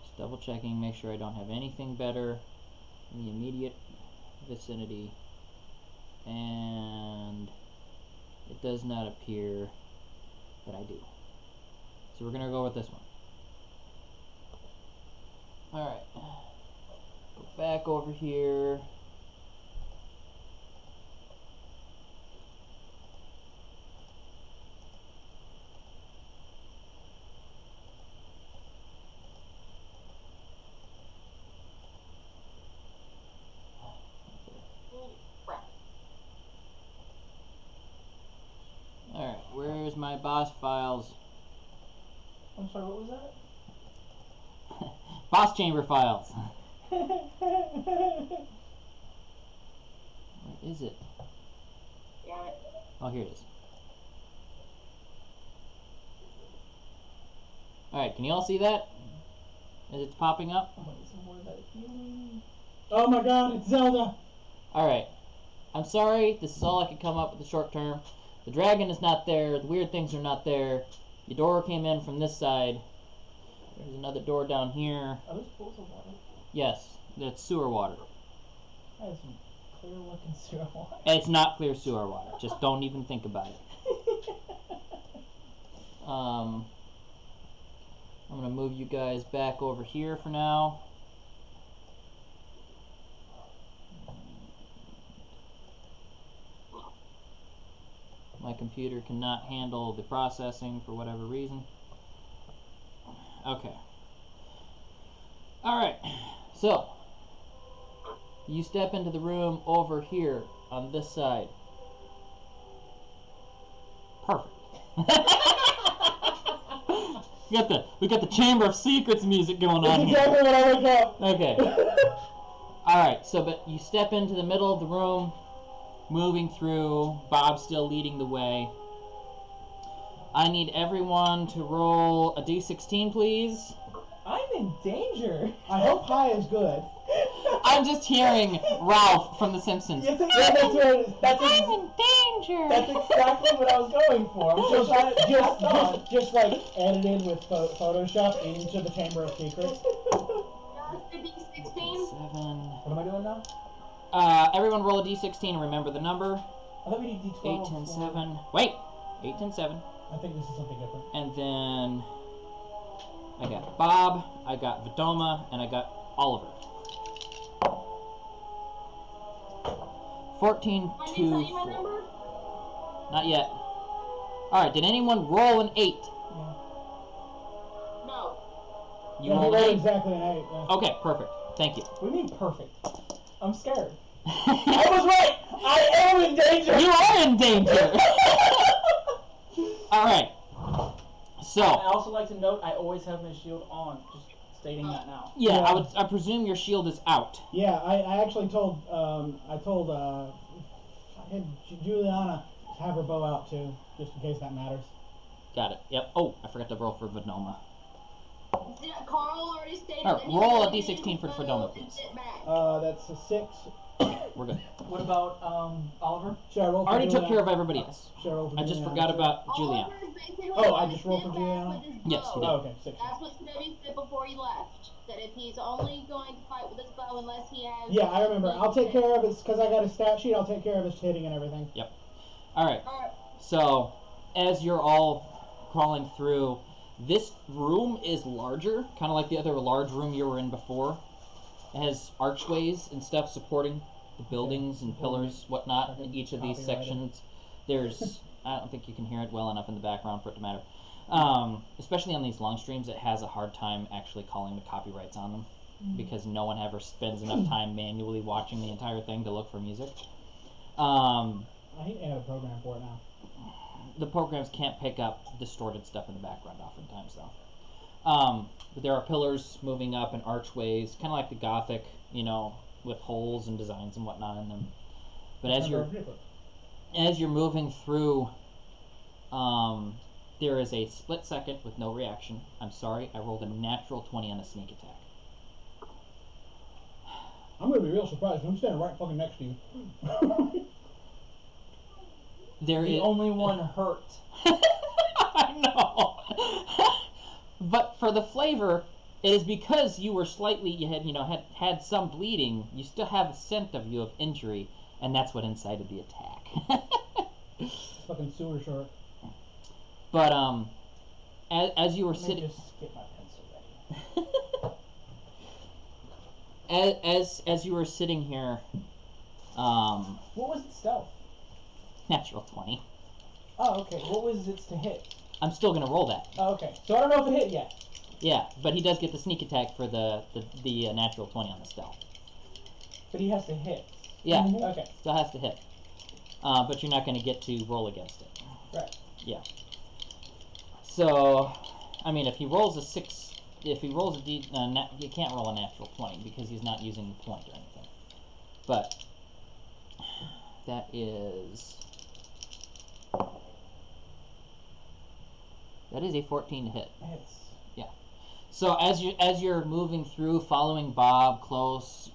just double checking, make sure I don't have anything better in the immediate vicinity. And it does not appear that I do. So we're gonna go with this one. Alright. Go back over here. my boss files? I'm sorry, what was that? Boss chamber files. Where is it? Yeah. Oh, here it is. Alright, can you all see that? As it's popping up? Wait, so what is that healing? Oh my god, it's Zelda! Alright. I'm sorry, this is all I could come up with the short term. The dragon is not there, the weird things are not there. Your door came in from this side. There's another door down here. Are those pools of water? Yes, that's sewer water. That is some clear looking sewer water. It's not clear sewer water. Just don't even think about it. I'm gonna move you guys back over here for now. My computer cannot handle the processing for whatever reason. Okay. Alright, so you step into the room over here on this side. Perfect. we got the Chamber of Secrets music going on That's here. exactly what I woke up! Okay. Alright, so but you step into the middle of the room, moving through, Bob still leading the way. I need everyone to roll a d16, please. I'm in danger. I hope high is good. I'm just hearing Ralph from The Simpsons. Yeah, that's That's right. That's, I'm in danger! that's exactly what I was going for. I'm Just, so glad just, that's on. just like edited with Photoshop into the Chamber of Secrets. The D16. 7. What am I doing now? Everyone roll a d16 and remember the number. I thought we did D12. 8, 10, 7. Wait! 8, 10, 7. I think this is something different. And then I got Bob, I got Vidoma, and I got Oliver. 14, Want me to 2, tell you my 4. number? Not yet. Alright, did anyone roll an 8? No. You Yeah, rolled he an rolled 8? exactly an 8. Yeah. Okay, perfect. Thank you. What do you mean perfect? I'm scared. I was right! I am in danger! You are in danger! Alright. I So, also like to note I always have my shield on. Just stating that now. yeah, Yeah. I presume your shield is out. Yeah, I actually told Juliana to have her bow out too, just in case that matters. Got it. Yep. Oh, I forgot to roll for Vidoma. Carl already stated Alright, that he roll a wanted d16 to for go Fredoma, and please. sit back. That's a 6. We're good. What about Oliver? Should I roll for Already took Juliana? care of everybody else. Should I roll for I just Juliana forgot too? about Juliana. Oliver's basically Oh, I wanted just to rolled sit for back Juliana? with his Yes, bow. you did. Oh, okay, 6. That's what Smitty said before he left. That if he's only going to fight with his bow unless he has... Yeah, I remember. I'll take care of his, because I got a stat sheet, I'll take care of his hitting and everything. Alright, Alright. so as you're all crawling through, this room is larger, kind of like the other large room you were in before. It has archways and stuff supporting the buildings and pillars, whatnot, in each of these Copyrighted. sections. There's, I don't think you can hear it well enough in the background for it to matter. Especially on these long streams, it has a hard time actually calling the copyrights on them because no one ever spends enough time manually watching the entire thing to look for music. I think they have a program for it now. The programs can't pick up distorted stuff in the background oftentimes, though. But there are pillars moving up and archways, kind of like the Gothic, you know, with holes and designs and whatnot in them. But as you're moving through, there is a split second with no reaction. I'm sorry, I rolled a natural 20 on a sneak attack. I'm gonna be real surprised. I'm standing right fucking next to you. There The is only one hurt. I know. But for the flavor, it is because you were slightly, you had some bleeding. You still have a scent of you of injury, and that's what incited the attack. Fucking sewer shark. But as you were Let me sitting, just get my pencil ready. as you were sitting here, What was its stealth? natural 20. Oh, okay. What was its to hit? I'm still gonna roll that. Oh, okay. So I don't know if it hit yet. Yeah, but he does get the sneak attack for the natural 20 on the stealth. But he has to hit. Yeah, Okay. still has to hit. But you're not gonna get to roll against it. Right. Yeah. So, I mean, if he rolls a 6, if he rolls a D, you can't roll a natural 20 because he's not using the point or anything. But that is a 14 to hit. Hits. So as you're moving through, following Bob close,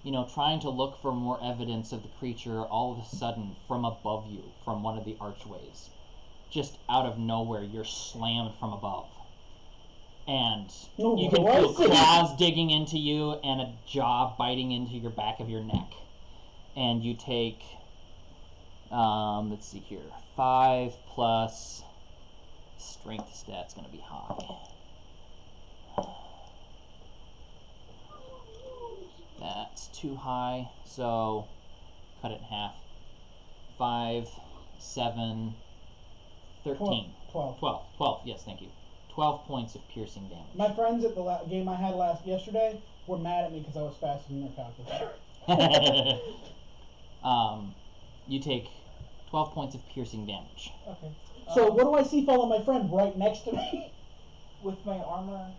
you know, trying to look for more evidence of the creature, all of a sudden, from above you, from one of the archways, just out of nowhere, you're slammed from above. And you can feel claws digging into you and a jaw biting into your back of your neck. And you take, let's see here, 5 plus strength stat's going to be high. That's too high, so cut it in half. 5, 7, 13. 12, yes, thank you. 12 points of piercing damage. My friends at the game I had yesterday were mad at me because I was faster than their calculator. You take 12 points of piercing damage. Okay. So what do I see follow my friend right next to me? With my armor,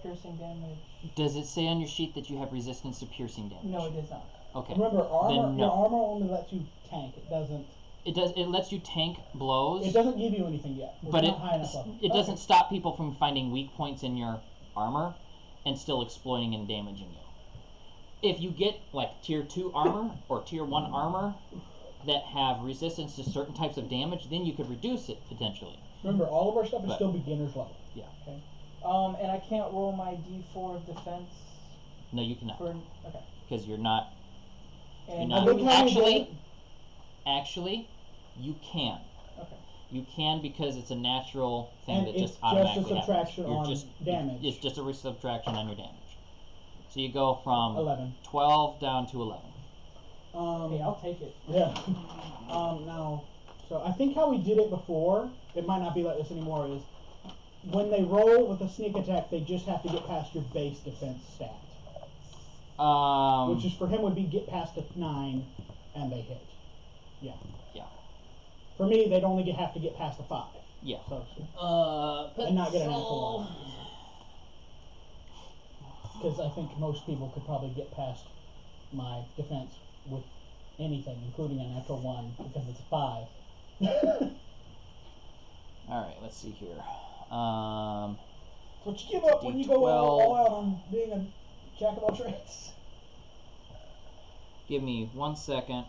piercing damage. Does it say on your sheet that you have resistance to piercing damage? No, it does not. Okay. Remember, Then no. your armor only lets you tank. It doesn't. It lets you tank blows. It doesn't give you anything yet. But not high enough level. it doesn't stop people from finding weak points in your armor and still exploiting and damaging you. If you get like tier 2 armor or tier 1 armor that have resistance to certain types of damage, then you could reduce it potentially. Remember, all of our stuff is still beginner's level. Yeah. Okay. And I can't roll my D4 of defense No, you cannot. for. Okay. Because you're not. And You're I not think how we did it- actually, you can. Okay. You can because it's a natural thing And that it's just just automatically a subtraction happens. You're on just, damage. It's just a subtraction on your damage. So you go from 11. 12 down to 11. Okay, I'll take it. Yeah. Now, so I think how we did it before, it might not be like this anymore, is when they roll with a sneak attack, they just have to get past your base defense stat. Which is for him would be get past a 9 and they hit. Yeah. Yeah. For me, they'd only have to get past a 5. Yeah. So, and not get an natural one. Because I think most people could probably get past my defense with anything, including a natural 1, because it's a 5. Alright, let's see here. So what you give up when you go all out on being a jack of all trades. Give me 1 second.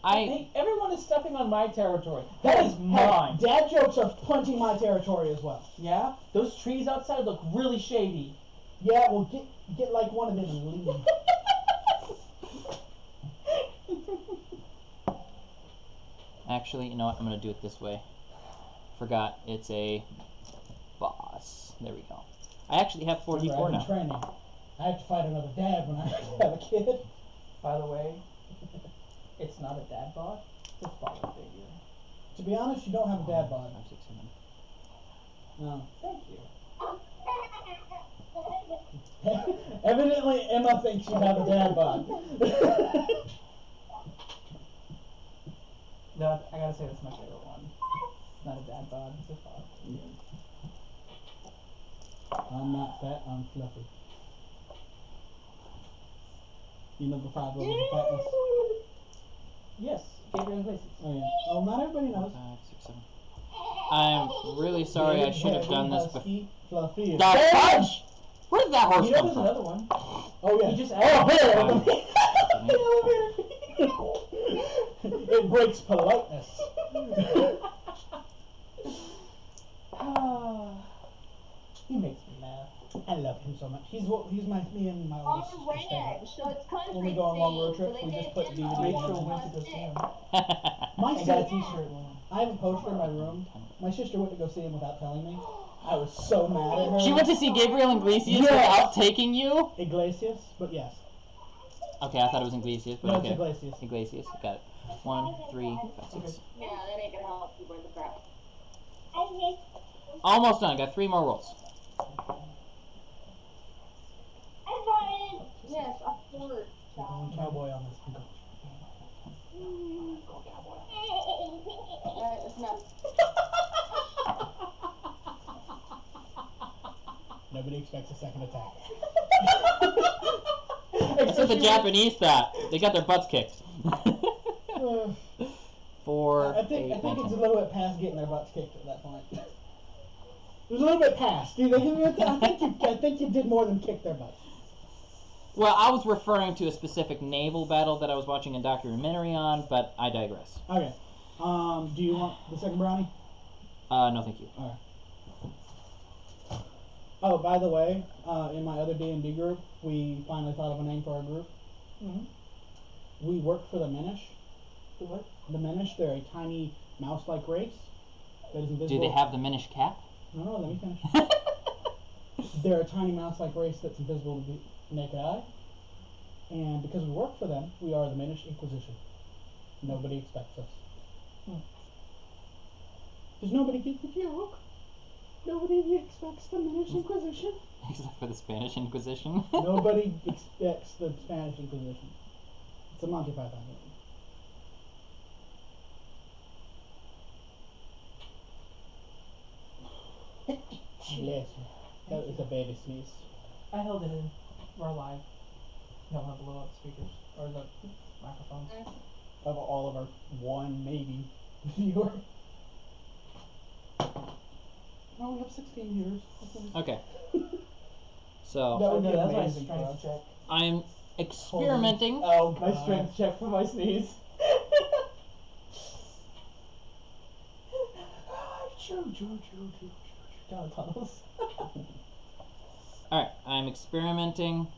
Hey, everyone is stepping on my territory. That is mine. Dad jokes are punching my territory as well. Yeah? Those trees outside look really shady. Yeah, well get like one of them and leave. Actually, you know what? I'm going to do it this way. Forgot it's a boss. There we go. I actually have 4d4 I've been now. training. I have to fight another dad when I have a kid. By the way, it's not a dad bod, it's a father figure. To be honest, you don't have a dad bod. 5, 6, 7. No. Thank you. Evidently, Emma thinks you have a dad bod. No, I gotta say that's my favorite one. It's not a dad bod, it's a father figure. I'm not fat, I'm fluffy. You know the 5 levels of fatness? Yes, Gabriel Iglesias. Oh yeah. Oh, not everybody knows. 5, 6, 7. I'm really sorry. I should have done this before. Husky, fluffy, and The fudge! Where did that horse You know come there's from? another one. Oh yeah. He just It breaks politeness. He makes me laugh. I love him so much. Me and my On oldest the sister's favorite. ranch, so it's country When we go on long road themed, so trips, they we just did put it DVD on Rachel on. went to go see him. My I got a sister, t-shirt with him. I have a poster in my room. My sister went to go see him without telling me. I was so mad at her. She went to see Gabriel Iglesias Yes. without taking you? Iglesias, but yes. Okay, I thought it was Iglesias, but No, okay. it's Iglesias. Iglesias, got it. 1, 3, 5, 6. Yeah, that ain't gonna help you burn the crap. Almost done. Got 3 more rolls. Yes, a third. We're going cowboy on this. Alright, that's enough. expects a second attack. That's what the Japanese thought. They got their butts kicked. Uh, 4, I think 8, 9, it's a 10. little bit past getting their butts kicked at that point. It was a little bit past. Do they give you I think you did more than kick their butts. Well, I was referring to a specific naval battle that I was watching a documentary on, but I digress. Okay. Do you want the second brownie? No, thank you. Alright. Oh, by the way, in my other D&D group, we finally thought of a name for our group. Mhm. We work for the Minish. The what? The Minish, they're a tiny mouse-like race that is invisible. Do they have the Minish cap? No, let me finish. They're a tiny mouse-like race that's invisible to the naked eye. And because we work for them, we are the Minish Inquisition. Nobody expects us. Because nobody gets the joke. Nobody expects the Minish Inquisition. Except for the Spanish Inquisition. Nobody expects the Spanish Inquisition. It's a Monty Python movie. Bless you. That was a baby sneeze. I held it in. We're live. Don't want to blow up speakers or the microphones. Of all of our one, maybe, viewer. No, we have 16 viewers. Okay. That So, would be that's my amazing for strength us. check. I'm experimenting. Oh, My God. strength check for my sneeze. Down the tunnels. Alright, I'm experimenting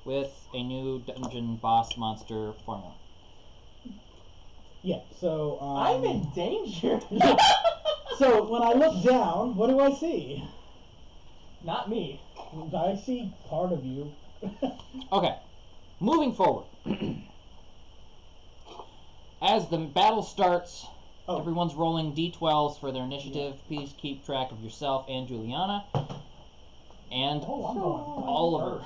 with a new dungeon boss monster formula. Yeah, so, I'm in danger. So, when I look down, what do I see? Not me. I see part of you. Okay, moving forward. As the battle starts, Oh. everyone's rolling d12s for their initiative. Please keep track of yourself and Juliana. And Oh, I'm going. Oliver.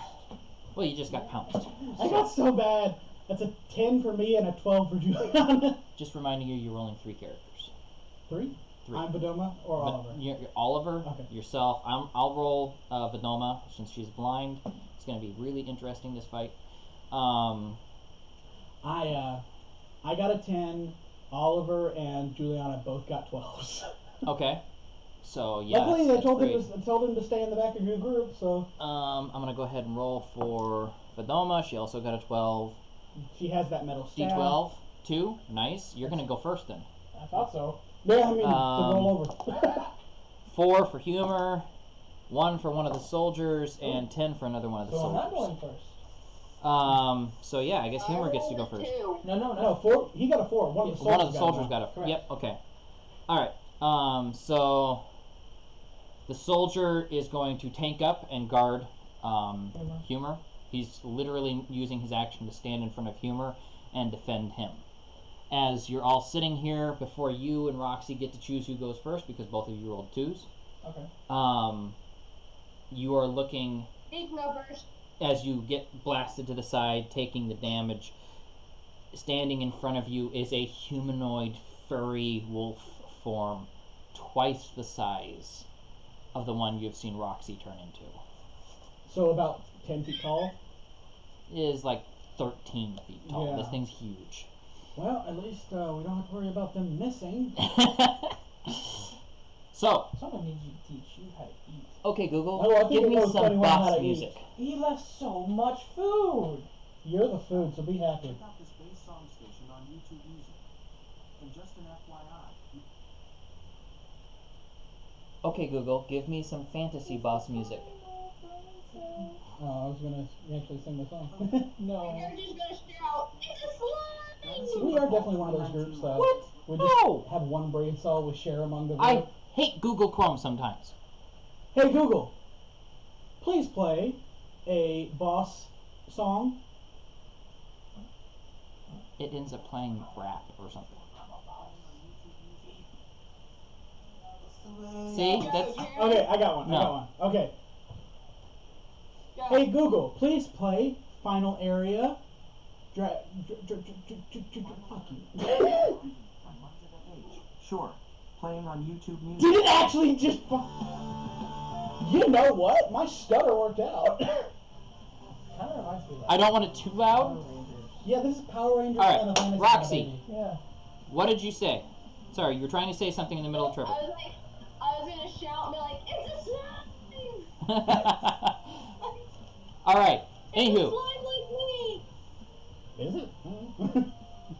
Well, you just got pounced. I got so bad. That's a 10 for me and a 12 for Juliana. Just reminding you, you're rolling 3 characters. 3? 3. I'm Vidoma or Oliver? You're Oliver, Okay. yourself. I'll roll Vidoma since she's blind. It's going to be really interesting, this fight. I got a 10. Oliver and Juliana both got 12s. Okay. So, yeah. Luckily, they that's told great. them to stay in the back of your group, so I'm going to go ahead and roll for Vidoma. She also got a 12. she has that metal staff. D12. 2. Nice. You're going to go first then. I thought so. Yeah, I mean, to roll over. 4 for humor. 1 for one of the soldiers. And 10 for another one of the So I'm not soldiers. going first. So yeah, I guess humor gets to go first. No. 4. He got a 4. One of the soldiers, One of the soldiers got a. Correct. Yep. Okay. All right. So the soldier is going to tank up and guard humor. He's literally using his action to stand in front of humor and defend him. As you're all sitting here, before you and Roxy get to choose who goes first, because both of you rolled 2s. Okay. You are looking Big numbers. as you get blasted to the side, taking the damage. Standing in front of you is a humanoid, furry wolf form, twice the size of the one you've seen Roxy turn into. So about 10 feet tall. It is like 13 feet tall. Yeah. This thing's huge. Well, at least we don't have to worry about them missing. So, Someone needs you to teach you how to eat. okay, Google, Oh, I think give it me knows some 21 how boss to eat. music. He left so much food. You're the food, so be happy. Check out this bass song station on YouTube Music. And just an FYI, Okay, Google, give me some fantasy boss music. Oh, I was gonna actually sing the song. No. You're just gonna shout, "It's a slime!" We are definitely one of those groups that What? we just No! have one brain cell we share among the group. I hate Google Chrome sometimes. Hey Google, please play a boss song. It ends up playing rap or something. See? That's Okay, I got one. I No. got one. Okay. Go. Hey Google, please play Final Area. Fuck you. sure, playing on YouTube Music. Did it actually just? You know what? My stutter worked out. Kind of reminds me of I don't want it too Power loud. Rangers. Yeah, this is Power Rangers. All right, Final Fantasy, Roxy. baby. Yeah. What did you say? Sorry, you were trying to say something in the middle of Trevor. I was gonna shout and be like, it's a slime! All right. It's a Anywho, slime like me! Is it?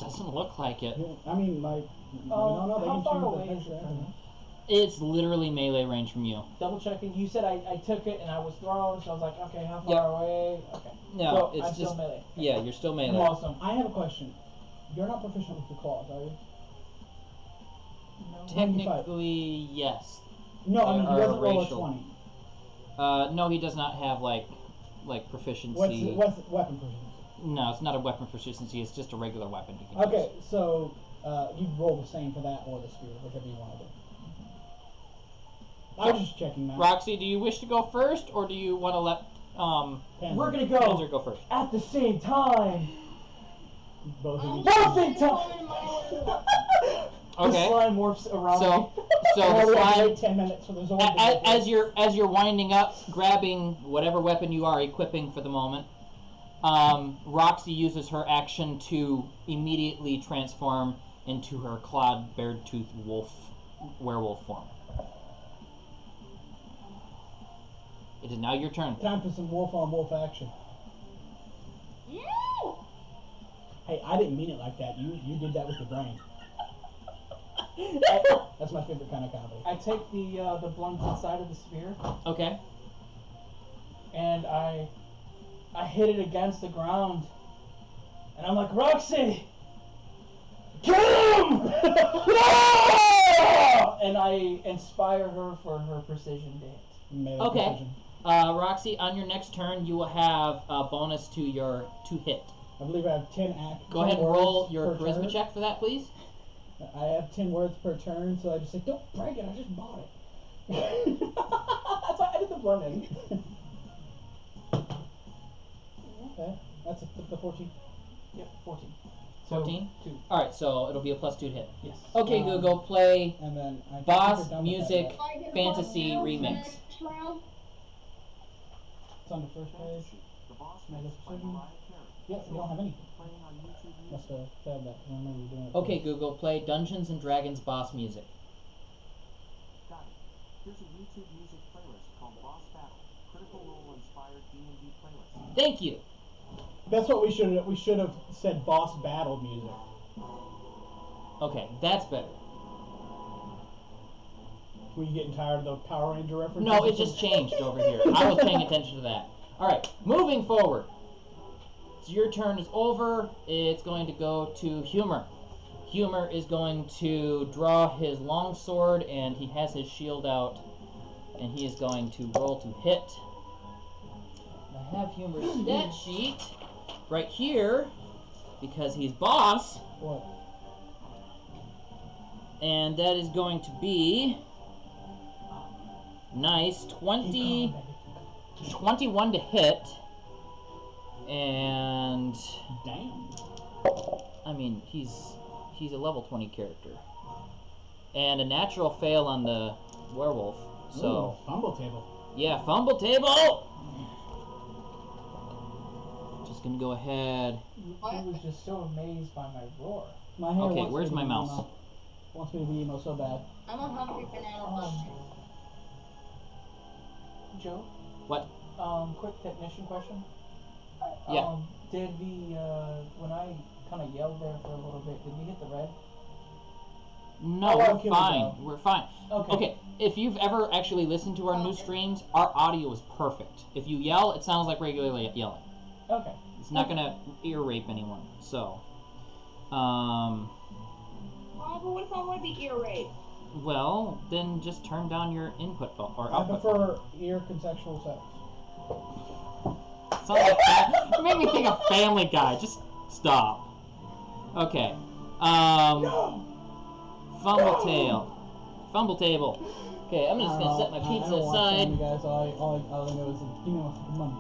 doesn't look like it. I mean, like, no, they how can far choose the away is picture it from after. me? It's literally melee range from you. Double checking. You said I took it and I was thrown, so I was like, okay, how far Yep. away? Okay. No, so it's I'm just still melee. yeah. You're still melee. Awesome. I have a question. You're not proficient with your claws, are you? No. Technically, yes. No, I mean, he Or doesn't roll a racial. 20. No, he does not have like proficiency. What's weapon proficiency? No, it's not a weapon proficiency. It's just a regular weapon. You can Okay, so you roll the same for that or the spear, whichever you want to do. I was just checking that. Roxy, do you wish to go first, or do you want to let Panzer. We're gonna go Panzer go first? at the same time. Both of you. Perfect time. Oh, The Okay. slime morphs around So, me. so Well, the we have to slime. wait 10 minutes for the Zord to get As here. you're winding up, grabbing whatever weapon you are equipping for the moment, Roxy uses her action to immediately transform into her clawed, bear-toothed werewolf form. It is now your turn. Time for some wolf on wolf action. Yeah! Hey, I didn't mean it like that. You did that with your brain. That's my favorite kind of comedy. I take the blunted side of the spear Okay. and I hit it against the ground, and I'm like, Roxy, kill him! And I inspire her for her precision to hit. Melee Okay. precision. Roxy, on your next turn, you will have a bonus to your hit. I believe I have 10 Go ahead and roll words your per charisma turn. check for that, please. I have 10 words per turn, so I just say, don't break it, I just bought it. That's why I did the blending. Okay, that's the 14. Yep, 14. 14? 2. All right, so it'll be a +2 to hit. Yes. Okay, Um, Google, play And then I Boss think we're done with that music. yet. If I get a Fantasy buzz remix. next round, It's on the first page. The boss Melee mix by precision. Mariah Carey. Yeah, you don't have any. Playing on YouTube Music. Must have failed that, 'cause I remember you doing it. Okay, Google, play Dungeons and Dragons boss music. Got it. Here's a YouTube music playlist called Boss Battle. Critical Role inspired D&D playlist. Thank you. That's what we should have said boss battle music. Okay, that's better. Were you getting tired of the Power Ranger references? No, it just changed over here. I was paying attention to that. All right, moving forward. So your turn is over. It's going to go to Humor. Humor is going to draw his long sword, and he has his shield out, and he is going to roll to hit. I have Humor's stat sheet right here because he's boss, What? and that is going to be nice Keep going, 20. baby. 21 to hit, and Damn. I mean he's a level 20 character, and a natural fail on the werewolf. So Ooh, fumble table. yeah, fumble table. Just gonna go ahead. He was just so amazed by my roar. My hair Okay, wants where's me to my be mouse? emo. Wants me to be emo so bad. I'm a hungry banana pumpkin. Joe? What? Quick technician question. Yeah. Did when I kind of yelled there for a little bit, did we hit the red? No, Oh, we're I'll kill you fine. now. We're fine. Okay. Okay, if you've ever actually listened to our new streams, our audio is perfect. If you yell, it sounds like regular yelling. Okay. It's not gonna ear rape anyone. So, Oh, but what if I want to be ear raped? well, then just turn down your input or I output. prefer ear consensual sex. Sounds like you made me think of Family Guy. Just stop. Okay. Fumble tail. Fumble table. Okay, I'm just gonna set my pizza I don't want aside. Family Guys. All I know is give me my fucking money.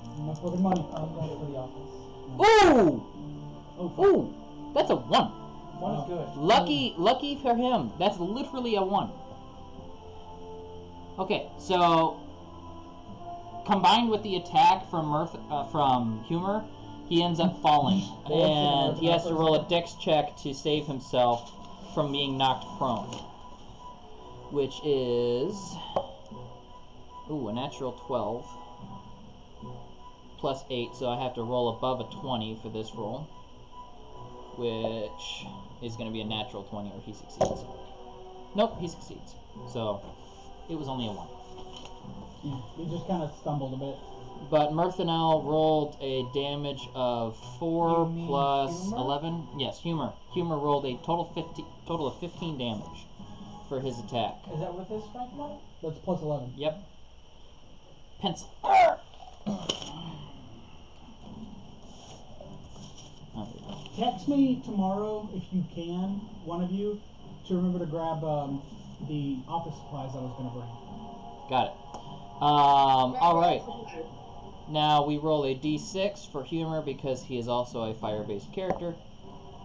Give me my fucking money. I'm going for the office. Ooh! Oh, fuck. Ooh! That's a 1. One is good. Lucky for him. That's literally a 1. Okay, so combined with the attack from from Humor, he ends up falling, and he has to roll a dex check to save himself from being knocked prone, which is a natural 12 plus 8, so I have to roll above a 20 for this roll, which is going to be a natural 20, or he succeeds. Nope, he succeeds. So it was only a 1. You just kind of stumbled a bit. But Mirthanel rolled a damage of 4 You mean plus Humor? 11. Yes, Humor. Humor rolled a total of 15 damage for his attack. Is that with his strength mod? That's plus 11. Yep. Pencil. Text me tomorrow if you can, one of you, to remember to grab the office supplies I was going to bring. Got it. Alright. Now we roll a d6 for Humor because he is also a fire-based character,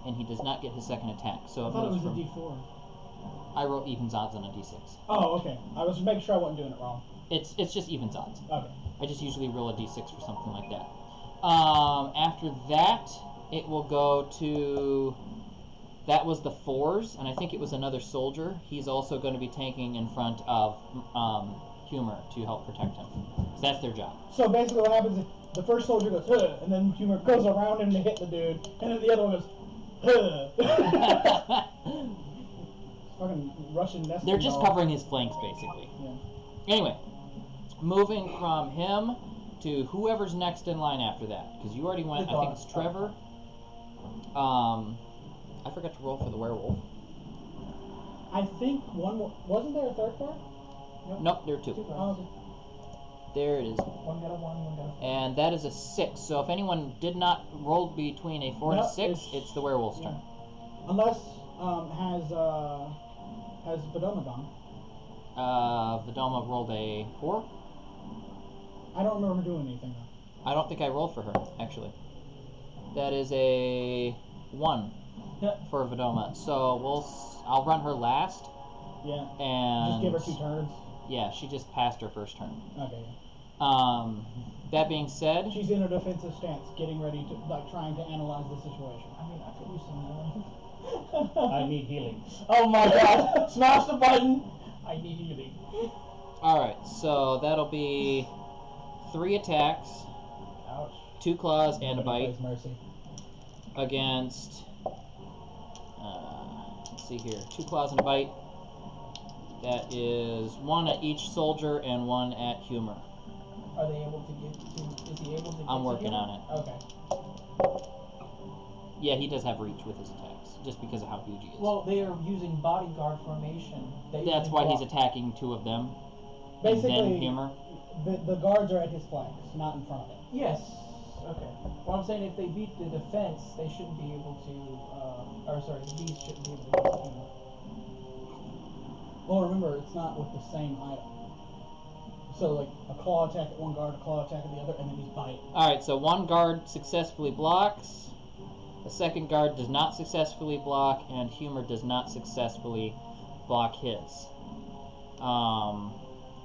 and he does not get his second attack. So I thought it was a from, d4. I roll evens odds on a d6. Oh, okay. I was making sure I wasn't doing it wrong. It's just evens odds. Okay. I just usually roll a d6 for something like that. After that, it will go to... That was the 4s, and I think it was another soldier. He's also going to be tanking in front of Humor to help protect him. So that's their job. So basically what happens is the first soldier goes, huh, and then Humor goes around him to hit the dude, and then the other one goes, huh. Fucking Russian nesting They're just doll. covering his flanks, basically. Yeah. Anyway, moving from him to whoever's next in line after that. Because you already went, I think it's Trevor. I forgot to roll for the werewolf. I think one more, wasn't there a third card? Nope, there are 2. Oh, okay. There it is. One got a 1, one got a 4. And that is a 6. So if anyone did not roll between a 4 and a No, 6, it's the werewolf's yeah. turn. Unless, has Vidoma gone? Vidoma rolled a 4. I don't remember doing anything though. I don't think I rolled for her, actually. That is a 1 Yeah. for Vidoma. So I'll run her last. Yeah. And Just give her 2 turns. yeah, she just passed her first turn. Okay. That being said, She's in a defensive stance, getting ready to, trying to analyze the situation. I mean, I could use some more. I need healing. Oh my god! Smash the button! I need healing. alright, so that'll be 3 attacks, Ouch. 2 claws, and a Nobody bite plays Mercy. against, let's see here, 2 claws and a bite. That is 1 at each soldier and 1 at Humor. Are they able to get to... Is he able to get I'm to working him? on it. Okay. Yeah, he does have reach with his attacks, just because of how huge he is. Well, they are using bodyguard formation. They That's usually why he's block. attacking 2 of them. And Basically, then Humor. the guards are at his flanks, not in front of him. Yes. Okay. Well, I'm saying if they beat the defense, they shouldn't be able to... the beast shouldn't be able to get to him. Well, remember, it's not with the same item. So, like, a claw attack at one guard, a claw attack at the other, and then he's biting. Alright, so 1 guard successfully blocks, a second guard does not successfully block, and Humor does not successfully block his.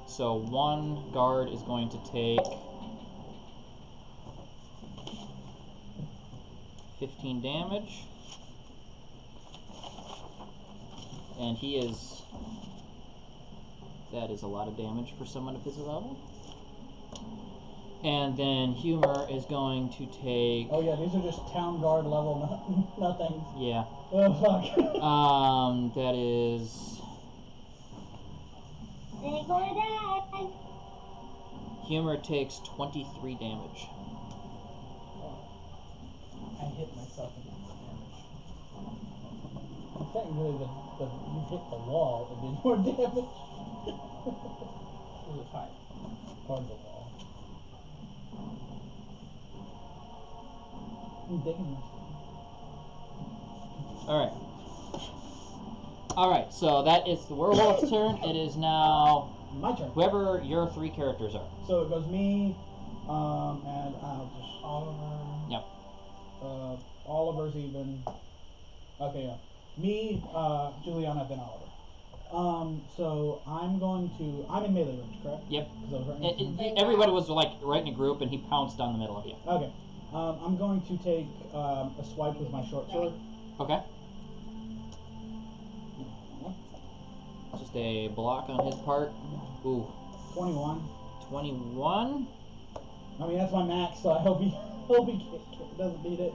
So 1 guard is going to take 15 damage, and he is... That is a lot of damage for someone of his level. And then Humor is going to take... Oh, yeah, these are just town guard level nothing. Yeah. Oh, fuck. That is... They're gonna die. Humor takes 23 damage. I hit myself against damage. Technically, you hit the wall and did more damage. It was fine. Part of the wall. I'm digging this. Alright, so that is the werewolf's turn. It is now My turn. whoever your 3 characters are. So it goes me, and I'll just... Oliver. Yep. Oliver's even. Okay, yeah. Me, Juliana, then Oliver. So I'm in melee range, correct? Yep. 'Cause I was right next to him. Everybody was like right in a group, and he pounced down the middle of you. Okay. I'm going to take a swipe with my short sword. Okay. Just a block on his part. Ooh. 21. 21. I mean, that's my max, so I hope he doesn't beat it.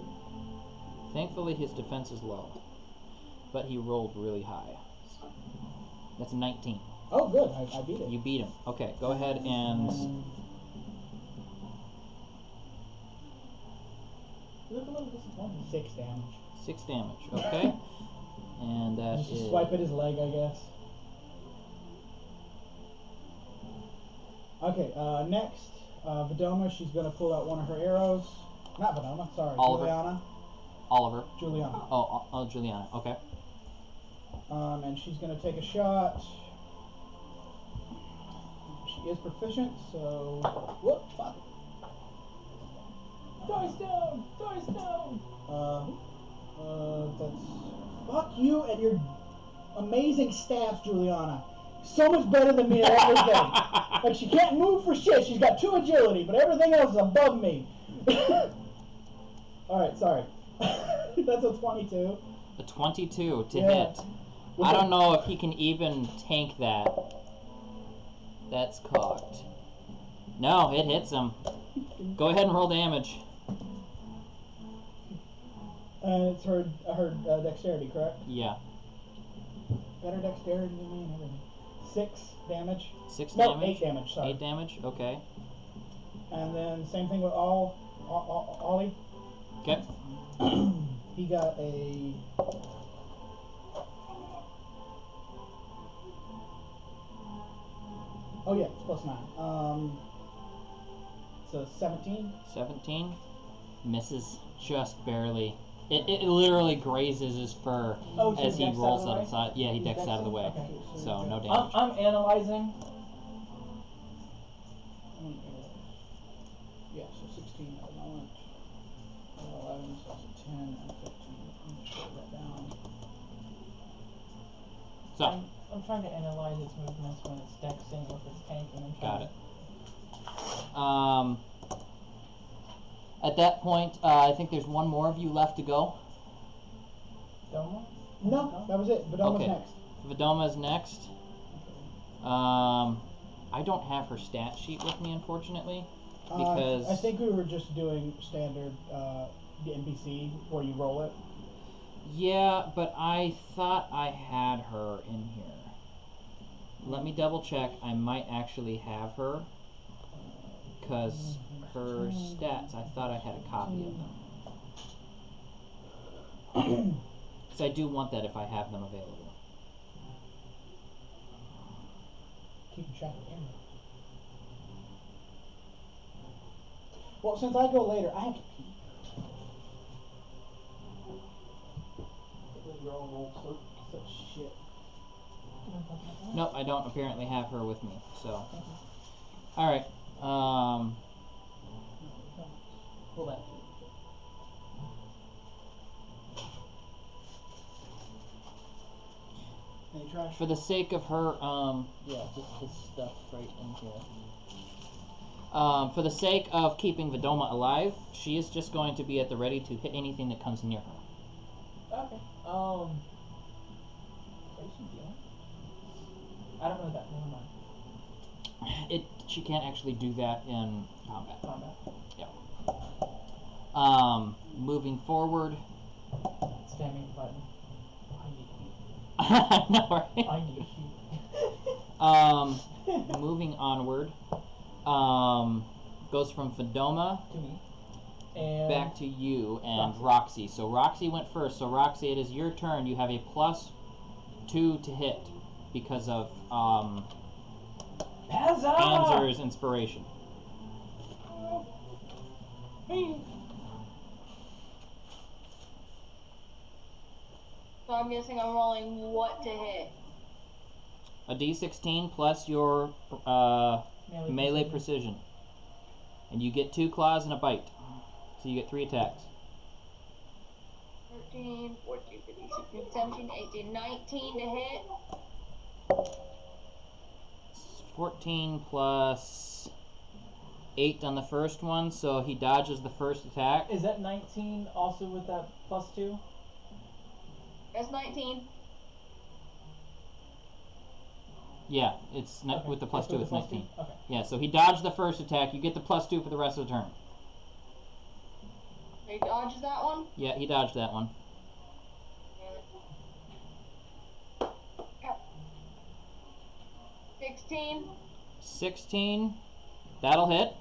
Thankfully, his defense is low, but he rolled really high. That's a 19. Oh, good. I beat it. You beat him. Okay, go ahead and. Look a little disappointed. 6 damage. 6 damage. Okay. And that Just is. a swipe at his leg, I guess. Okay, next, Vidoma, she's going to pull out one of her arrows. Not Vidoma, sorry, Oliver. Juliana. Juliana. Oh, Juliana. Okay. And she's going to take a shot. She is proficient, so... Whoop, fuck. Dice down! Dice down! That's... Fuck you and your amazing stats, Juliana. So much better than me at everything. Like, she can't move for shit. She's got 2 agility, but everything else is above me. Alright, sorry. That's a 22. A 22 to Yeah. hit. I don't know if he can even tank that. That's cocked. No, it hits him. Go ahead and roll damage. It's her dexterity, correct? Yeah. Better dexterity than me and everything. 6 damage. 6 No, damage? 8 damage, sorry. 8 damage? Okay. And then same thing with Ollie. Okay. He got a... Oh yeah, it's plus 9. It's a 17. 17. Misses just barely. It literally grazes his fur Oh, so as he decks rolls out of the out way? of sight. Yeah, he He decks decks out of the it? way. Okay. So no damage. I'm analyzing. Yeah, so 16 at the moment. 11, so that's a 10 and 15. I'm just write that down. So, I'm trying to analyze its movements when it's dexing or if it's tanking. I'm got trying it. At that point, I think there's one more of you left to go. Doma? No, that was it. Vidoma's Okay. next. Vidoma's next. I don't have her stat sheet with me, unfortunately, because I think we were just doing standard the NPC where you roll it. yeah, but I thought I had her in here. Let me double check. I might actually have her, because her stats, I thought I had a copy of them. So I do want that if I have them available. Keeping track of Amber. Well, since I go later, I have to pee. You're all rolled such shit. Nope, I don't apparently have her with me. So, all right. Pull that. Any trash? For the sake of her, yeah, just this stuff right in here. For the sake of keeping Vidoma alive, she is just going to be at the ready to hit anything that comes near her. Okay. I don't know that. Never mind. She can't actually do that in combat. Combat. Moving forward. Spamming the button. I know, right? I need heat. Moving onward. Goes from Vidoma To me. And back to you and Roxy. So Roxy went first. So Roxy, it is your turn. You have a +2 to hit because of Huzzah! Panzer's inspiration. So I'm guessing I'm rolling what to hit. A D16 plus your melee precision. And you get 2 claws and a bite. So you get 3 attacks. 13, 14, 15, 16, 17, 18, 19 to hit. 14 plus 8 on the first one, so he dodges the first attack. Is that 19 also with that +2? That's 19. Yeah, it's not Okay. with the plus Just 2. with It's the 19. +2? Okay. Yeah, so he dodged the first attack. You get the +2 for the rest of the turn. He dodges that one. Yeah, he dodged that one. Yep. 16. 16. That'll hit.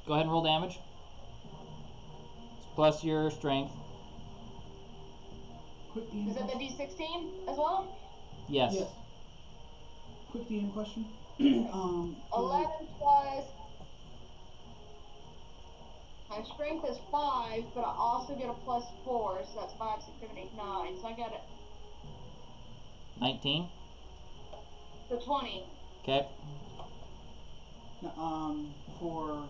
Go ahead and roll damage. It's plus your strength. Quick DM Is that the question. D16 as well? Yes. Yes. Quick DM question. For- 11 plus. My strength is 5, but I also get a +4, so that's 5, 6, 7, 8, 9. So I got it 19. to 20. Okay. For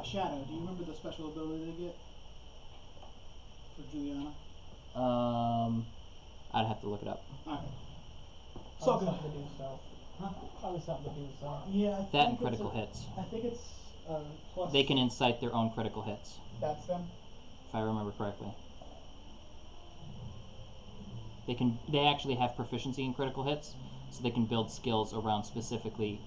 Shadow, do you remember the special ability they get for Juliana? I'd have to look it up. Okay. So Probably good. something to do with stealth. Huh? Probably something to do with stealth. Yeah, I That think and it's critical a- hits. I think it's plus. They can incite their own critical hits, That's them. if I remember correctly. They actually have proficiency in critical hits, so they can build skills around specifically,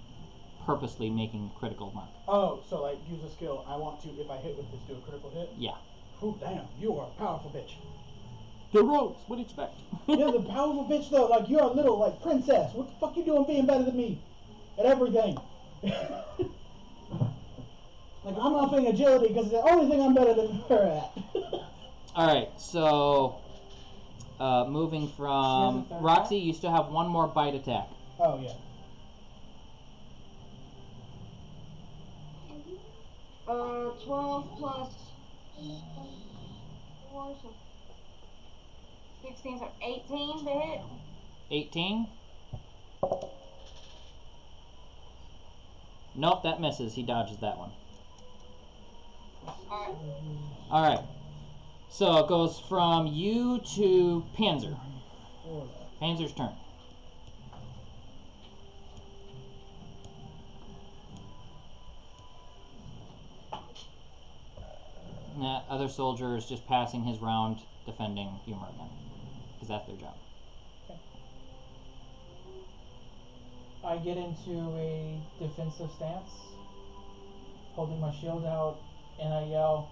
purposely making critical mark. Oh, so like use a skill. I want to, if I hit with this, do a critical hit. Yeah. Oh, damn, you are a powerful bitch. The rogues, what do you expect? You're the powerful bitch, though. Like, you're a little, like, princess. What the fuck you doing being better than me? At everything. Like, I'm upping agility because it's the only thing I'm better than her at. Alright, so moving She from has a third Roxy, you still have one more bite attack. Oh, yeah. 12 plus 4, so 16, so 18 to hit. 18. Nope, that misses. He dodges that one. Alright. Alright. So it goes from you to Panzer. Panzer's turn. And that other soldier is just passing his round defending Humor again. Because that's their job. I get into a defensive stance, holding my shield out, and I yell,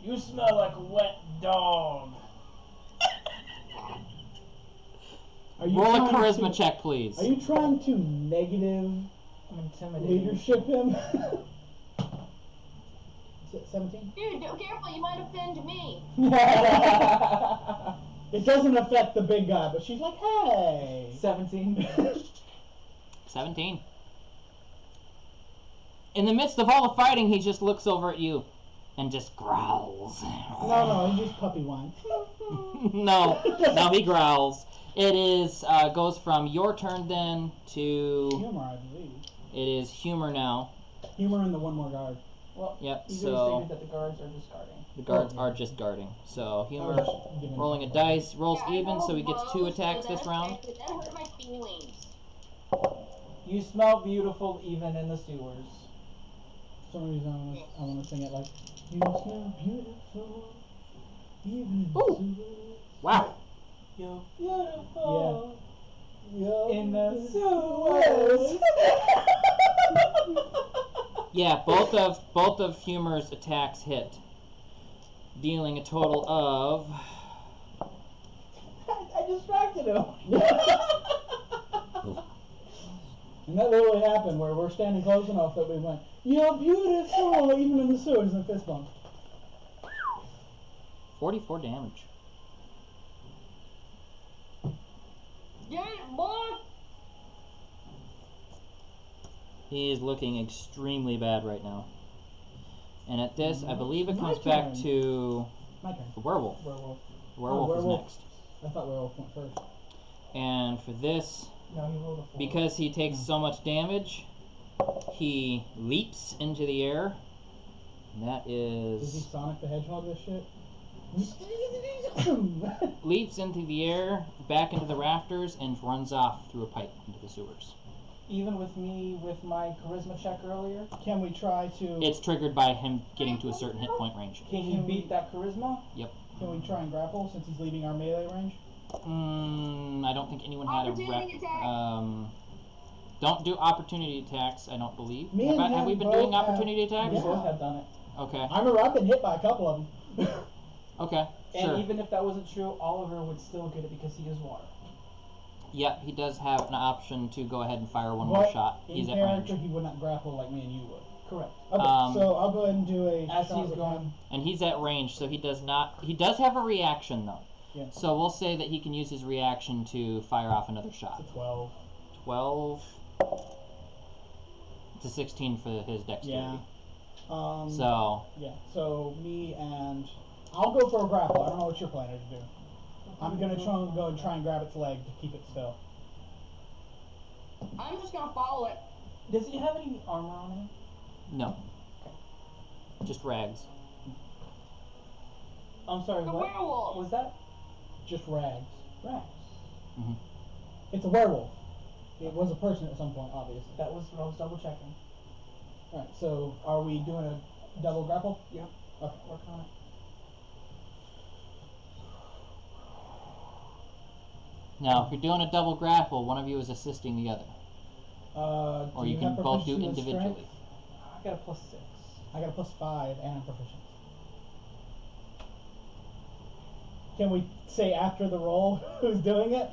"You smell like a wet dog!" Are you Roll a trying charisma to- check, please. Are you trying to negative I'm intimidated. leadership him? Is it 17? Dude, careful, you might offend me. It doesn't affect the big guy, but she's like, hey. 17. 17. In the midst of all the fighting, he just looks over at you and just growls. No, he just puppy whines. No, he growls. It is goes from your turn then to Humor, I believe. it is Humor now. Humor and the one more guard. Well, Yep. you So already stated that the guards are discarding. the guards Oh, are yeah. just guarding. So I was Humor just giving rolling a him dice, rolls Yeah, I even, so he rolled gets 2 low, attacks so this round. That hurt my feelings. You smell beautiful even in the sewers. For some reason, I want to sing it like, you smell beautiful, even Ooh. Wow. You're beautiful You're in the sewers. sewers. Yeah, both of Humor's attacks hit, dealing a total of I distracted him. And that literally happened where we're standing close enough that we went, you're beautiful, even in the sewers, and fist bump. 44 damage. Get it, boy! He is looking extremely bad right now. And at this, I believe it My comes back turn. to My turn. the werewolf. Werewolf. Werewolf is werewolf. next. I thought werewolf went first. And for this, No, he rolled a 4. because he takes so much damage, he leaps into the air. And that Is he is Sonic the Hedgehog this shit? leaps into the air, back into the rafters, and runs off through a pipe into the sewers. Even with me with my charisma check earlier, Can we try to? It's triggered by him getting to a certain hit point range. can he beat that charisma? Can we try and grapple since he's leaving our melee range? I don't think anyone had a Opportunity attack. Don't do opportunity attacks, I don't believe. Me Have, and have him we been both doing have- opportunity attacks? We Yeah. both have done it. Okay. I've been hit by a couple of them. Okay. And Sure. even if that wasn't true, Oliver would still get it because he is water. Yep, he does have an option to go ahead and fire one more But shot. in He's at character, range. he would not grapple like me and you would. Correct. Okay, Um, so I'll go ahead and do a As shot he's with going, him. And he's at range, so he does not. He does have a reaction though. Yeah. So we'll say that he can use his reaction to fire off another shot. It's a 12. 12. It's a 16 for his dexterity. Yeah. So Yeah. So me and I'll go for a grapple. I don't know what you're planning to do. I'm gonna go and try and grab its leg to keep it still. I'm just gonna follow it. does he have any armor on him? no. Just rags. I'm sorry, The what werewolf. was that? Just rags. Rax. It's a werewolf. It was a person at some point, obviously. That was what I was double checking. All right. So are we doing a double grapple? Yeah. Okay. Working on it. Now, if you're doing a double grapple, one of you is assisting the other, or do you have can both do proficiency with individually. strength? I got a +6. I got a +5 and I'm proficient. Can we say after the roll who's doing it?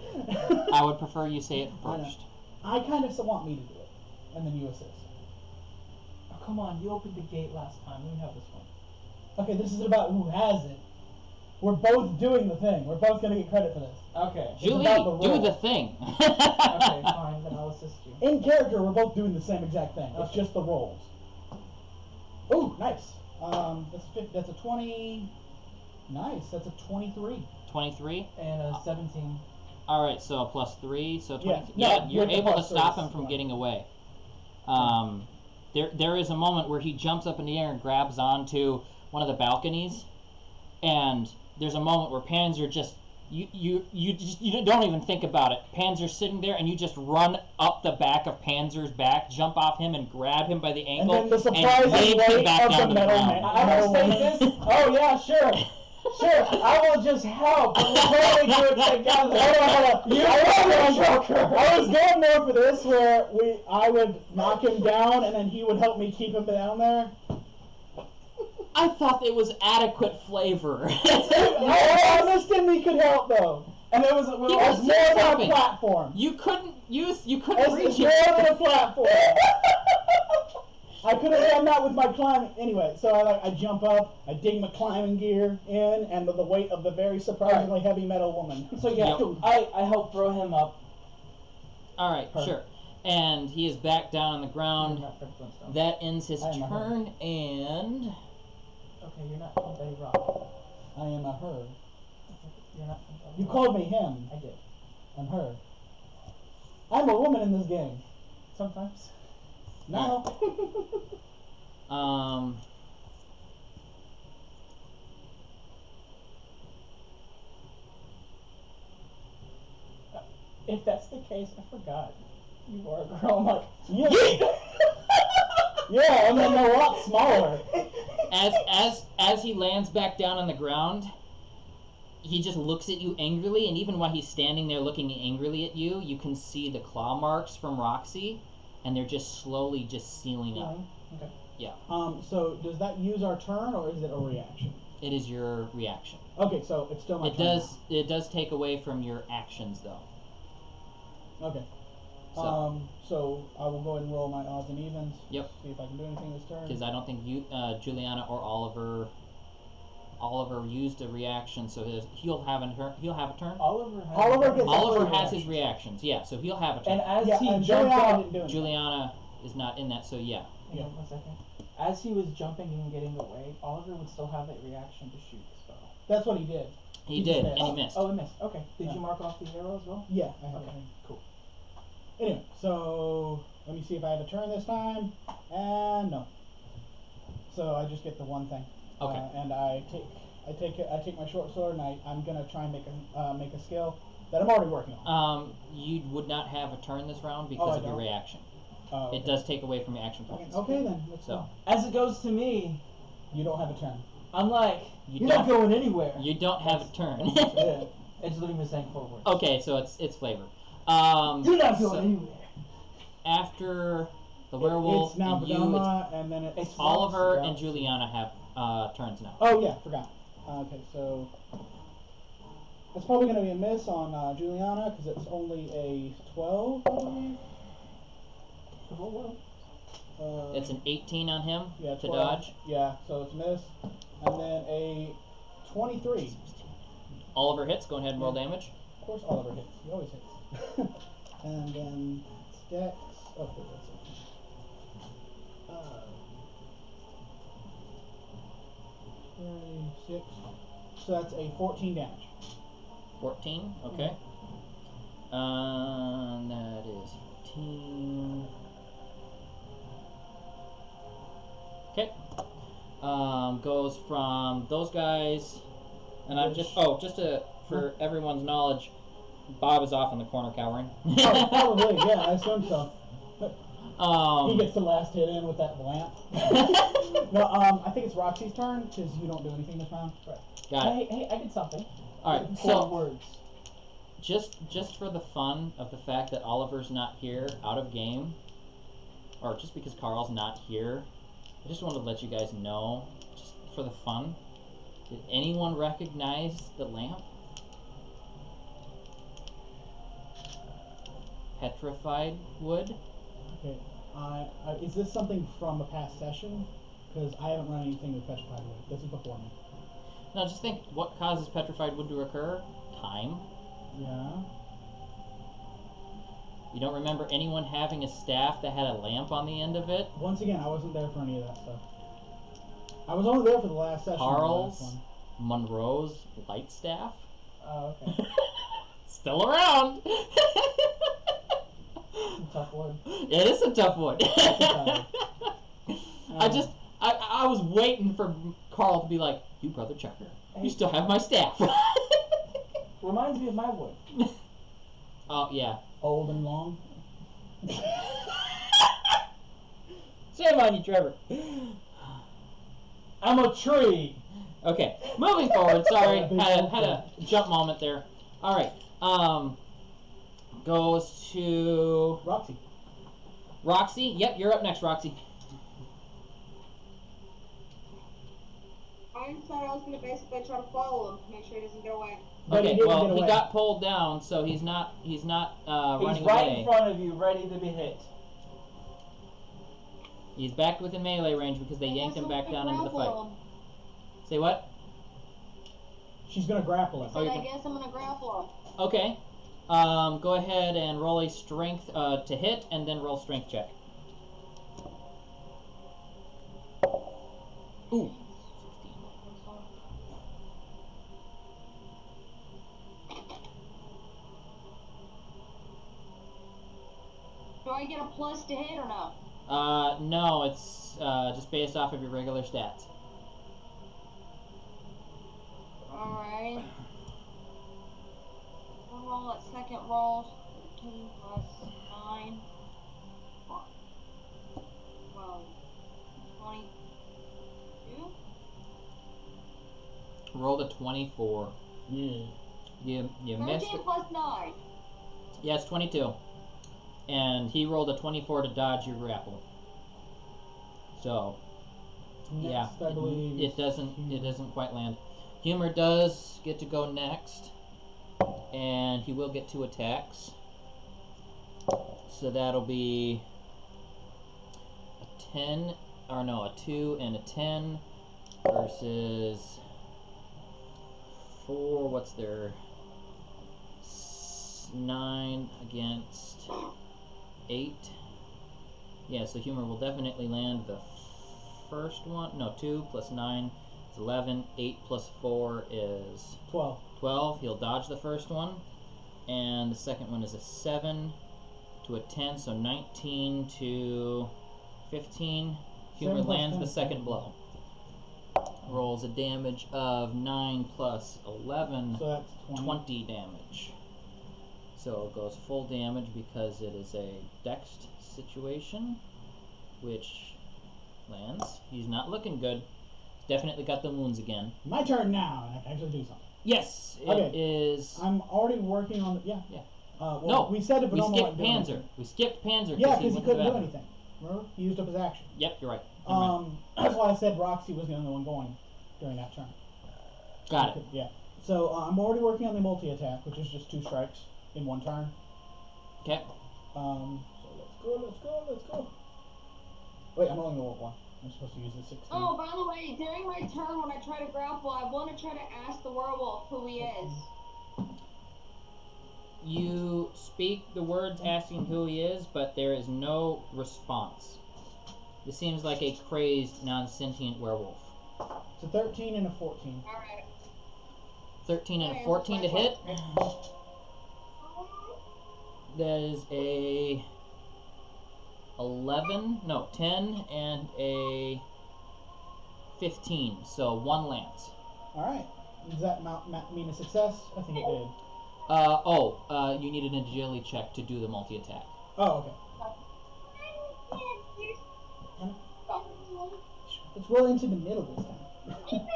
I would prefer you say it I know. first. I kind of want me to do it, and then you assist. Oh, come on, you opened the gate last time. Let me have this one. Okay, this is about who has it. We're both doing the thing. We're both gonna get credit for this. Okay. Julie, about the do roll. the thing. Okay, fine, then I'll assist you. In character, we're both doing the same exact thing. It's Okay. just the rolls. Ooh, nice. That's a 20. Nice. That's a 23. 23. And a 17. All right, so a +3, so 20. Yeah, no, you're with the able to +3 stop is him from fine. getting away. There is a moment where he jumps up in the air and grabs onto one of the balconies, and there's a moment where Panzer just you don't even think about it. Panzer's sitting there, and you just run up the back of Panzer's back, jump off him, and grab him by the And ankle, then the surprising wave him weight back of down the to the metal ground. man. I will say this. Oh, yeah, sure. Sure, I will just help. But we'll totally do it together. Hold on. You I was going more for this, where I would knock him down, and then he would help me keep him down there. I thought it was adequate flavor. I understand he could help though, and it was He more was than a helping. platform. You couldn't It's reach more it. than a platform. I could have done that with my climbing. Anyway, so I jump up, I dig my climbing gear in, and the weight of the very surprisingly heavy metal woman. So, yeah, Yep. I help throw him up. All right, Perfect. sure. And he is back down on the ground. You're not Fred Flintstone. That ends his I am a turn, and Okay, you're not from Betty Rock. I am a her. You're not from Betty You Rock. called me him. I did. I'm her. I'm a woman in this game. Sometimes. No. If that's the case, I forgot. You are a girl. I'm like, Yeah. Yeah, and then they're a lot smaller. as he lands back down on the ground, he just looks at you angrily, and even while he's standing there looking angrily at you, you can see the claw marks from Roxy, and they're just slowly just sealing up. okay. So does that use our turn or is it a reaction? It is your reaction. Okay, so it's still my It turn. does take away from your actions though. Okay. So So I will go ahead and roll my odds and evens. Yep. See if I can do anything this turn. because I don't think you Juliana or Oliver used a reaction, so he'll have a turn. Oliver has. Oliver gets- Oliver a has his reaction. reactions, yeah, so he'll have a turn. And as Yeah, he and jumped Juliana up, didn't do anything. Juliana is not in that, so yeah. hang on 1 second. As he was jumping and getting away, Oliver would still have that reaction to shoot the spell. That's what he did. He He did, just and he missed. Oh, it missed. Okay. Did Yeah. you mark off the arrow as well? Yeah, I have Okay. it. Cool. Anyway, so let me see if I have a turn this time. And no. So I just get the one thing. Okay. And I take I take my short sword and I'm gonna try and make a skill that I'm already working on. You would not have a turn this round Oh, because I of your don't? reaction. Oh, It does take away from your action points. Okay then. Let's So As it goes to me, go. You don't have a turn. I'm like, You you're not don't- going anywhere. you don't have a turn. Yeah. It's literally me saying 4 words. Okay, so it's flavor. You're not so going anywhere. after the werewolf It's now and you, Vedama, and then it's Oliver Roxy. and Juliana have turns now. Oh yeah, forgot. Okay, so it's probably gonna be a miss on Juliana because it's only a 12, I believe. It's an 18 on him Yeah, to 12. dodge. Yeah, so it's a miss, and then a 23. Oliver hits. Go ahead and roll damage. Of course, Oliver hits. He always hits. And then Dex. Okay, that's it. Uh, 36. So that's a 14 damage. 14. Okay. That is 14. Okay. Goes from those guys, and I'm just for everyone's knowledge, Bob is off in the corner cowering. Oh, probably, yeah, I assume so. He um, gets the last hit in with that lamp. No, I think it's Roxy's turn because you don't do anything this round. Right. got it. Hey, I did something. All right. 4 So words. just for the fun of the fact that Oliver's not here, out of game, or just because Carl's not here, I just wanted to let you guys know, just for the fun, did anyone recognize the lamp? Petrified wood? Okay. Is this something from a past session? Because I haven't run anything with petrified wood. This is before me. Now just think, what causes petrified wood to occur? Time. Yeah. You don't remember anyone having a staff that had a lamp on the end of it? Once again, I wasn't there for any of that stuff. I was only there for the last session. Carl's, The last Monroe's light staff? Oh, okay. Still around! Tough word. It is a tough one. one. I was waiting for Carl to be like, you brother Chucker, you still have my staff. Reminds me of my wood. Oh, yeah. Old and long. Shame on you, Trevor. I'm a tree. Okay, moving forward. Sorry, Big had a jump moment there. All right. Goes to Roxy. Roxy. Yep, you're up next, Roxy. I thought I was gonna basically try to follow him, make sure he doesn't get away. But he Okay, didn't well, get he away. got pulled down, so he's not He's running right away. in front of you, ready to be hit. He's back within melee range because they yanked him back down into the fight. Say what? She's gonna grapple him. Oh, you I can- guess I'm gonna grapple him. Okay. Go ahead and roll a strength to hit, and then roll strength check. Ooh. 16. Do I get a plus to hit or no? No, it's just based off of your regular stats. Alright. We'll roll that second roll. 13 plus 9. 12. 22? Rolled a 24. Yeah. You missed 13 it. plus 9. Yeah, it's 22. And he rolled a 24 to dodge your grapple. So, yeah, Next, I believe. it doesn't quite land. Humor does get to go next, and he will get 2 attacks. So that'll be a 10, or no, a 2 and a 10 versus 4. What's their 9 against 8? Yeah, so Humor will definitely land the first one. No, 2 plus 9 is 11. 8 plus 4 is 12. 12. He'll dodge the first one. And the second one is a 7 to a 10, so 19 to 15. Humor 7 plus lands 10 the is second 10. blow. rolls a damage of 9 plus 11, So that's 20. 20 damage. So it goes full damage because it is a dexed situation, which lands. He's not looking good. Definitely got the wounds again. My turn now, and I can actually do something. Yes, it Okay. is. I'm already working on the. Yeah. Yeah. Well, No, we said it, but We no one skipped wasn't doing Panzer. anything. We skipped Panzer. Yeah, because he went to couldn't do battle. anything. Remember? He used up his action. Yep, you're right. You're right. That's why I said Roxy was the only one going during that turn. Got it. Yeah. So I'm already working on the multi-attack, which is just 2 strikes in 1 turn. Okay. So let's go. Wait, I'm only rolling 1. I'm supposed to use the 16. Oh, by the way, during my turn when I try to grapple, I want to try to ask the werewolf who he is. You speak the words asking who he is, but there is no response. This seems like a crazed, non-sentient werewolf. It's a 13 and a 14. Alright. 13 and a Alright, 14 to what's my hit. fault? That is a 10 and a 15. So 1 lands. Alright. Does that mean a success? I think it did. You need an agility check to do the multi-attack. Oh, okay. Let's roll into the middle this time.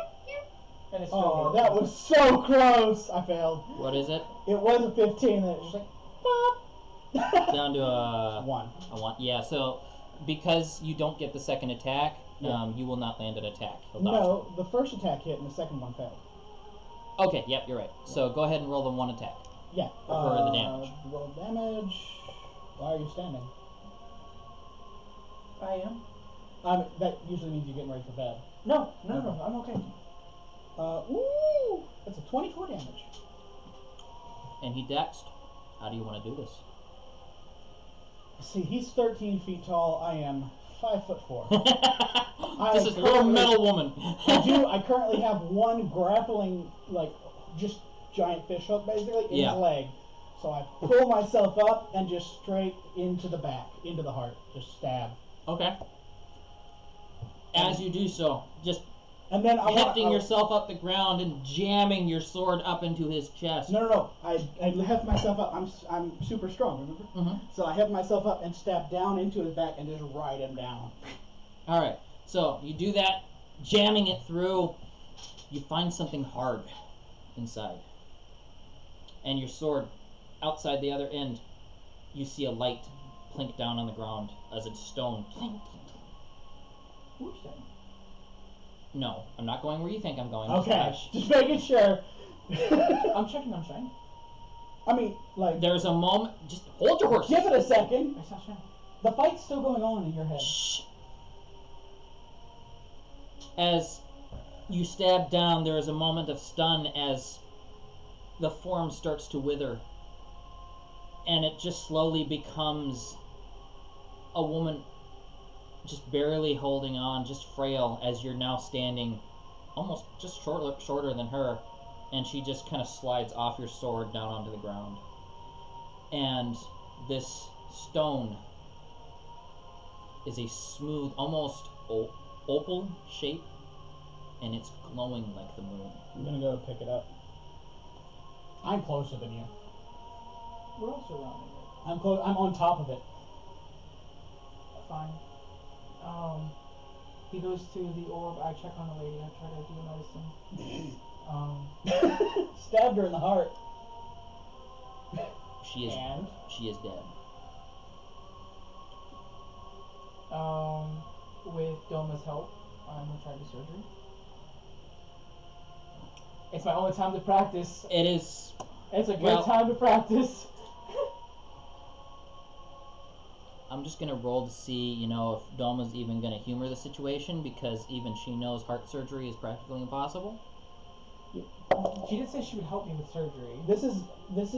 And it's Oh, still that was so close! I failed. What is it? It was a 15, and it was just like, pop! Down to a 1. 1. Yeah, so because you don't get the second attack, Yeah. you will not land an attack. He'll dodge No, the first attack hit and the second one failed. it. Okay, yep, you're right. So go ahead and roll the 1 attack. Yeah. For the damage. Roll damage. Why are you standing? I am. That usually means you're getting ready for bed. No, I'm okay. Ooh! That's a 24 damage. And he dexed. How do you want to do this? See, he's 13 feet tall. I am 5'4". This is her currently- metal woman. I currently have 1 grappling, just giant fish hook, basically, in Yeah. his leg. So I pull myself up and just straight into the back, into the heart. Just stab. Okay. As you do so, just And then I hefting yourself up the ground and jamming your sword up into his chest. No. I heft myself up. I'm super strong, remember? Mhm. So I heft myself up and stab down into his back and just ride him down. All right. So you do that, jamming it through. You find something hard inside, and your sword outside the other end. You see a light plink down on the ground as a stone. Plink. Who's saying? No, I'm not going where you think I'm going. Okay, Josh. just making sure. I'm checking on Shine. I mean, There's a moment. Just hold your horses. give it a second. I saw Shine. The fight's still going on in your head. Shh. As you stab down, there is a moment of stun as the form starts to wither, and it just slowly becomes a woman just barely holding on, just frail, as you're now standing almost just shorter than her, and she just kind of slides off your sword down onto the ground. And this stone is a smooth, almost opal shape, and it's glowing like the moon. I'm gonna go pick it up. I'm closer than you. We're also surrounding it. I'm close. I'm on top of it. Fine. He goes to the orb. I check on the lady. I try to do medicine. Stabbed her in the heart. She is And dead. with Doma's help, I'm gonna try the surgery. It's my only time to practice. It is. It's a good Well- time to practice. I'm just gonna roll to see, if Doma's even gonna humor the situation, because even she knows heart surgery is practically impossible. She did say she would help me with surgery. This is like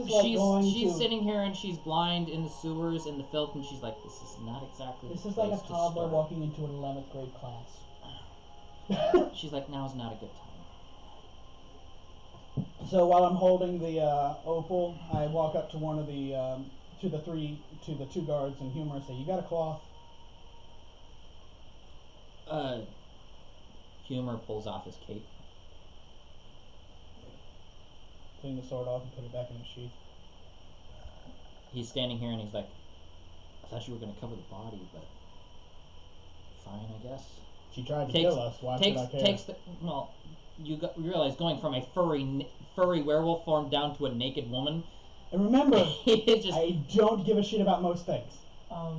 She's sitting here and she's blind in the sewers in the filth, and she's like, "This is not exactly." This the is like a place to toddler start." walking into an 11th grade class. She's like, "Now's not a good time." So while I'm holding the opal, I walk up to one of the to the 2 guards and humor and say, "You got a cloth?" Humor pulls off his cape. Clean the sword off and put it back in its sheath. He's standing here and he's like, I thought you were going to cover the body, but fine, I guess. She tried to Takes- kill us. Why should I care? Well, you realize going from a furry werewolf form down to a naked woman, And remember, he just I don't give a shit about most things.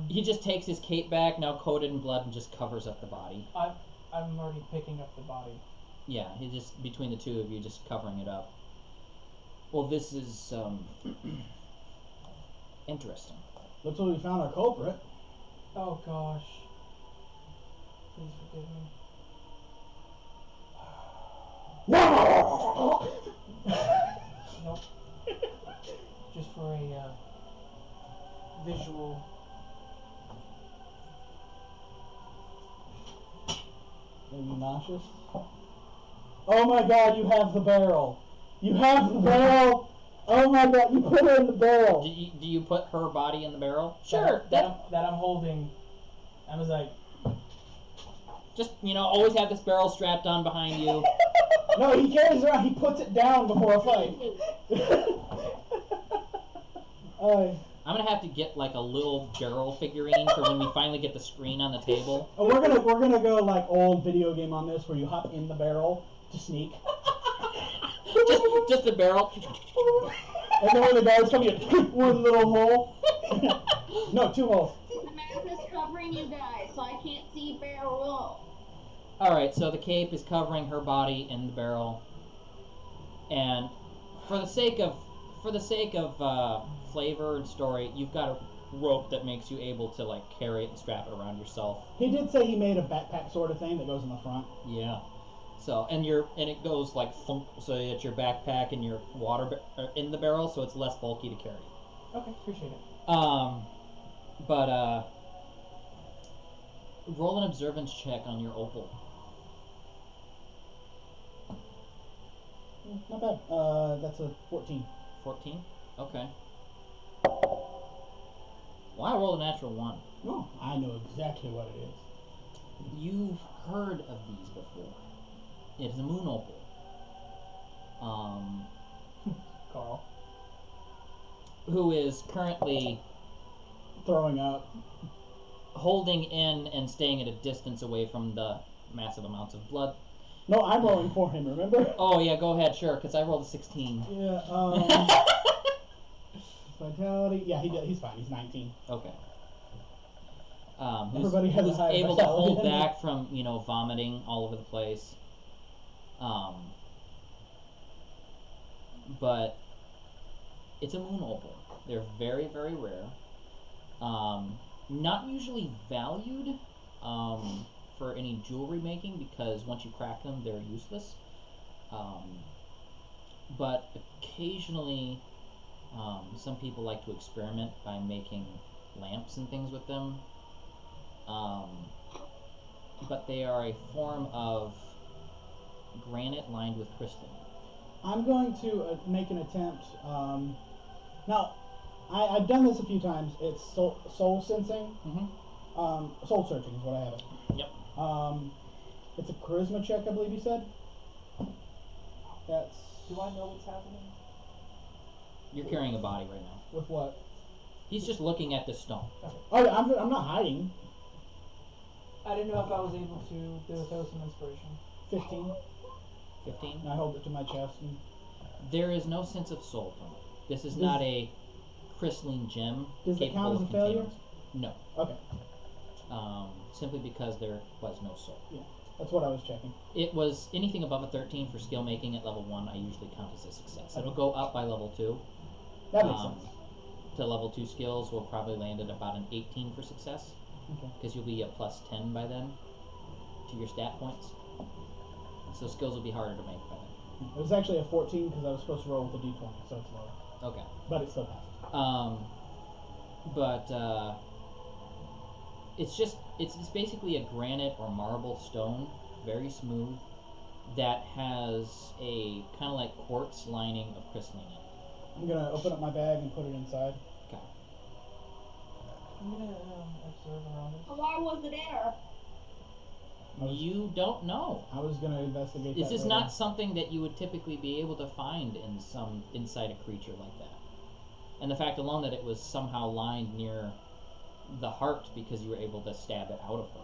he just takes his cape back, now coated in blood, and just covers up the body. I'm already picking up the body. Yeah, he just between the two of you, just covering it up. Well, this is interesting. Looks like we found our culprit. Oh gosh. Please forgive me. Nope. Just for a visual. Are you nauseous? Oh my god, you have the barrel. You have the barrel. Oh my god, you put her in the barrel. Do you put her body in the barrel? That I'm holding. I was like, Just, always have this barrel strapped on behind you. No, he carries it around. He puts it down before a fight. I'm gonna have to get like a little barrel figurine for when we finally get the screen on the table. Oh, we're gonna go like old video game on this, where you hop in the barrel to sneak, just the barrel. and then when the guards come, you one little hole. No, 2 holes. The map is covering you guys, so I can't see barrel. All right, so the cape is covering her body in the barrel, and for the sake of flavor and story, you've got a rope that makes you able to like carry it and strap it around yourself. He did say he made a backpack sort of thing that goes in the front. Yeah. So and it goes like thump, so that your backpack and your water are in the barrel, so it's less bulky to carry. okay, appreciate it. But roll an observance check on your opal. Not bad. That's a 14. 14? Okay. Well, I rolled a natural 1. No, I know exactly what it is. You've heard of these before. It is a moon opal. Carl. Who is currently Throwing up. holding in and staying at a distance away from the massive amounts of blood. No, I'm rolling for him. Remember? Oh yeah, go ahead, sure, because I rolled a 16. Yeah. Vitality. Yeah, he's fine. He's 19. Okay. Everybody has a who's high able to hold vitality. back from, vomiting all over the place. But it's a moon opal. They're very, very rare. Not usually valued for any jewelry making, because once you crack them, they're useless. But occasionally, some people like to experiment by making lamps and things with them. But they are a form of granite lined with crystal. I'm going to make an attempt. Now, I've done this a few times. It's soul sensing. Mm-hmm. Soul searching is what I have it. Yep. It's a charisma check, I believe you said. That's Do I know what's happening? You're carrying a body right now. with what? He's just looking at this stone. Oh, I'm not hiding. I didn't know if I was able to throw some inspiration. 15. 15. And I hold it to my chest. And There is no sense of soul from it. This is not a crystalline gem. Does it capable count as of a failure? containing- No. Okay, Simply because there was no soul. that's what I was checking. It was anything above a 13 for skill making at level 1, I usually count as a success. It'll go up by level 2. That makes Um, sense. To level 2 skills will probably land at about an 18 for success, Okay. because you'll be a plus 10 by then to your stat points. So skills will be harder to make by then. It was actually a 14 because I was supposed to roll with a d20, so it's lower. Okay. But it still passes. It's basically a granite or marble stone, very smooth, that has a kind of like quartz lining of crystalline in it. I'm gonna open up my bag and put it inside. Okay. I'm gonna observe around us. Why was it there? You don't know. I was gonna investigate. This that is later. not something that you would typically be able to find inside a creature like that. And the fact alone that it was somehow lined near the heart because you were able to stab it out of her,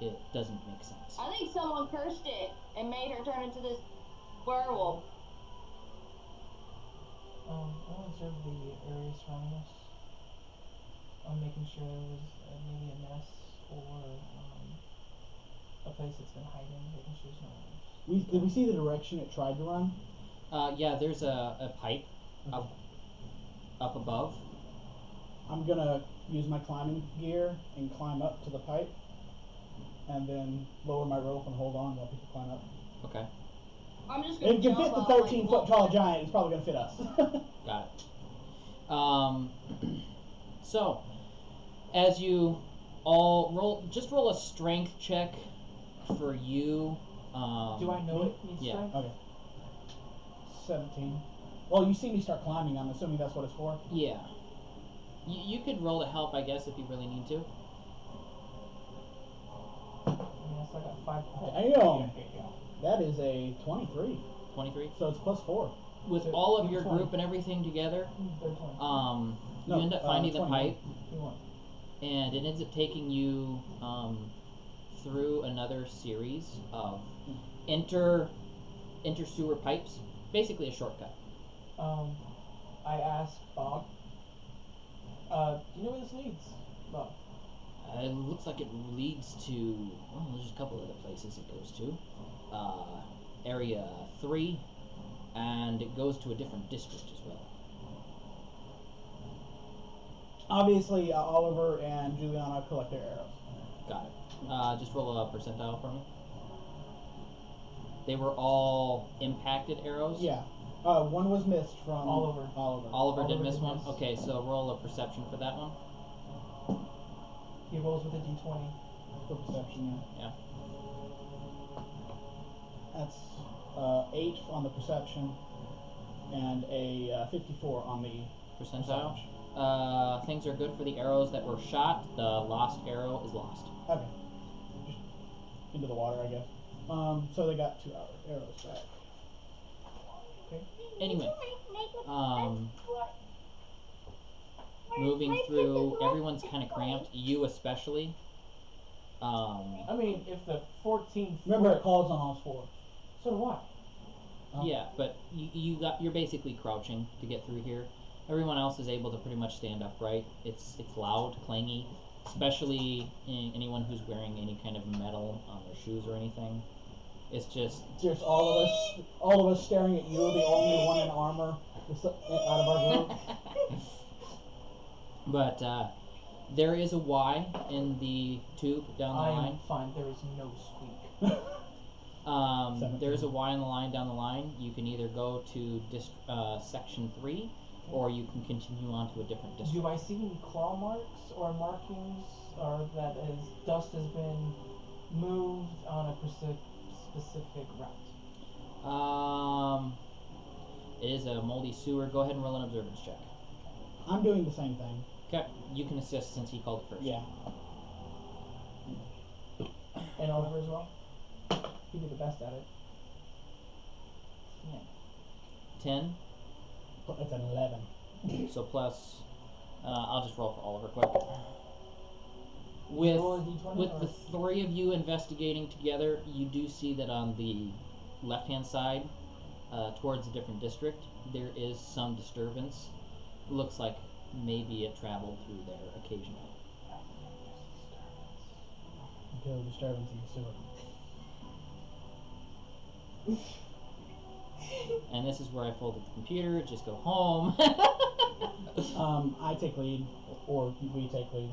it doesn't make sense. I think someone cursed it and made her turn into this werewolf. I want to observe the area surrounding us. I'm making sure there was maybe a nest or a place it's been hiding, making sure there's no one. Did we see the direction it tried to run? Yeah, there's a pipe up above. I'm gonna use my climbing gear and climb up to the pipe, and then lower my rope and hold on while people climb up. Okay, I'm just gonna It can jump fit the up, 13-foot tall giant. It's probably gonna fit us. got it. So, as you all roll a strength check for you. Do I know it needs yeah. strength? Okay. 17. Well, you see me start climbing. I'm assuming that's what it's for. Yeah. You could roll to help, I guess, if you really need to. Yeah, so I got 5 points. Damn. Yeah. That is a 23. 23. So it's +4. With So, all of your 20. group and everything together, Third 20. you end up finding the 21. pipe, 21. and it ends up taking you through another series of inter sewer pipes, basically a shortcut. I asked Bob, do you know where this leads, Bob? It looks like it leads to, well, there's a couple other places it goes to. Area 3, and it goes to a different district as well. Obviously, Oliver and Juliana collect their arrows. Got it. Just roll a percentile for me. They were all impacted arrows? Yeah. One was missed from Oliver. Oliver did miss did one? miss. Okay, so roll a perception for that one. He rolls with a d20. For perception, Yeah. That's 8 on the perception and a 54 on the Percentile? percentage. Things are good for the arrows that were shot. The lost arrow is lost. Okay. Just into the water, I guess. So they got 2 arrows back. Anyway, moving through, everyone's kind of cramped. You especially. I mean, if the 14th. Remember, it calls on all 4. So do I. Yeah, but you're basically crouching to get through here. Everyone else is able to pretty much stand upright. It's loud, clangy, especially anyone who's wearing any kind of metal on their shoes or anything. It's just all of us staring at you, the only one in armor out of our group. But there is a Y in the tube down the I line. am fine. There is no squeak. There's a Y in the line down the line. You can either go to section 3, or you can continue on to a different district. Do I see any claw marks or markings, or that dust has been moved on a specific route? It is a moldy sewer. Go ahead and roll an observance check. I'm doing the same thing. Okay, you can assist since he called it first. Yeah. And Oliver as well? He did the best at it. Yeah. 10. It's an 11. So plus, I'll just roll for Oliver quick. Roll a d20 With or- the 3 of you investigating together, you do see that on the left-hand side, towards a different district, there is some disturbance. Looks like maybe it traveled through there occasionally. Feel disturbance in the sewer. And this is where I folded the computer. Just go home. I take lead, or we take lead.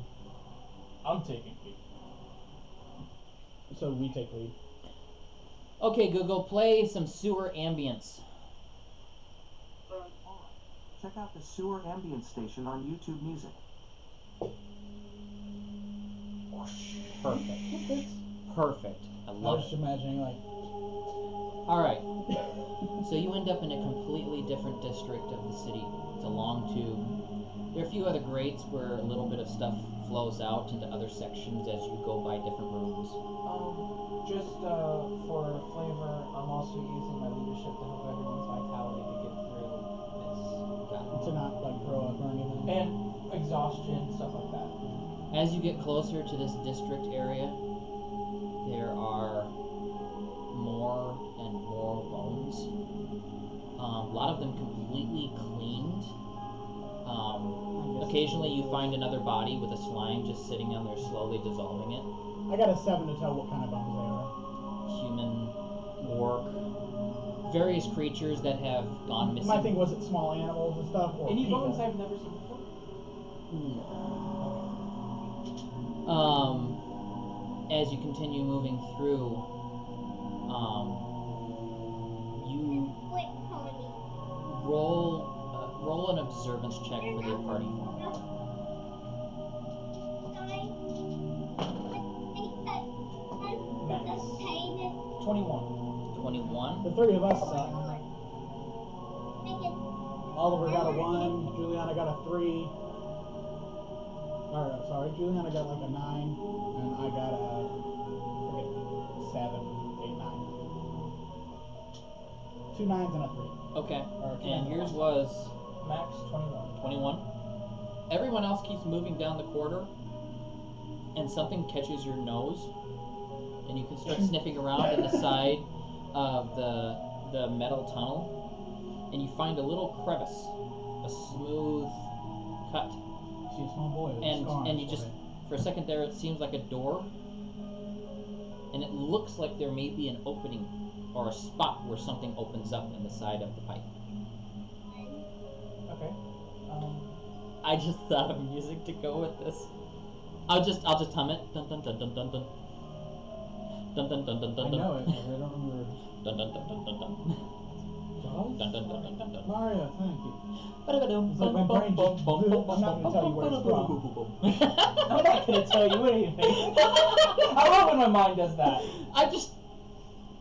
I'm taking it. So we take lead. Okay, Google, play some sewer ambience. Check out the Sewer Ambience Station on YouTube Music. Perfect. Perfect. I I was love just it. imagining, like, Alright. So you end up in a completely different district of the city. It's a long tube. There are a few other grates where a little bit of stuff flows out into other sections as you go by different rooms. Just for flavor, I'm also using my leadership to help everyone's vitality to get through this. To not like throw up or anything. And exhaustion, stuff like that. As you get closer to this district area, there are more and more bones. A lot of them completely cleaned. Occasionally you find another body with a slime just sitting on there slowly dissolving it. I got a 7 to tell what kind of bones they are. Human, orc, various creatures that have gone missing. My thing was it small animals and stuff or Any people? bones I've never seen before? As you continue moving through, you roll an observance check for your party. Max. 21. 21. The three of us suck. Oliver got a 1, Juliana got a 3. Or, sorry, Juliana got like a 9, and I got a, I forget, 7, 8, 9. 2 9s and a 3. Okay. Or two And nines yours and a was 1. Max 21. 21. Everyone else keeps moving down the corridor, and something catches your nose, and you can start sniffing around in the side of the metal tunnel, and you find a little crevice, a smooth cut. She's a small boy. with scars And you just, for a second there, it seems like a door, and it looks like there may be an opening or a spot where something opens up in the side of the pipe. Okay. I just thought of music to go with this. I'll just hum it. Dun dun dun dun dun dun. Dun dun dun dun dun I dun. know it, but I don't remember. Dun dun dun dun dun dun. Jaws? Dun dun dun dun dun dun. Mario, thank you. Ba-da-ba-dum, It's like my bum, brain bum, just- bum, bum, I'm not gonna tell you where it's from. I'm not gonna tell you anything. I love when my mind does that.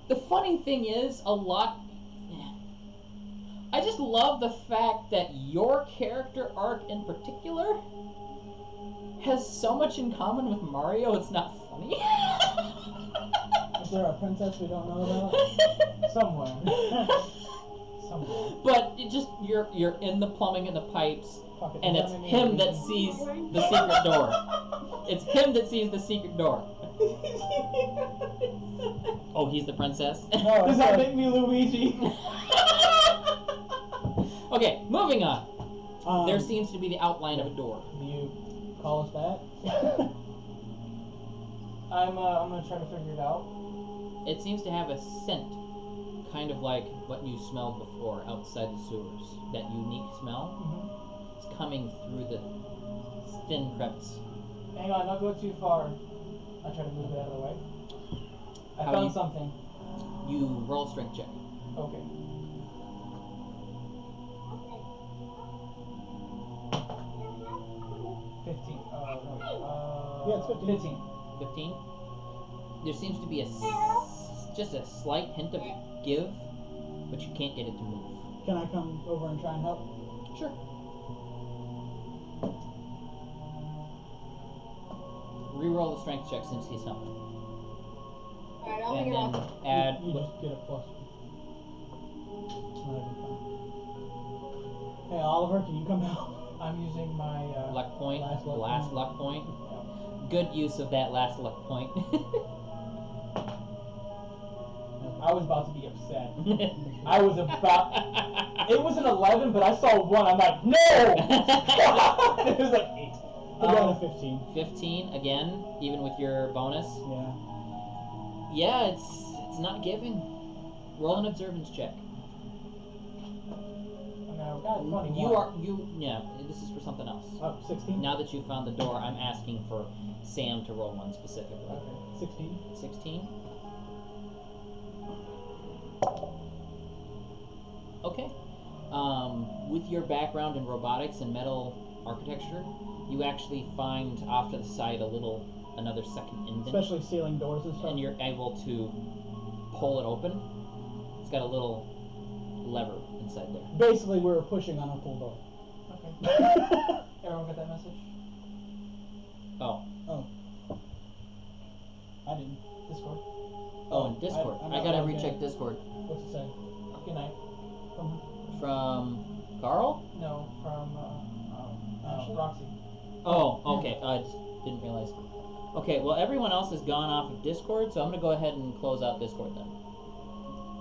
The funny thing is, I just love the fact that your character arc in particular has so much in common with Mario, it's not funny. Is there a princess we don't know about? Somewhere. Somewhere. But it just, you're in the plumbing and the pipes, Fuck it, and does it's that mean him we that can- sees the secret door. It's him that sees the secret door. Oh, he's the princess? No, Does it's that like- make me Luigi? Okay, moving on. There Um, seems to be the outline of a door. Do you call us back? I'm gonna try to figure it out. It seems to have a scent, kind of like what you smelled before outside the sewers. That unique smell. It's coming through the thin crevice. Hang on, don't go too far. I try to move it out of the way. I How found you- something. You roll a strength check. Okay. Yeah, it's 15. 15. 15. There seems to be just a slight hint of give, but you can't get it to move. Can I come over and try and help? Sure. Reroll the strength check since he's helping. Alright, I'll And figure then it out. add. You just get a plus. It's not even fun. Hey Oliver, can you come help? I'm using my Luck point. Last luck Last point. luck point. Good use of that last luck point. I was about to be upset. I was about. It was an 11, but I saw 1. I'm like, no! It was like 8. I got a 15. 15 again, even with your bonus. Yeah. Yeah, it's not giving. Roll an observance check. No, God, 21. Yeah. This is for something else. Oh, 16? Now that you found the door, I'm asking for Sam to roll one specifically. Okay. 16. 16. Okay. With your background in robotics and metal architecture, you actually find off to the side another second indent, Especially sealing doors and stuff. and you're able to pull it open. It's got a little lever inside there. Basically, we were pushing on a pull door. Okay. recheck Discord. What's it say? Good night. From Carl? No, from Ashley? Roxy. Oh, okay. I just didn't realize. Okay, well, everyone else has gone off of Discord, so I'm gonna go ahead and close out Discord then.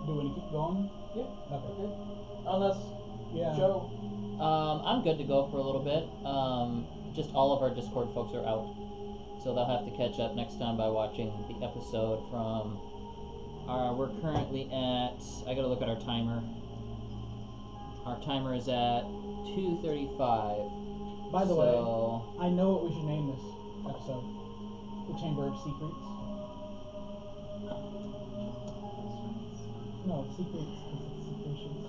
Do we want to keep going? Yeah. Okay. Good. Unless Yeah. Joe. I'm good to go for a little bit. Just all of our Discord folks are out, so they'll have to catch up next time by watching the episode from. We're currently at. I gotta look at our timer. Our timer is at 2:35. By the way, so, I know what we should name this episode. The Chamber of Secrets. No, it's secrets because it's secretions.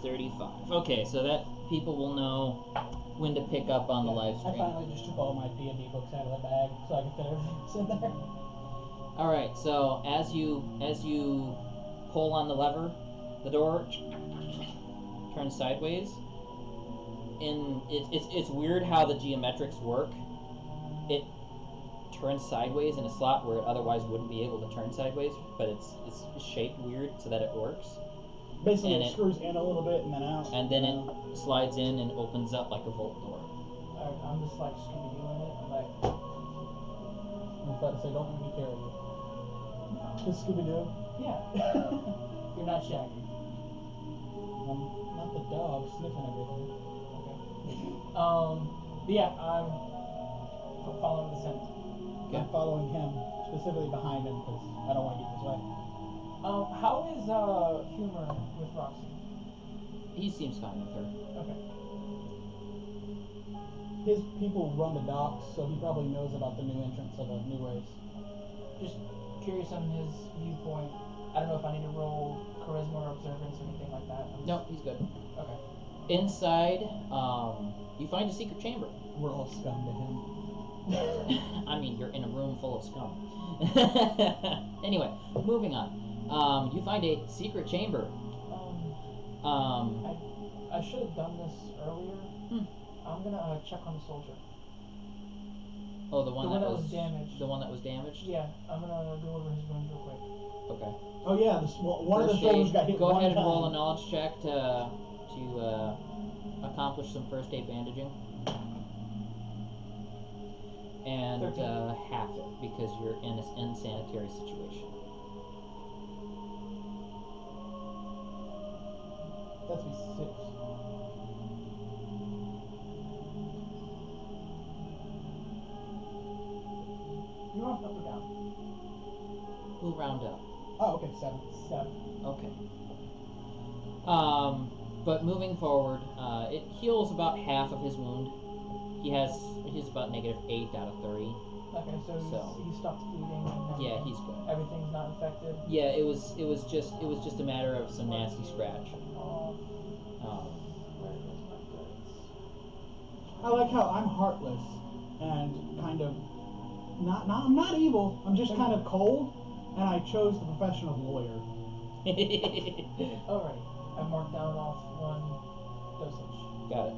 2:35. Okay, so that people will know when to pick up on the live I stream. finally just took all my D&D books out of the bag so I could fit everything in there. All right, so as you pull on the lever, the door turns sideways. And it's weird how the geometrics work. It turns sideways in a slot where it otherwise wouldn't be able to turn sideways, but it's shaped weird so that it works. Basically, And it screws in a little bit and then out. And then it slides in and opens up like a vault door. I'm just like Scooby-Dooing it. I'm like, I was about to say, don't make me carry you. This Scooby-Doo? yeah. You're not Shaggy. I'm not the dog sniffing everything. But yeah, I'm following the scent. Okay. I'm following him, specifically behind him, because I don't want to get in his way. How is humor with Roxy? He seems fine with her. Okay. His people run the docks, so he probably knows about the new entrance of a new race. Just curious on his viewpoint. I don't know if I need to roll charisma or observance or anything like that. No, he's good. Okay. Inside, you find a secret chamber. We're all scum to him. I mean, you're in a room full of scum. Anyway, moving on. You find a secret chamber. I should have done this earlier. I'm gonna check on the soldier. Oh, the one, The one that that was damaged. The one that was damaged? Yeah, I'm gonna go over his wounds real quick. Okay. Oh yeah, one of the First shoulders aid. got hit Go one ahead and time. roll a knowledge check to accomplish some first aid bandaging. And 13. half it because you're in an insanitary situation. That's be 6. You want up or down? We'll round up. Oh, okay, 7. 7. Okay. But moving forward, it heals about half of his wound. He's about -8 out of 30. Okay, so he stopped bleeding and Yeah, he's good. everything's not infected. Yeah, it was just a matter of some nasty scratch. Where is my goods? I like how I'm heartless and kind of I'm not evil. I'm just kind of cold, and I chose the profession of lawyer. Alright, I marked down off 1 dosage. Got it.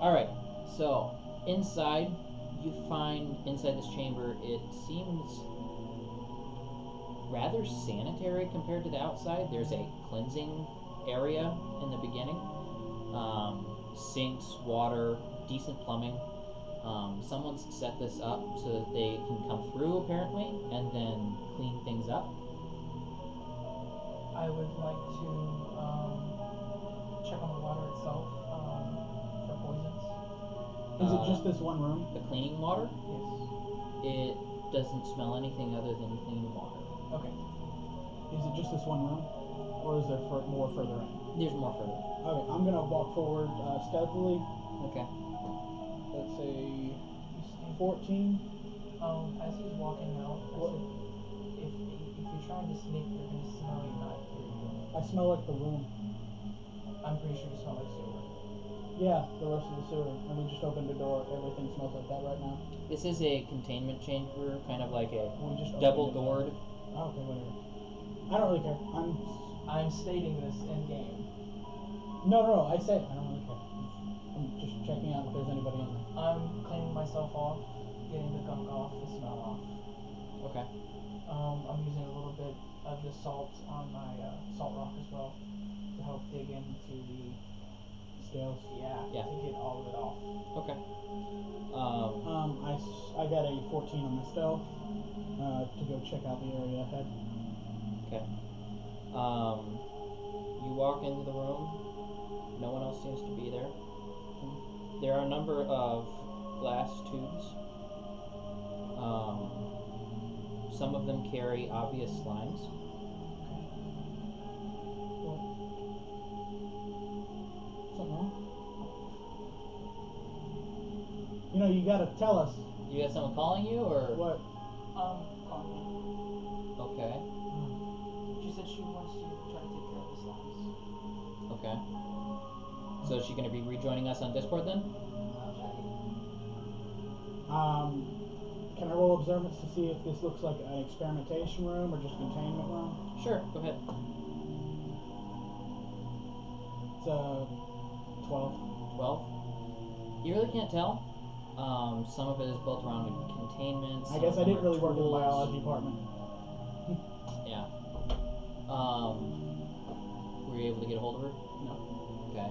All right. So inside, you find inside this chamber. It seems rather sanitary compared to the outside. There's a cleansing area in the beginning. Sinks, water, decent plumbing. Someone's set this up so that they can come through apparently and then clean things up. I would like to check on the water itself for poisons. Is it just this one room? The cleaning water? Yes. It doesn't smell anything other than clean water. Okay. Is it just this one room, or is there more further in? There's more further. Okay, I'm gonna walk forward stealthily. Okay. Let's say You see, 14. as he's walking out, I What? said, if you're trying to sneak, they're gonna smell you, not hear you. I smell like the room. I'm pretty sure you smell like sewer. Yeah, the rest of the sewer. And we just opened the door. Everything smells like that right now. This is a containment chamber, kind of like a We just opened double it. doored. Oh, okay, whatever. I don't really care. I'm stating this in game. No. I say I don't really care. I'm just checking out if there's anybody in there. I'm cleaning myself off. getting the gunk off, the smell off. Okay. I'm using a little bit of the salt on my salt rock as well to help dig into the Scales. Yeah. to get all of it off. Okay. I got a 14 on my stealth to go check out the area ahead. Okay. You walk into the room. No one else seems to be there. There are a number of glass tubes. Some of them carry obvious slimes. Something wrong? You know, you gotta tell us You got someone calling you, or what. Calling okay, me. She said she wants to try to take care of the slimes. okay. So is she going to be rejoining us on Discord then? Can I roll observance to see if this looks like an experimentation room or just a containment room? Sure. Go ahead. It's a 12. 12. You really can't tell. Some of it is built around containment. I some guess of I them didn't are really work in the tools. biology department. Yeah. Were you able to get a hold of her? No. Okay.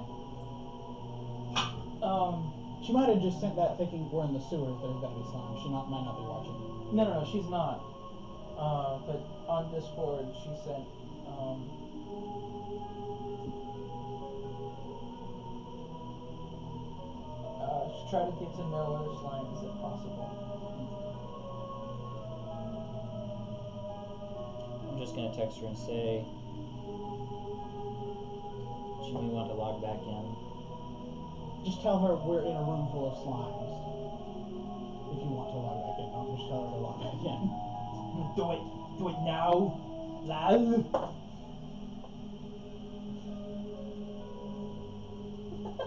She might have just sent that thinking we're in the sewers, there's gotta be slime. She might not be watching. No, she's not. But on Discord, she sent, try to get to know other slimes if possible. I'm just gonna text her and say she may want to log back in. Just tell her we're in a room full of slimes. If you want to log back in, don't just tell her to log back in. Do it now, lad.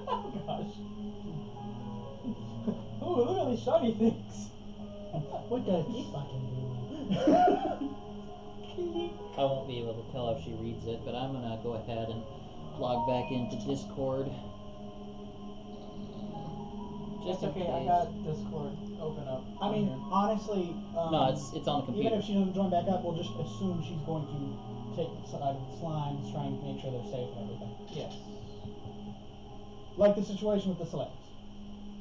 Oh gosh. Oh, look at these shiny things. What does this fucking do? I won't be able to tell if she reads it, but I'm gonna go ahead and log back into Discord. Just It's okay, in I case. got Discord open up. I on mean, here. honestly, No, it's on the computer. even if she doesn't join back up, we'll just assume she's going to take the slimes, try and make sure they're safe and everything. Yes. Like the situation with the slaves.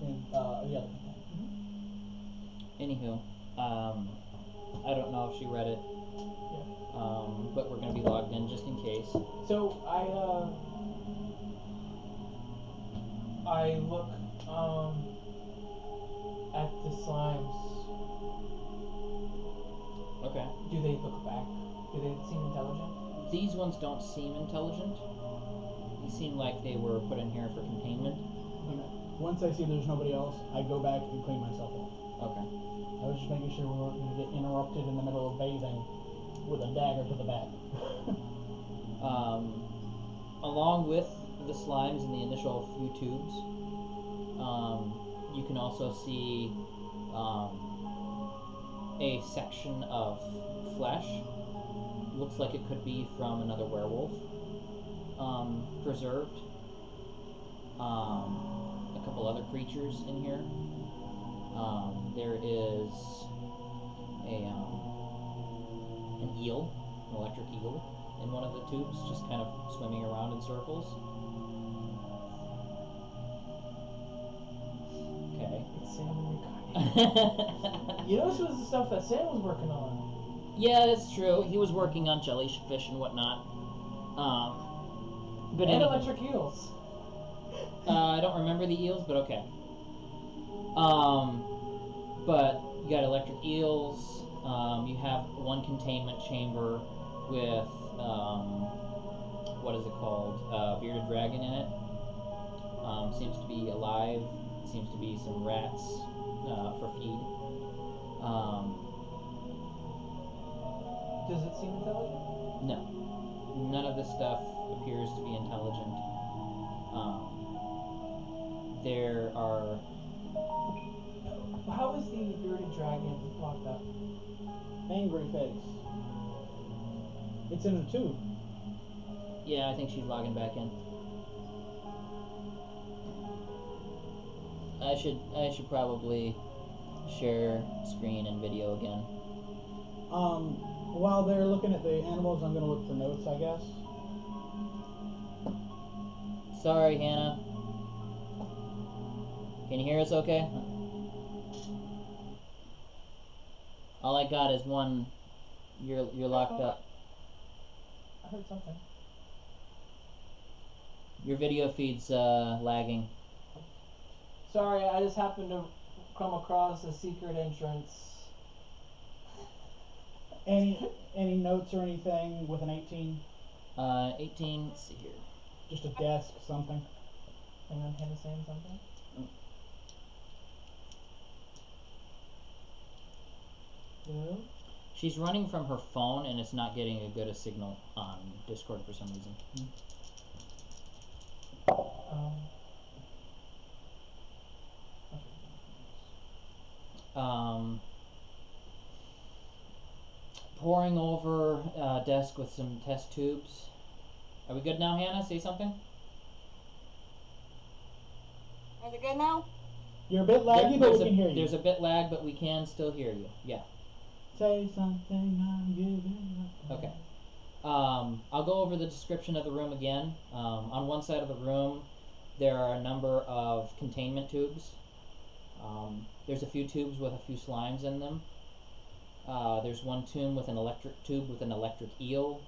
In the other thing. Anywho, I don't know if she read it. But we're gonna be logged in just in case. So I look at the slimes. Okay. Do they look back? Do they seem intelligent? These ones don't seem intelligent. They seem like they were put in here for containment. Okay. Once I see there's nobody else, I go back and clean myself up. Okay. I was just making sure we weren't going to get interrupted in the middle of bathing with a dagger to the back. Along with the slimes in the initial few tubes, you can also see a section of flesh. Looks like it could be from another werewolf. Preserved. A couple other creatures in here. There is an eel, an electric eel, in one of the tubes, just kind of swimming around in circles. Okay. It's Sam and You know, this was the stuff that Sam was working on. Yeah, that's true. He was working on jellyfish and whatnot. But And anyway. electric eels. I don't remember the eels, but okay. But you got electric eels. You have one containment chamber with what is it called? Bearded dragon in it. Seems to be alive. Seems to be some rats for feed. Does it seem intelligent? No, none of this stuff appears to be intelligent. There are. How is the bearded dragon locked up? Angry face. It's in a tube. Yeah, I think she's logging back in. I should probably share screen and video again. While they're looking at the animals, I'm gonna look for notes, I guess. Sorry, Hannah. Can you hear us okay? All I got is one. You're locked up. I heard something. Your video feed's lagging. Sorry, I just happened to come across a secret entrance. Any notes or anything with an 18? 18. Let's see here. Just a desk, something. Hang on, Hannah saying something? No? She's running from her phone and it's not getting a good signal on Discord for some reason. Pouring over a desk with some test tubes. Are we good now, Hannah? Say something? Is it good now? You're a bit laggy, but we can hear you. There's a bit lag, but we can still hear you. Yeah. Say something, I'm giving up. Okay. I'll go over the description of the room again. On one side of the room, there are a number of containment tubes. There's a few tubes with a few slimes in them. There's one tube with an electric eel.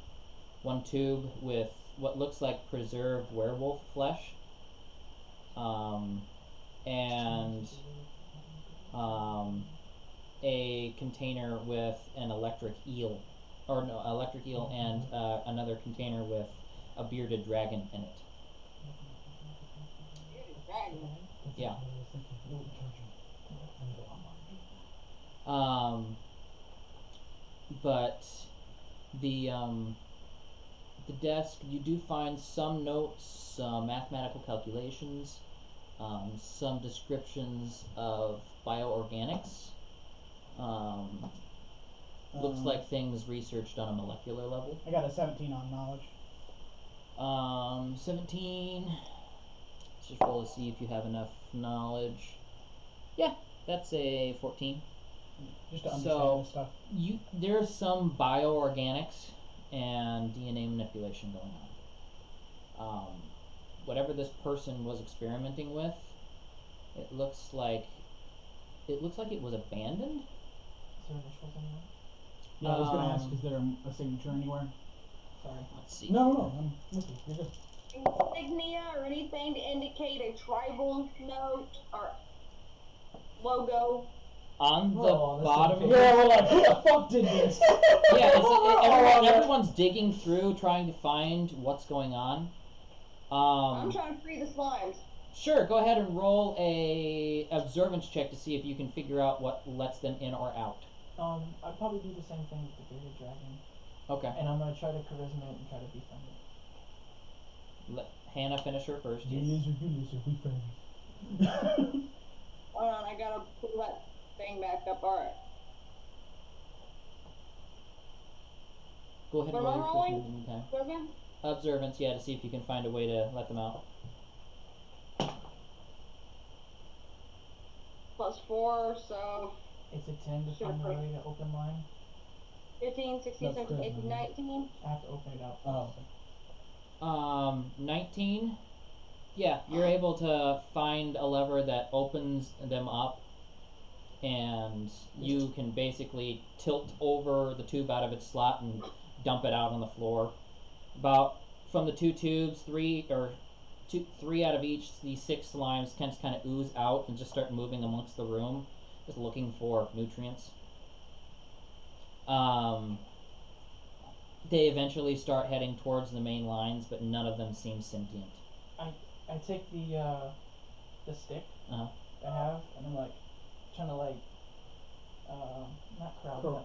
One tube with what looks like preserved werewolf flesh. And a container with an electric eel, and another container with a bearded dragon in it. Dragon. Yeah. But the desk, you do find some notes, some mathematical calculations, some descriptions of bioorganics. Looks like things researched on a molecular level. I got a 17 on knowledge. 17. Let's just roll to see if you have enough knowledge. Yeah, that's a 14. Just to understand this stuff. There's some bioorganics and DNA manipulation going on. Whatever this person was experimenting with, it looks like it was abandoned. Is there initials in there? Yeah, I was going to ask, is there a signature anywhere? Sorry, let's see. No, I'm with you. You're good. Insignia or anything to indicate a tribal note or logo. On the on the bottom. same page. Yeah, we're like, who the fuck did this? Yeah, everyone's digging through trying to find what's going on. I'm trying to free the slimes. Sure, go ahead and roll a observance check to see if you can figure out what lets them in or out. I'd probably do the same thing with the bearded dragon. Okay. And I'm gonna try to charisma it and try to befriend it. Let Hannah finish her first. You lizard, we friends. Hold on, I gotta pull that thing back up. Alright. Go ahead and What am I roll your rolling? charisma in the meantime. Charisma? Observance, yeah, to see if you can find a way to let them out. +4, so It's a 10 to find a way to open mine. 15, 16, That's 17, charisma, 18, yeah. 19. I have to open it up. Oh. 19. Yeah, you're able to find a lever that opens them up, and you can basically tilt over the tube out of its slot and dump it out on the floor. From the two tubes, three out of each, these 6 slimes can kind of ooze out and just start moving amongst the room, just looking for nutrients. They eventually start heading towards the main lines, but none of them seem sentient. I take the stick Uh-huh. I have, and I'm like trying to not corral.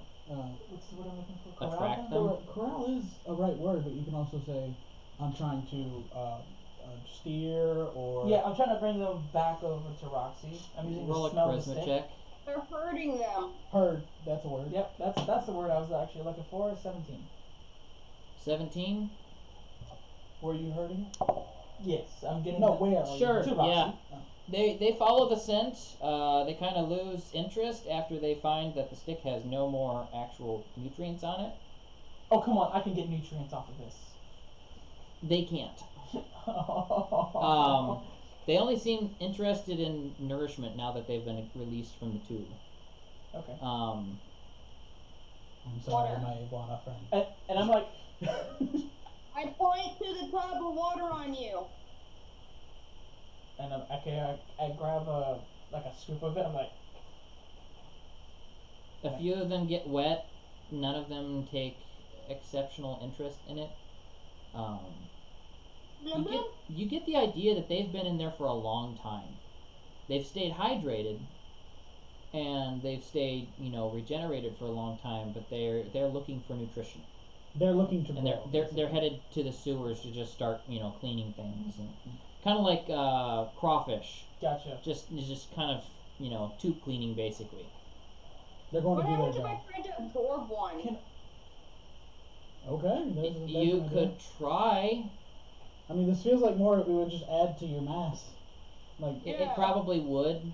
What's the word I'm looking for? Corral Attract them? them? Corral is a right word, but you can also say, I'm trying to steer or... Yeah, I'm trying to bring them back over to Roxy. I'm using Roll the a smell of the charisma stick. check. They're hurting them. Herd, that's a word. Yep, that's the word I was actually looking for. 17. 17. Were you hurting? Yes, I'm getting. No, the- where? Sure, To Roxy. yeah. They follow the scent. They kind of lose interest after they find that the stick has no more actual nutrients on it. Oh, come on. I can get nutrients off of this. They can't. They only seem interested in nourishment now that they've been released from the tube. Okay. I'm sorry, Water. my iguana friend. And I'm like, I point to the tub of water on you. and I grab a scoop of it. I'm like, A few of them get wet. None of them take exceptional interest in it. You get the idea that they've been in there for a long time. They've stayed hydrated, and they've stayed, regenerated for a long time. But they're looking for nutrition, They're looking to and grow. they're headed to the sewers to just start, cleaning things, and kind of like crawfish, gotcha. just kind of, tube cleaning basically. They're going What to do happened their to my job. friend to absorb one? Okay. There's You an could idea. try. I mean, this feels like more. We would just add to your mass. Like, It Yeah. probably would.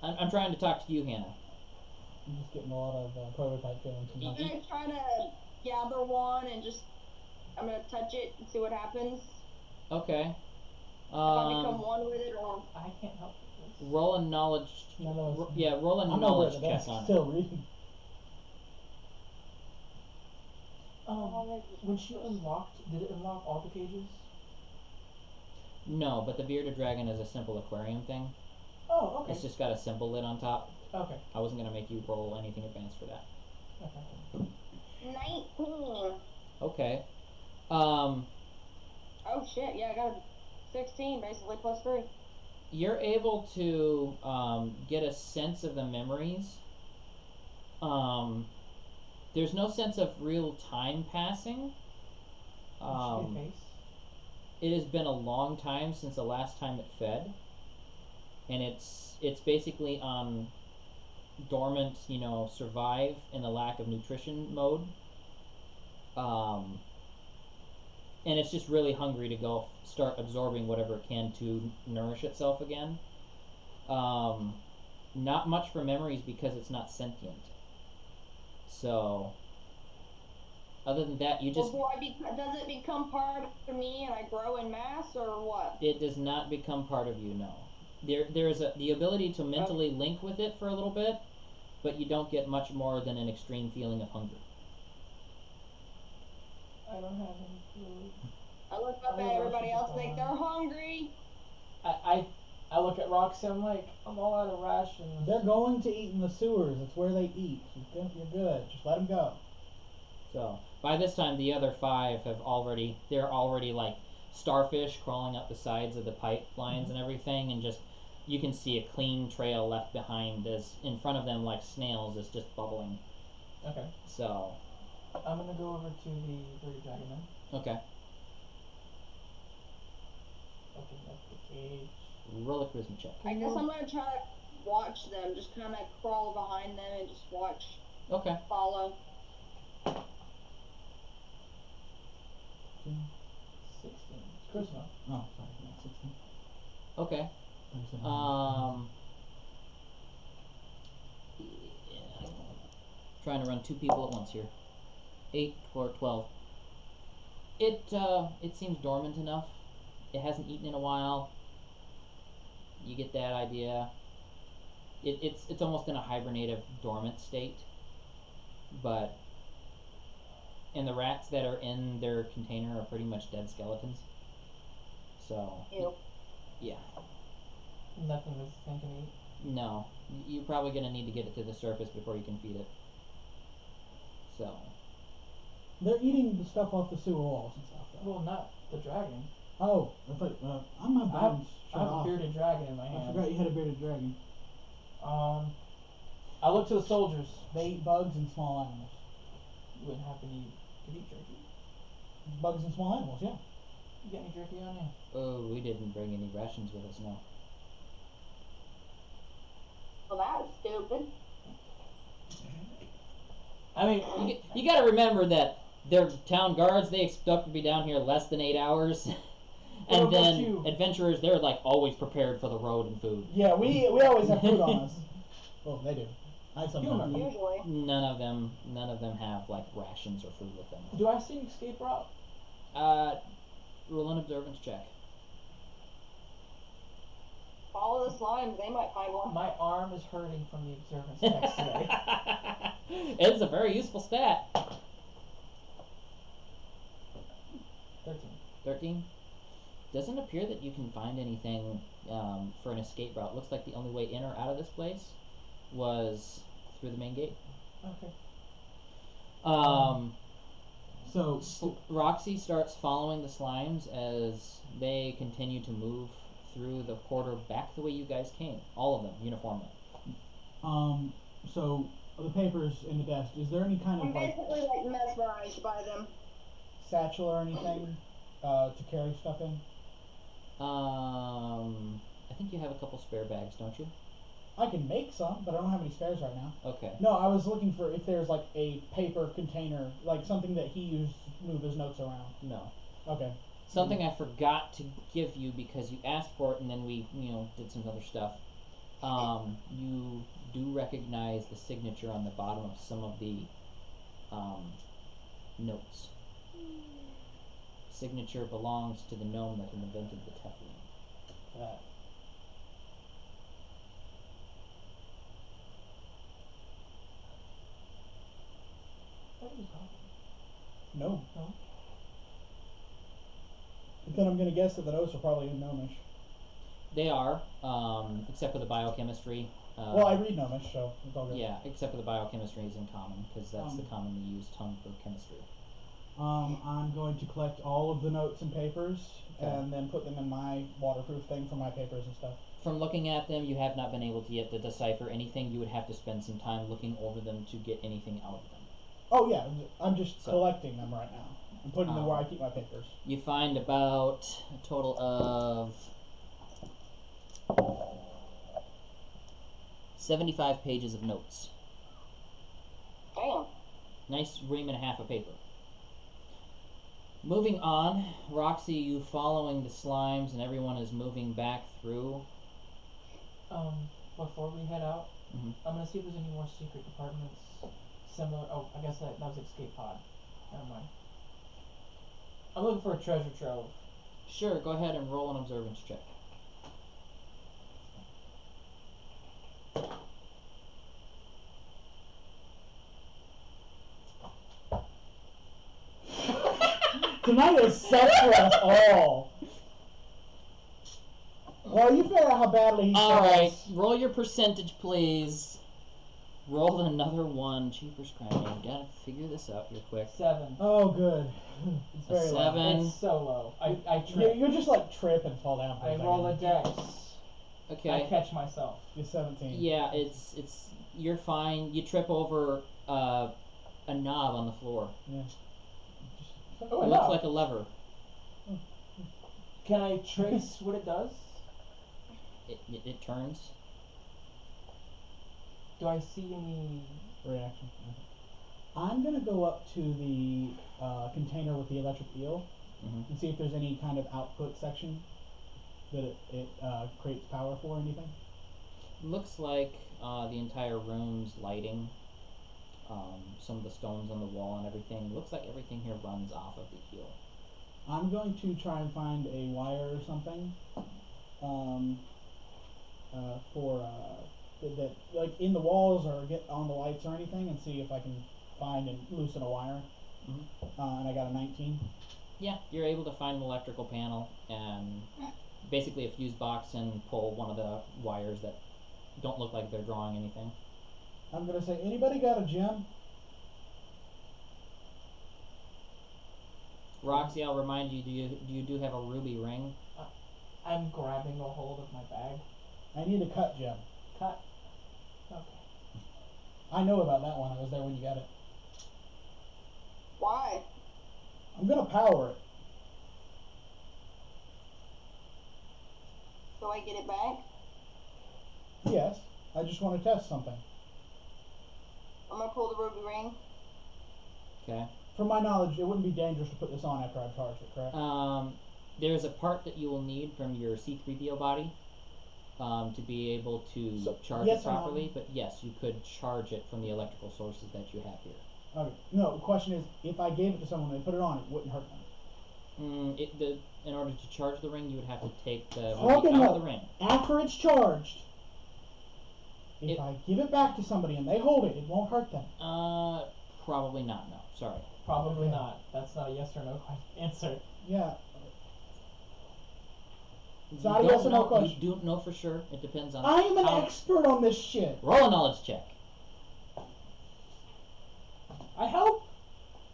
I'm trying to talk to you, Hannah. I'm just getting a lot of prototype feelings from I'm that. gonna try to gather one and I'm gonna touch it and see what happens. Okay. If I become one with it or. I can't help with this. Roll a knowledge. None of us- Yeah, roll a I'm over knowledge at the check desk, on it. still reading. When she unlocked, did it unlock all the cages? No, but the bearded dragon is a simple aquarium thing. Oh, okay. It's just got a simple lid on top. Okay. I wasn't gonna make you roll anything advanced for that. Okay. 19. Okay. Oh shit, yeah, I got a 16 basically plus 3. You're able to get a sense of the memories. There's no sense of real time passing. Did she get a face? It has been a long time since the last time it fed, and it's basically on dormant, survive in the lack of nutrition mode. And it's just really hungry to go start absorbing whatever it can to nourish itself again. Not much for memories because it's not sentient. So, other than that, you just Does it become part of me and I grow in mass or what? it does not become part of you. No, there is the ability to mentally link with it for a little bit, but you don't get much more than an extreme feeling of hunger. I don't have any food. I look up at everybody else and think they're hungry. I look at Roxy. I'm like, I'm all out of rations. They're going to eat in the sewers. It's where they eat. You're good. Just let them go. So by this time, the other 5 they're already like starfish crawling up the sides of the pipelines and everything, and just you can see a clean trail left behind as in front of them like snails is just bubbling. Okay. So I'm gonna go over to the bearded dragon then. okay, Open up the cage. roll a charisma check. I guess I'm gonna try to watch them, just kind of crawl behind them and just watch, Okay. follow. 16. Charisma. Oh, sorry. Not 16. Okay. I said Yeah. Trying to run 2 people at once here. 8 or 12. It seems dormant enough. It hasn't eaten in a while. You get that idea. It's almost in a hibernative dormant state. But and the rats that are in their container are pretty much dead skeletons. So Ew. yeah. Nothing this thing can eat. No. You're probably gonna need to get it to the surface before you can feed it. So they're eating the stuff off the sewer walls and stuff. Though. Well, not the dragon. Oh, I thought, I'm my I have, brain's I shut have a off. bearded dragon in my I hand. forgot you had a bearded dragon. I look to the soldiers. They eat bugs and small animals. You wouldn't happen to eat jerky? Bugs and small animals, yeah. You got any jerky on you? oh, we didn't bring any rations with us, no. Well, that was stupid. I mean, You gotta remember that they're town guards. They expect to be down here less than 8 hours. What And about then you? adventurers, they're like always prepared for the road and food. Yeah, we always have food on us. Well, they do. I sometimes eat. Usually. None of them have like rations or food with them. Do I see an escape route? Roll an observance check. Follow the slimes, they might find one. My arm is hurting from the observance text today. It's a very useful stat. 13. 13. Doesn't appear that you can find anything for an escape route. Looks like the only way in or out of this place was through the main gate. Okay. So, Roxy starts following the slimes as they continue to move through the corridor back the way you guys came. All of them, uniformly. so the papers in the desk. Is there any kind I'm of like basically like mesmerized by them. satchel or anything to carry stuff in? I think you have a couple spare bags, don't you? I can make some, but I don't have any spares right now. Okay. No, I was looking for if there's like a paper container, like something that he used to move his notes around. No. Okay. Something I forgot to give you because you asked for it and then we, did some other stuff. You do recognize the signature on the bottom of some of the notes. Signature belongs to the gnome that invented the Teflon. What are you talking? No. No? But then I'm gonna guess that the notes are probably in Gnomish. They are, except for the biochemistry. Well, I read Gnomish, so it's all good. Yeah, except for the biochemistry is in common because that's the commonly used tongue for chemistry. I'm going to collect all of the notes and papers Okay. and then put them in my waterproof thing for my papers and stuff. From looking at them, you have not been able to yet to decipher anything. You would have to spend some time looking over them to get anything out of them. Oh yeah, I'm just So- collecting them right now. I'm putting them where I keep my papers. You find about a total of 75 pages of notes. Damn. Nice ream and a half of paper. Moving on, Roxy, you following the slimes and everyone is moving back through. Before we head out, Mhm. I'm gonna see if there's any more secret departments similar. Oh, I guess that was escape pod. Never mind. I'm looking for a treasure trove. Sure, go ahead and roll an observance check. Tonight is sucks for us all. Well, you figure out how badly he Alright, sucks. roll your percentage, please. Roll another one. Cheapers crying. Gotta figure this out real quick. 7. Oh, good. It's A very low. 7. It's so low. I You, trip. you just like trip and fall down for I a second. roll a dex. I Okay. catch myself. You're 17. Yeah, it's you're fine. You trip over a knob on the floor. Yeah. Oh, It a looks knob. like a lever. Can I trace what it does? It turns. Do I see any? Reaction. I'm gonna go up to the container with the electric eel Mhm. and see if there's any kind of output section that it creates power for or anything. Looks like the entire room's lighting. Some of the stones on the wall and everything. Looks like everything here runs off of the eel. I'm going to try and find a wire or something for that like in the walls or get on the lights or anything and see if I can find and loosen a wire. Mhm. And I got a 19. Yeah, you're able to find an electrical panel and basically a fuse box and pull one of the wires that don't look like they're drawing anything. I'm gonna say, anybody got a gem? Roxy, I'll remind you, do you have a ruby ring? I'm grabbing a hold of my bag. I need a cut gem. Cut. Okay. I know about that one. I was there when you got it. Why? I'm gonna power it. So I get it back? Yes. I just want to test something. I'm gonna pull the ruby ring. Okay. From my knowledge, it wouldn't be dangerous to put this on after I've charged it, correct? there's a part that you will need from your C3PO body to be able to So, charge yes it or no? properly. But yes, you could charge it from the electrical sources that you have here. Okay. No, the question is, if I gave it to someone and they put it on, it wouldn't hurt them. In order to charge the ring, you would have to take the Okay, ring out no. of the ring. After it's charged, if It- I give it back to somebody and they hold it, it won't hurt them. Probably not. No, sorry. Probably Okay. not. That's not a yes or no answer. Yeah. It's You not a don't yes or no know- question. You don't know for sure. It depends on. I am an how- expert on this shit. Roll a knowledge check. I help.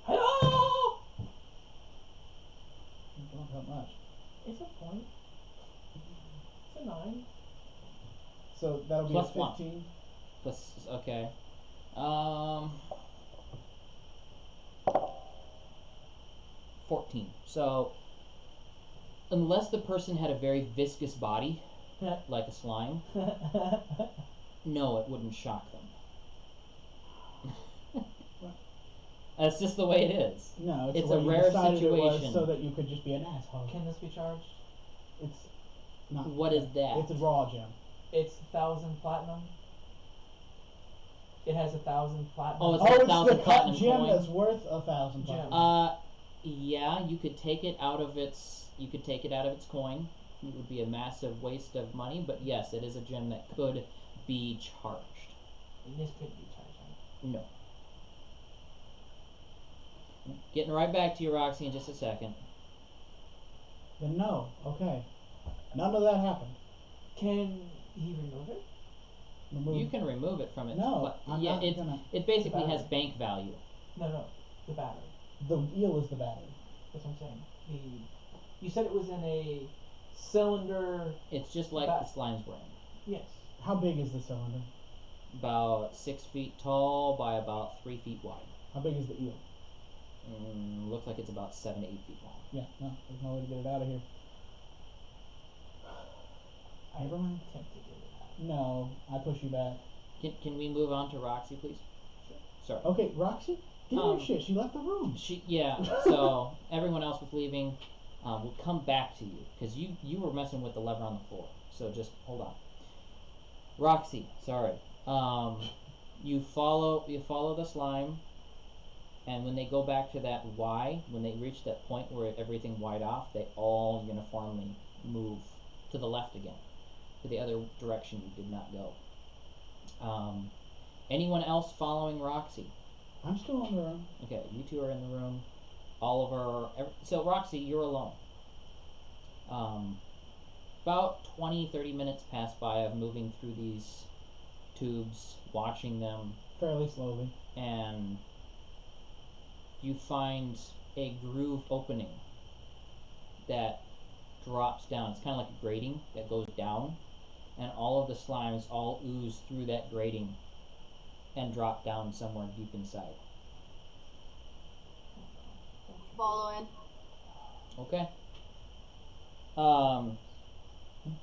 Hello. Don't help much. It's a point. It's a 9. So that'll be Plus a one. 15. Plus, okay. 14. So, unless the person had a very viscous body, like a slime, no, it wouldn't shock them. That's just the way it is. No, It's the way a you rare decided it was situation. so that you could just be an asshole. Can this be charged? It's not. What is that? It's a raw gem. It's 1,000 platinum. It has 1,000 platinum. Oh, it's Oh, a it's 1,000 the cut platinum gem coin? that's worth 1,000 Gem. platinum. Yeah, you could take it out of its. You could take it out of its coin. It would be a massive waste of money, but yes, it is a gem that could be charged. This could be charged. Right? No. Getting right back to you, Roxy, in just a second. Then no. Okay. None of that happened. Can he remove it? Remove. You can remove it from it. No, but I'm yeah, not it gonna. it basically has Battery. bank value. No, the battery. The eel is the battery. That's what I'm saying. You said it was in a cylinder. It's just like Ba- the slimes were in. Yes. How big is the cylinder? About 6 feet tall by about 3 feet wide. How big is the eel? Looks like it's about 7 to 8 feet long. Yeah, no, there's no way to get it out of here. Never mind. Attempt to get it out. No, I push you back. Can we move on to Roxy, please? Sorry. Okay, Roxy, give her Um, shit. She left the room. So everyone else was leaving. We'll come back to you because you were messing with the lever on the floor. So just hold on. Roxy, sorry. You follow the slime, and when they go back to that Y, when they reach that point where everything wied off, they all uniformly move to the left again, to the other direction you did not go. Anyone else following Roxy? I'm still in the room. Okay, you two are in the room. Oliver. So, Roxy, you're alone. About 20-30 minutes pass by of moving through these tubes, watching them, Fairly slowly. and you find a groove opening that drops down. It's kind of like a grating that goes down, and all of the slimes all ooze through that grating and drop down somewhere deep inside. Following. Okay.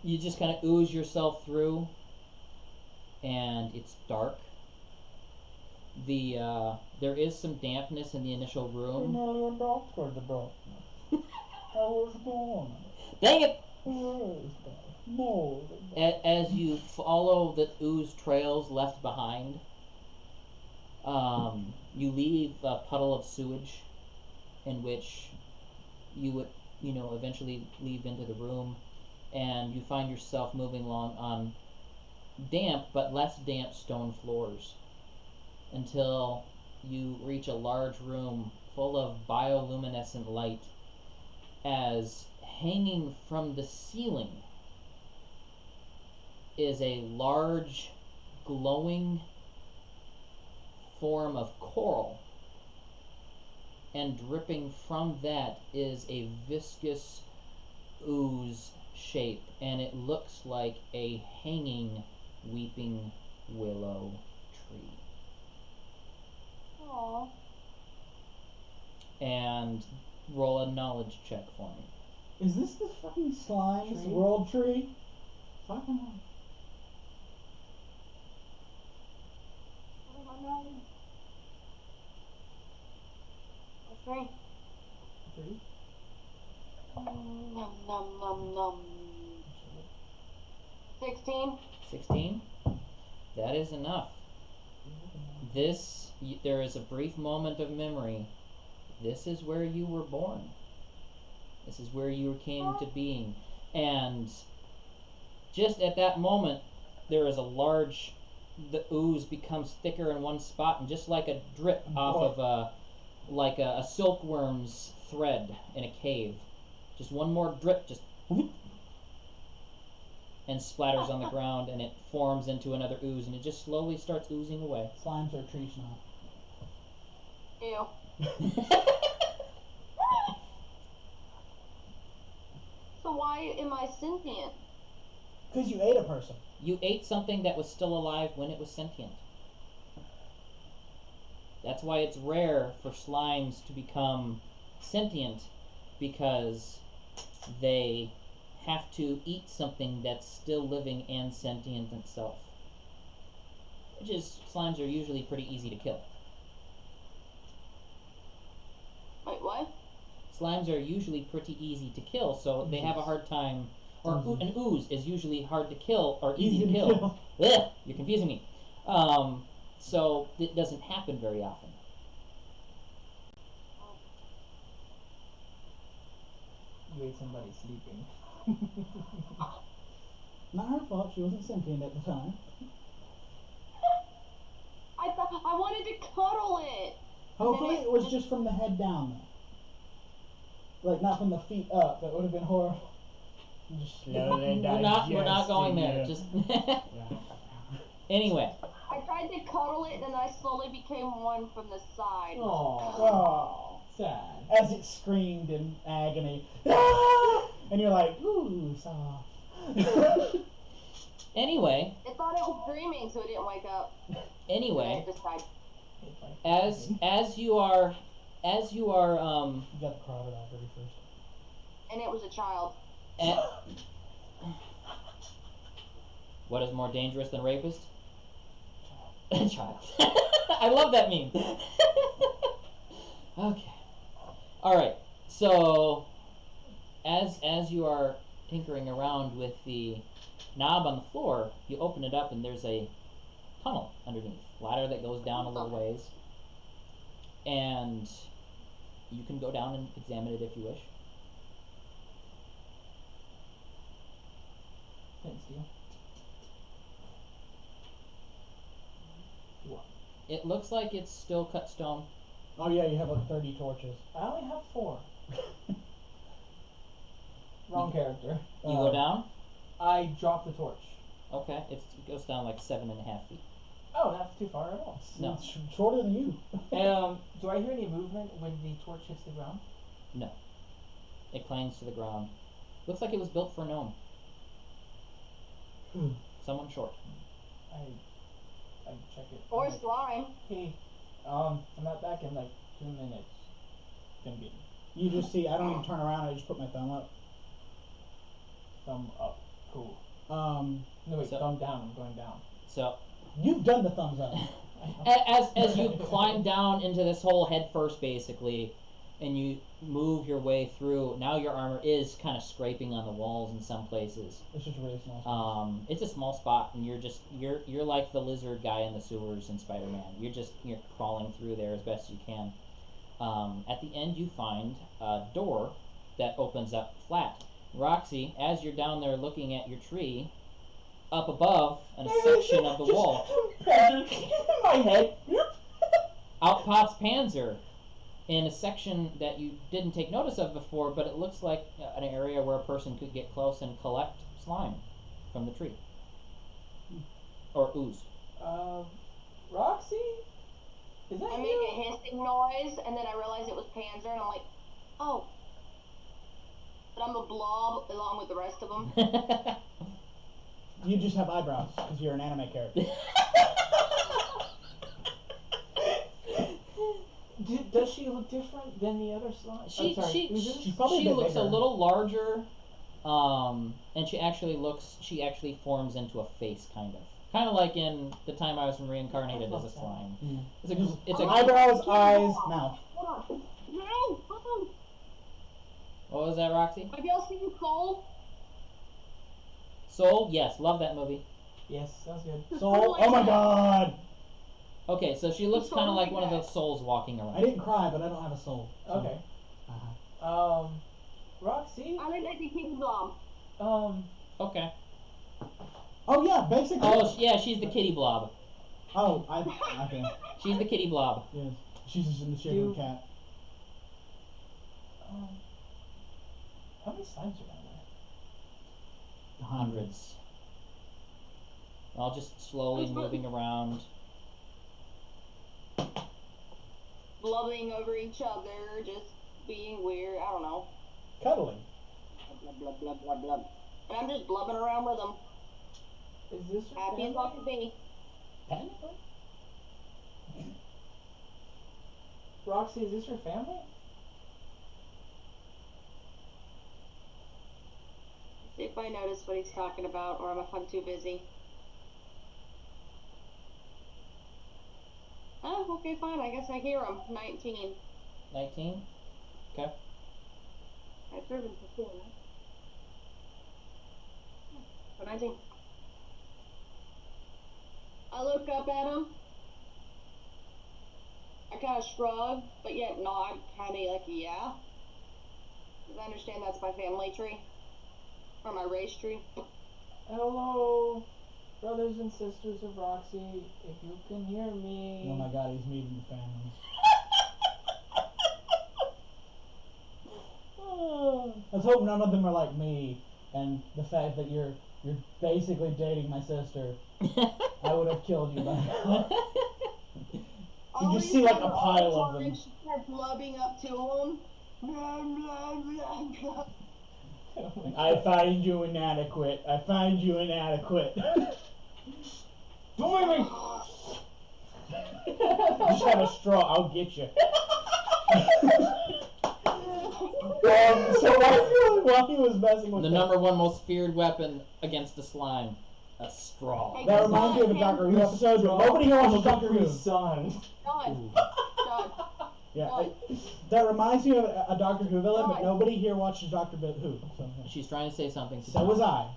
You just kind of ooze yourself through, and it's dark. There is some dampness in the initial room. Nearly a doctor, the darkness. I was born. Dang it! No. As you follow the ooze trails left behind, you leave a puddle of sewage, in which you would, eventually leave into the room, and you find yourself moving along on damp but less damp stone floors until you reach a large room full of bioluminescent light, as hanging from the ceiling is a large glowing form of coral, and dripping from that is a viscous ooze shape, and it looks like a hanging weeping willow tree. Aww. And roll a knowledge check for me. Is this the fucking slime's Tree? world tree? Fucking hell. Three. 3. Num num num. 16. 16? That is enough. There is a brief moment of memory. This is where you were born. This is where you came to being. And just at that moment, there is the ooze becomes thicker in one spot, and just like a drip off of a silkworm's thread in a cave. Just one more drip, just whoop, and splatters on the ground, and it forms into another ooze, and it just slowly starts oozing away. Slimes are tree snot. Ew. So why am I sentient? Because you ate a person. You ate something that was still alive when it was sentient. That's why it's rare for slimes to become sentient, because they have to eat something that's still living and sentient itself. Slimes are usually pretty easy to kill. Wait, what? Slimes are usually pretty easy to kill, so they have a hard time. Or an ooze is usually hard to kill or easy to kill. Ugh, you're confusing me. So it doesn't happen very often. You ate somebody sleeping. Not her fault. She wasn't sentient at the time. I thought I wanted to cuddle it. Hopefully it was just from the head down, though. Like, not from the feet up. That would have been horrible. Just slowly We're not going there. Just anyway. I tried to cuddle it, and I slowly became one from the side. Oh, sad. As it screamed in agony. Ah! And you're like, ooh, soft. Anyway. It thought it was dreaming, so it didn't wake up. Anyway. It just died. As you are You got the crocodile pretty first. And it was a child. What is more dangerous than rapist? Child. I love that meme. Okay. Alright, so as you are tinkering around with the knob on the floor, you open it up and there's a tunnel underneath. Ladder that goes down a little ways. And you can go down and examine it if you wish. Thanks, deal. What? It looks like it's still cut stone. Oh yeah, you have like 30 torches. I only have 4. Wrong character. You go down? I dropped the torch. Okay, it goes down like 7.5 feet. Oh, not too far at all. No. It's shorter than you. Do I hear any movement when the torch hits the ground? No. It clangs to the ground. Looks like it was built for a gnome. Someone short. I check it. Or slime. Hey, I'm not back in like 2 minutes. Gonna get You just see, I don't even turn around, I just put my thumb up. thumb up. Cool. Um, No wait, So- thumb down. I'm going down. So you've done the thumbs up. as you climb down into this hole head first, basically, and you move your way through, now your armor is kind of scraping on the walls in some places. It's just a really small spot. It's a small spot, and you're like the lizard guy in the sewers in Spider-Man. You're crawling through there as best you can. At the end, you find a door that opens up flat. Roxy, as you're down there looking at your tree, up above in a section of the wall, My head. out pops Panzer in a section that you didn't take notice of before, but it looks like an area where a person could get close and collect slime from the tree. Or ooze. Roxy? Is that I make you? a hissing noise, and then I realize it was Panzer, and I'm like, oh. But I'm a blob along with the rest of them. You just have eyebrows, because you're an anime character. Does she look different than the other slime? She She's probably a bit looks a bigger. little larger, and she actually forms into a face, kind of like in the time I was reincarnated as a slime. Mm. It's a Eyebrows, eyes, mouth. Hold on. No! what? What was that, Roxy? Have y'all seen Soul? Soul? Yes, love that movie. Yes, sounds good. Soul. Oh my god! Okay, so she looks Soul kind of like like one of that. those souls walking around. I didn't cry, but I don't have a soul. So. Okay. Uh-huh. Roxy. I look like the King Mom. Okay. Oh yeah, basically. Oh, yeah, she's the kitty blob. Oh, okay. She's the kitty blob. Yes. She's just in the shape of a cat. How many slimes are down there? Hundreds. All just slowly moving around. Blubbing over each other, just being weird. I don't know. Cuddling. Blub, blub, blub, blub, blub. And I'm just blubbing around with them. Is this your Happy as I family? can be. Technically. Roxy, is this your family? See if I notice what he's talking about, or if I'm too busy. Oh, okay, fine. I guess I hear him. 19. 19? Okay. I've heard him before. So 19. I look up at him. I kind of shrug, but yet nod, kind of like, yeah. Because I understand that's my family tree. Or my race tree. Hello, brothers and sisters of Roxy. If you can hear me. Oh my god, he's meeting the family. Let's hope none of them are like me, and the fact that you're basically dating my sister. I would have killed you by now. You just see like a pile of them. She starts blubbing up to him. Blah, blah, blah, blah. I find you inadequate. I find you inadequate. Don't make me. Just have a straw. I'll get you. So while he was messing with The number one most feared weapon against the slime. A straw. that reminds me of a Doctor Who episode, but nobody here watches Doctor Who. Son. Done. Done. Yeah, that reminds me of a Doctor Who villain, but Right. nobody here watches Doctor Who. So, yeah. She's trying to say something. So was I.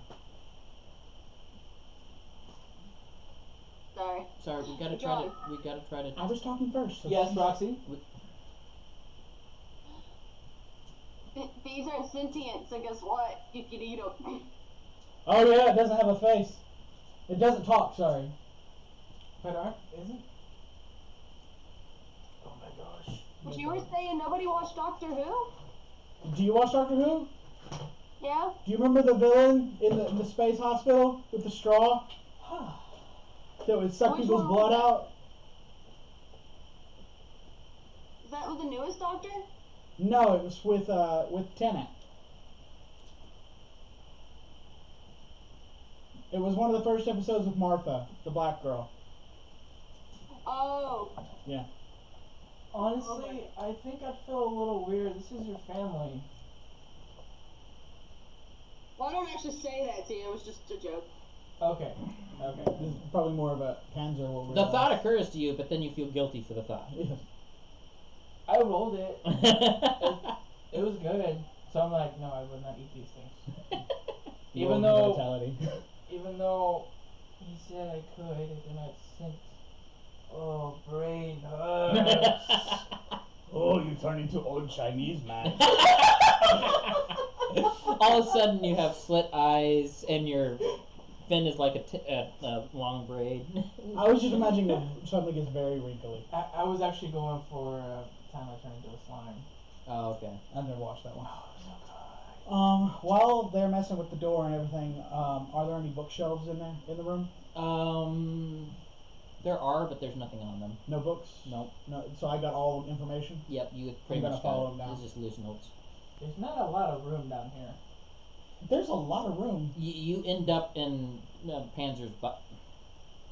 Sorry. Sorry, we gotta try to. I was talking first. So Yes, Roxy. These aren't sentient, so guess what? You can eat them. Oh yeah, it doesn't have a face. It doesn't talk. Sorry. But isn't? Oh my gosh. But you were saying nobody watched Doctor Who? Do you watch Doctor Who? Yeah? Do you remember the villain in the space hospital with the straw that would suck Which people's one blood was that? out? Is that with the newest Doctor? No, it was with Tennant. It was one of the first episodes with Martha, the black girl. Oh. Yeah. Honestly, I think I'd feel a little weird. This is your family. Well, I don't actually say that to you. It was just a joke. Okay. Okay. This is probably more of a Panzer. What we're The thought occurs to you, but then you feel guilty for the thought. Yes. I rolled it. It was good. So I'm like, no, I would not eat these things. Even Roll though, vitality. even though he said I could, I did not sense. Oh, brain hurts. Oh, you turn into old Chinese man. All of a sudden, you have slit eyes, and your fin is like a long braid. I was just imagining that something gets very wrinkly. I was actually going for time I turned into a slime. Oh, okay. I've never watched that one. Oh, so good. While they're messing with the door and everything, are there any bookshelves in there in the room? There are, but there's nothing on them. No books. Nope. No. So I got all the information. Yep, you pretty I'm much gonna follow got them it. down. It's just loose notes. There's not a lot of room down here. There's a lot of room. You end up in Panzer's butt.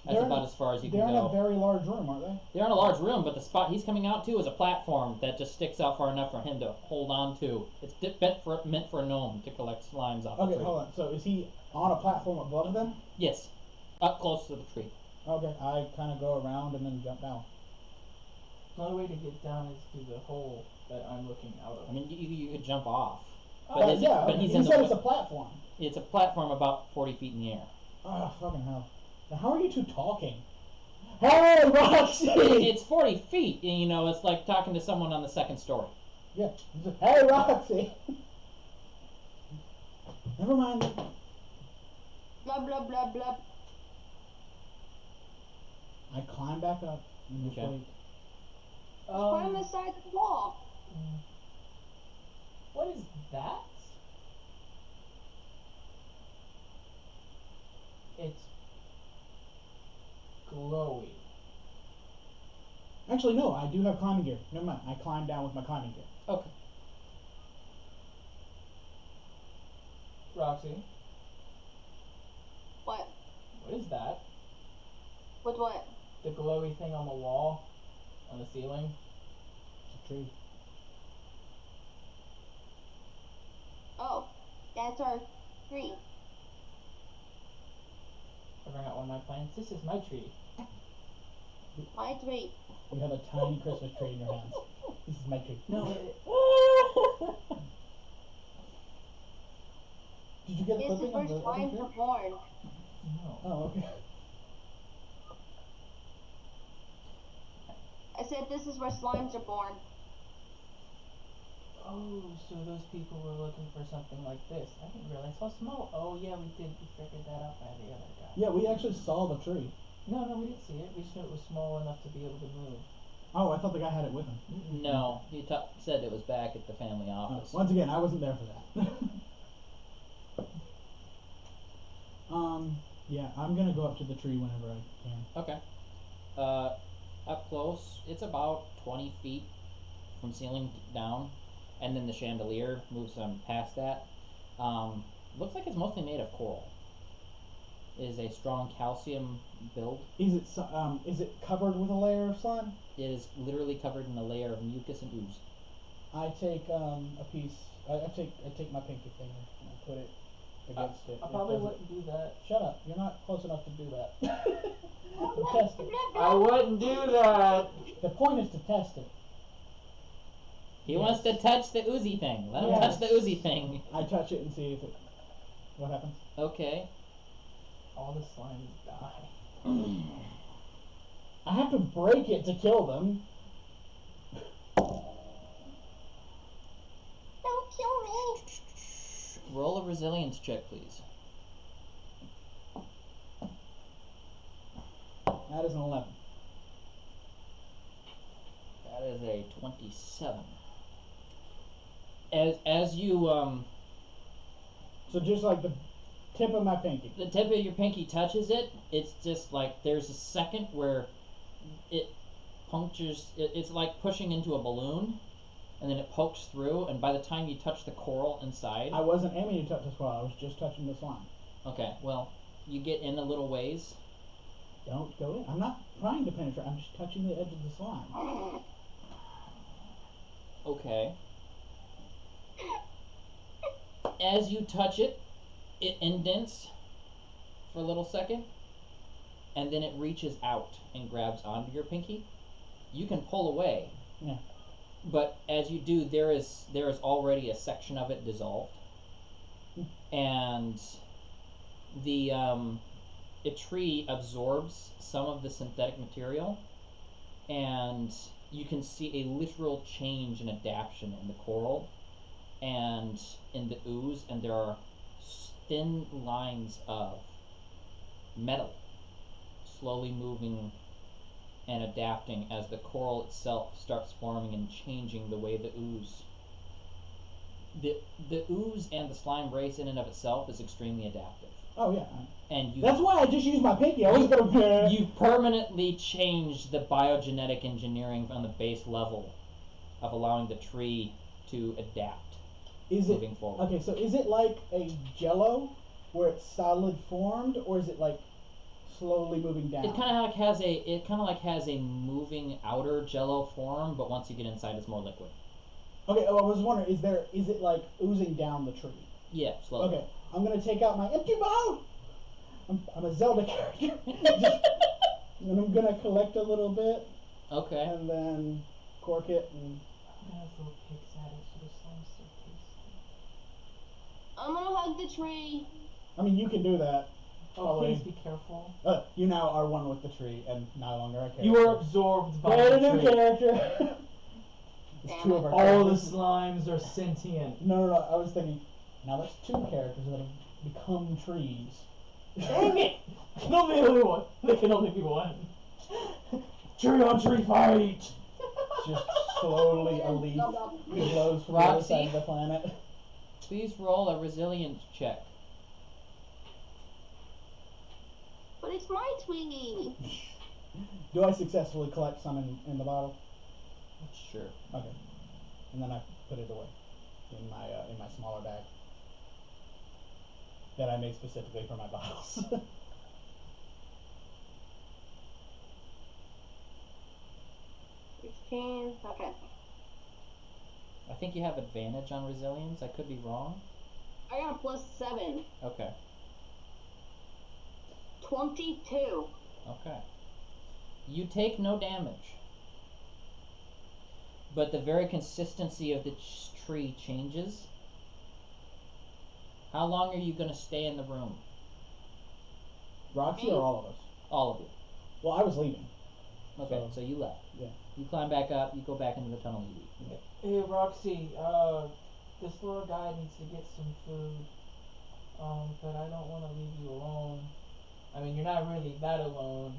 That's They're about in- as far as you They're can in a go. very large room, aren't they? They're in a large room, but the spot he's coming out to is a platform that just sticks out far enough for him to hold on to. It's meant for a gnome to collect slimes off the Okay, tree. hold on. So is he on a platform above them? Yes, up close to the tree. Okay, I kind of go around and then jump down. The only way to get down is through the hole that I'm looking out I of. mean, you could jump off. But is it- yeah, but he's you in said the it's a platform. It's a platform about 40 feet in the air. Oh, fucking hell. Now, how are you two talking? Hey, Roxy! It's 40 feet, and, you know, it's like talking to someone on the second story. Yeah. He's like, hey, Roxy! Never mind. Blah blah blah blah. I climb back up and just Okay. wait. Climb the side of the wall. What is that? It's glowy. Actually, no, I do have climbing gear. Never mind. I climb down with my climbing gear. Okay. Roxy, What? what is that? With what? The glowy thing on the wall? On the ceiling? It's a tree. Oh, that's our tree. I bring out one of my plants. This is my tree. My tree. You have a tiny Christmas tree in your hands. This is my tree. No, Did you get a This is clipping where of the other slimes tree? are born. no. Oh, okay. I said this is where slimes are born. Oh, so those people were looking for something like this. I didn't realize how small. Oh yeah, we did. We figured that out by the other guy. Yeah, we actually saw the tree. No, we didn't see it. We just knew it was small enough to be able to move. Oh, I thought the guy had it with him. No, he said it was back at the family Oh, office. once again, I wasn't there for that. Yeah, I'm gonna go up to the tree whenever I can. Okay. Up close, it's about 20 feet from ceiling down, and then the chandelier moves on past that. Looks like it's mostly made of coral. It is a strong calcium build. Is it covered with a layer of slime? It is literally covered in a layer of mucus and ooze. I take a piece. I take my pinky finger and I put it against it. I It probably doesn't- wouldn't do that. Shut up! You're not close enough to do that. To test it. I wouldn't do that. The point is to test it. He wants to touch the oozy thing. Let him Yes. touch the oozy thing. I touch it and see if it. What happens? Okay. All the slimes die. I have to break it to kill them. Don't kill me. Roll a resilience check, please. That is an 11. That is a 27. As you So just like the tip of my pinky. the tip of your pinky touches it, it's just like there's a second where it punctures. It's like pushing into a balloon, and then it pokes through. And by the time you touch the coral inside, I wasn't aiming to touch the spot. I was just touching the slime. okay, well, you get in a little ways. Don't go in. I'm not trying to penetrate. I'm just touching the edge of the slime. Okay. As you touch it, it indents for a little second, and then it reaches out and grabs onto your pinky. You can pull away, Yeah. but as you do, there is already a section of it dissolved, and the a tree absorbs some of the synthetic material, and you can see a literal change and adaptation in the coral and in the ooze, and there are thin lines of metal slowly moving and adapting as the coral itself starts forming and changing the way the ooze. The ooze and the slime race in and of itself is extremely adaptive, Oh yeah. and you That's why I just used my pinky. I wasn't gonna. you've permanently changed the biogenetic engineering on the base level of allowing the tree to adapt Is it moving forward. okay? So is it like a Jello, where it's solid formed, or is it like slowly moving down? It kind of like has a moving outer jello form, but once you get inside, it's more liquid. Okay. Oh, I was wondering, is it like oozing down the tree? Yeah, slowly. Okay. I'm gonna take out my empty bowl. I'm a Zelda character. And I'm gonna collect a little bit Okay. and then cork it and. I'm gonna throw pigs at it so the slimes still tasty. I'm gonna hug the tree. I mean, you can do that. Oh, Probably. please be careful. You now are one with the tree and no longer a character. You were absorbed by Create a the new tree. character. It's Damn two it. of our All the characters. slimes are sentient. No. I was thinking, now there's two characters that have become trees. Dang it! I can only be the only one. There can only be one. Tree on tree fight! Just slowly a leaf blows from the other side of the planet. Please roll a resilience check. But it's my Twinkie. Do I successfully collect some in the bottle? Sure. Okay. And then I put it away in my smaller bag that I made specifically for my bottles. 16. Okay. I think you have advantage on resilience. I could be wrong. I got a +7. Okay. 22. Okay. You take no damage. But the very consistency of the tree changes. How long are you going to stay in the room? Roxy or all of us? All of you. Well, I was leaving. Okay, so you left. Yeah. You climb back up, you go back into the tunnel, you leave. Okay. Hey, Roxy, this little guy needs to get some food. But I don't want to leave you alone. I mean, you're not really that alone,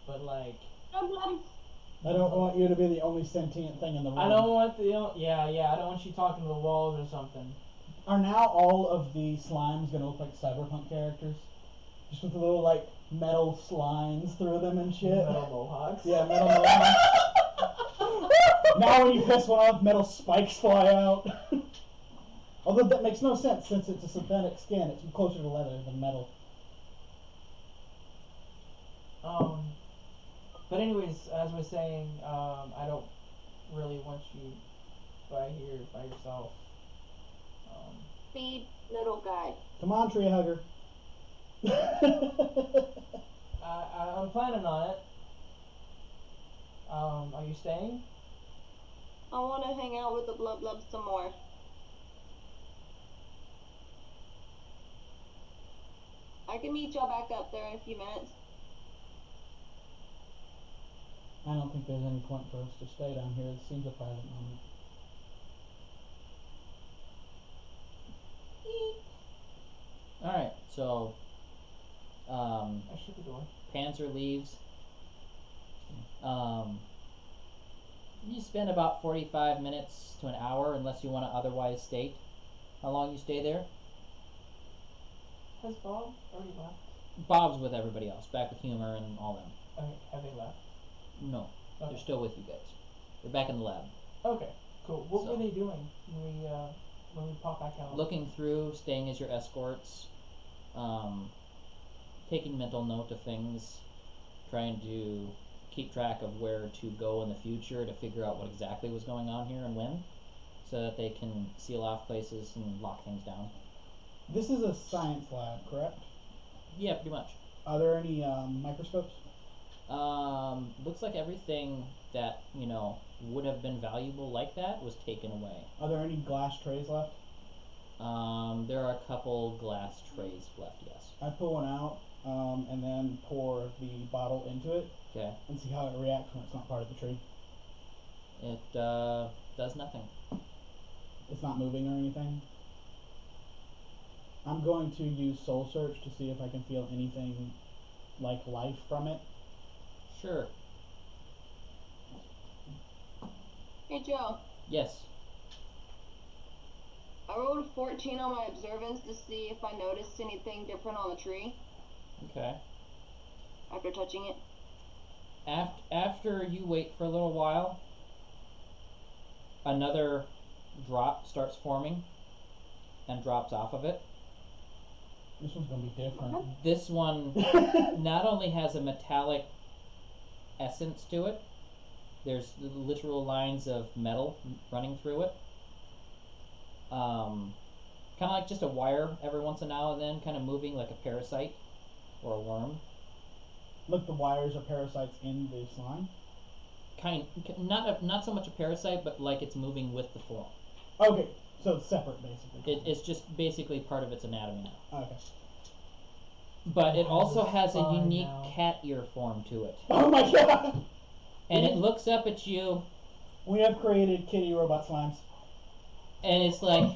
but like... I don't want you to be the only sentient thing in the room. I don't want the... Yeah, I don't want you talking to the walls or something. Are now all of the slimes going to look like cyberpunk characters? Just with little, like, metal slimes through them and shit? Metal mohawks. Yeah, metal mohawks. Now when you piss one off, metal spikes fly out. Although that makes no sense since it's a synthetic skin. It's closer to leather than metal. But anyways, as we're saying, I don't really want you by here by yourself. Feed little guy. Come on, tree hugger. I'm planning on it. Are you staying? I want to hang out with the blub blub some more. I can meet y'all back up there in a few minutes. I don't think there's any point for us to stay down here. It seems a private moment. Alright, so... I shut the door. Panzer leaves. You spend about 45 minutes to an hour, unless you want to otherwise state how long you stay there. Has Bob already left? Bob's with everybody else, back with Humor and all them. Okay, have they left? No, Okay. they're still with you guys. They're back in the lab. Okay, cool. What So- were they doing when we pop back out? Looking through, staying as your escorts, taking mental note of things, trying to keep track of where to go in the future to figure out what exactly was going on here and when, so that they can seal off places and lock things down. This is a science lab, correct? Yeah, pretty much. Are there any microscopes? Looks like everything that, would have been valuable like that was taken away. Are there any glass trays left? There are a couple glass trays left, yes. I pull one out and then pour the bottle into it Okay. and see how it reacts when it's not part of the tree. It, does nothing. It's not moving or anything. I'm going to use Soul Search to see if I can feel anything like life from it. Sure. Hey Joe, Yes. I rolled a 14 on my observance to see if I noticed anything different on the tree Okay. after touching it. After you wait for a little while, another drop starts forming and drops off of it. This one's going to be different. This one not only has a metallic essence to it, there's literal lines of metal running through it. Kind of like just a wire every once in now and then, kind of moving like a parasite or a worm. Look, the wires are parasites in the slime. Not so much a parasite, but like it's moving with the form. Okay, So it's separate, basically. It's just basically part of its anatomy now. Okay. But it also has a Fine unique now. cat ear form to it. Oh my god! And it looks up at you, We have created kitty robot slimes. and it's like,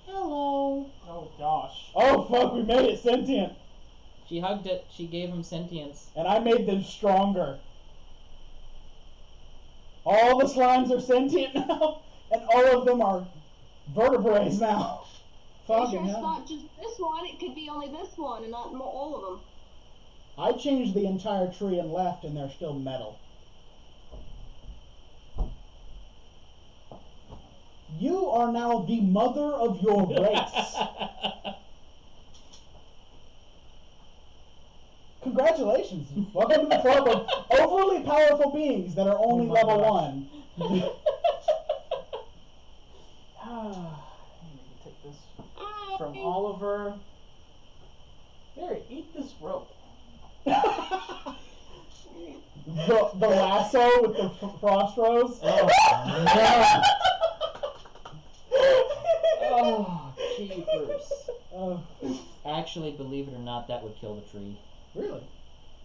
hello. Oh gosh. Oh fuck, we made it sentient! She hugged it. She gave him sentience. And I made them stronger. All the slimes are sentient now, and all of them are vertebrates now. Are you Fucking sure it's hell. not just this one? It could be only this one and not all of them. I changed the entire tree and left, and they're still metal. You are now the mother of your race. Congratulations. Welcome to the club of overly powerful beings that are only Oh my level gosh. 1. Let me take this from Oliver. Here, eat this rope. the lasso with the frost rose. Oh, jeepers. Oh, Actually, believe it or not, that would kill the tree. really?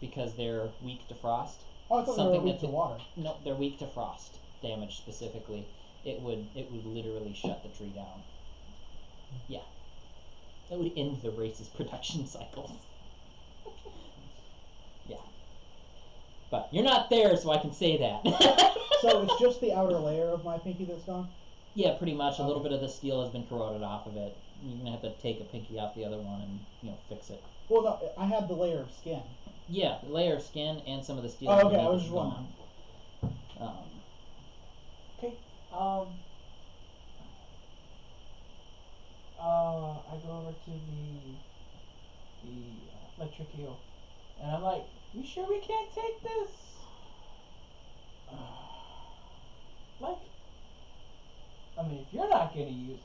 Because they're weak to frost. Oh, I thought they were Something weak that to the- water. No, they're weak to frost damage specifically. It would literally shut the tree down. Yeah. It would end the race's production cycles. Yeah. But you're not there, so I can say that. So it's just the outer layer of my pinky that's gone? Yeah, pretty much. A little bit of the steel has been corroded off of it. You're gonna have to take a pinky off the other one and fix it. Well, no, I had the layer of skin. Yeah, the layer of skin and some of the steel. Oh, okay, I underneath was is just gone. wondering. Okay. I go over to the electric eel, and I'm like, "You sure we can't take this? Like, I mean, if you're not gonna use,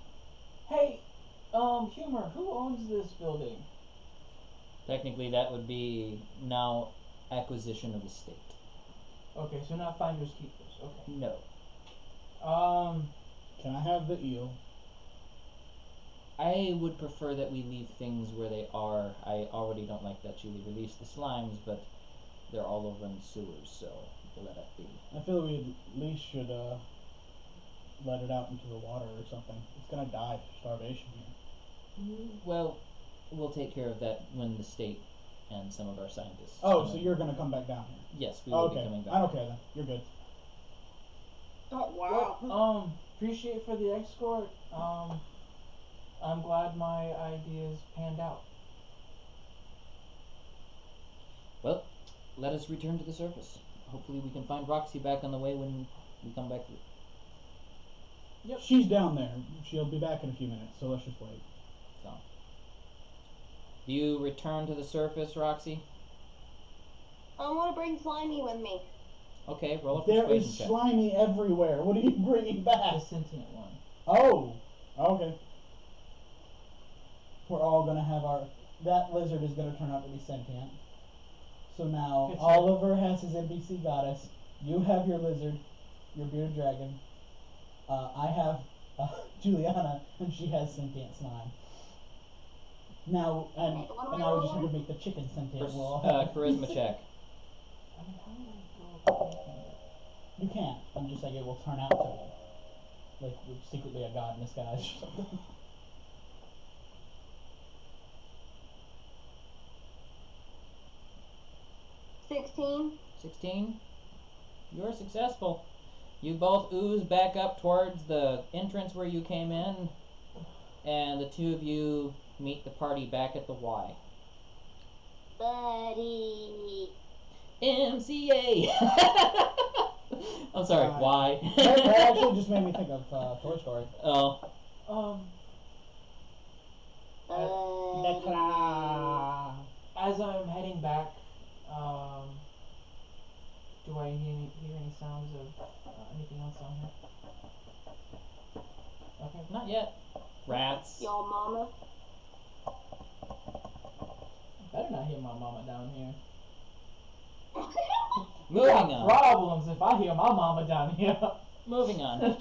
hey, Humor, who owns this building? Technically, that would be now acquisition of the state. Okay, so not finders keepers. Okay. No. Can I have the eel? I would prefer that we leave things where they are. I already don't like that you release the slimes, but they're all over in the sewers, so let it be. I feel we at least should let it out into the water or something. It's gonna die of starvation here. Well, we'll take care of that when the state and some of our scientists. Oh, come so in. you're gonna come back down here? Yes, we will Okay, be coming back. I don't care then. You're good. Oh, wow. Appreciate for the escort. I'm glad my ideas panned out. Well, let us return to the surface. Hopefully we can find Roxy back on the way when we come back through. Yep. She's down there. She'll be back in a few minutes, so let's just wait. So, do you return to the surface, Roxy? I want to bring Slimy with me. Okay, roll a There persuasion is check. slimy everywhere. What are you bringing The back? sentient one. Oh, okay. We're all gonna have our. That lizard is gonna turn out to be sentient. So now It's Oliver has his NPC goddess. You have your lizard, your bearded dragon. I have Juliana, and she has sentient slime. Now, and now we just have to make the chicken sentient. We'll all have Charisma check. I mean, how do I go about making that? You can't. I'm just saying it will turn out to like we're secretly a god in disguise or something. $16. 16. You're successful. You both ooze back up towards the entrance where you came in, and the two of you meet the party back at the Y. Buddy. MCA! I'm sorry, Y. That actually just made me think of Toy Story. Oh, As I'm heading back, do I hear any sounds of anything else down here? Okay. not yet. Rats. Y'all mama. Better not hear my mama down here. Moving Got on. problems if I hear my mama down here. Moving on.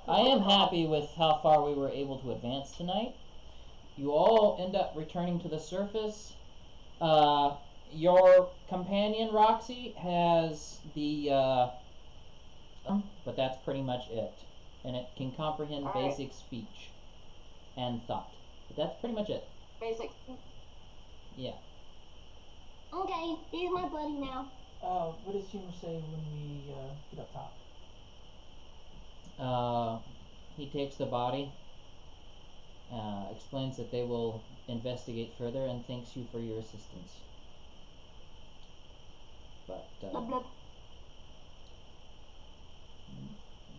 I am happy with how far we were able to advance tonight. You all end up returning to the surface. Your companion, Roxy, has the, but that's pretty much it. And it can comprehend Alright. basic speech and thought. But that's pretty much it. Basic. Yeah. Okay, he's my buddy now. What does Humor say when we get up top? He takes the body, explains that they will investigate further, and thanks you for your assistance. But Blub, blub.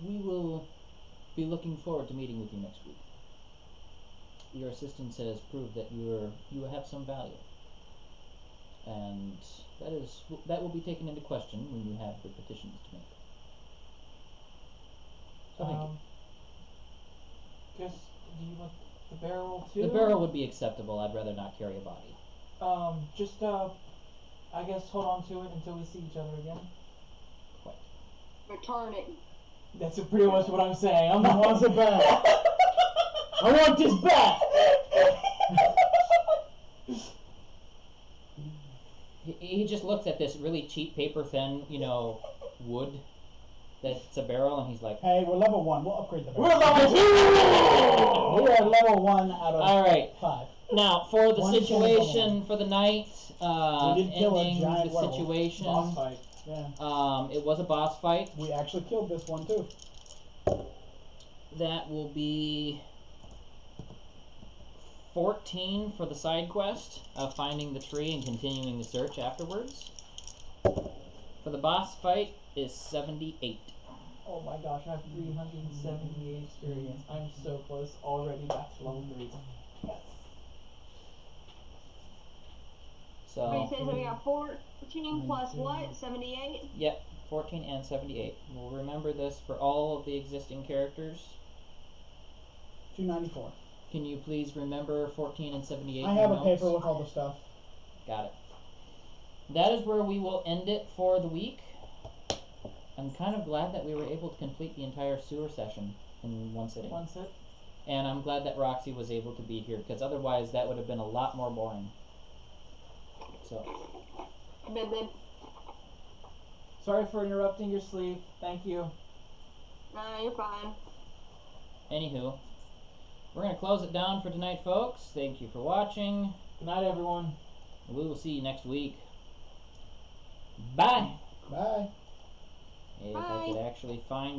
we will be looking forward to meeting with you next week. Your assistance has proved that you have some value, and that will be taken into question when you have the petitions to make. So thank you. Guess, do you want the barrel too? The barrel would be acceptable. I'd rather not carry a body. Just I guess hold on to it until we see each other again. Quite. Return it. That's pretty much what I'm saying. I'm He not. wants it back. I want this back. He just looks at this really cheap paper thin, wood that's a barrel, and he's like, Hey, we're level 1. We'll upgrade the We're barrel. level 2! We are level 1 out of all right. 5. Now, for the One situation for the night, We did kill a ending giant the werewolf. situation, Boss fight. Yeah. it was a boss fight. We actually killed this one too. That will be 14 for the side quest of finding the tree and continuing the search afterwards. For the boss fight is 78. Oh my gosh, I have 378 experience. I'm so close already back to level 3. Yes. So you So, say so we got 14 plus what? 78? yep, 14 and 78. We'll remember this for all of the existing characters. 294. Can you please remember 14 and 78? I in have your a paper notes? with all the stuff. Got it. That is where we will end it for the week. I'm kind of glad that we were able to complete the entire sewer session in one sitting. One sit. And I'm glad that Roxy was able to be here, because otherwise that would have been a lot more boring. So, Bib, bib. Sorry for interrupting your sleep. Thank you. No, you're fine. anywho, we're going to close it down for tonight, folks. Thank you for watching. Good night, everyone. We will see you next week. Bye! Bye. If I Bye. could actually find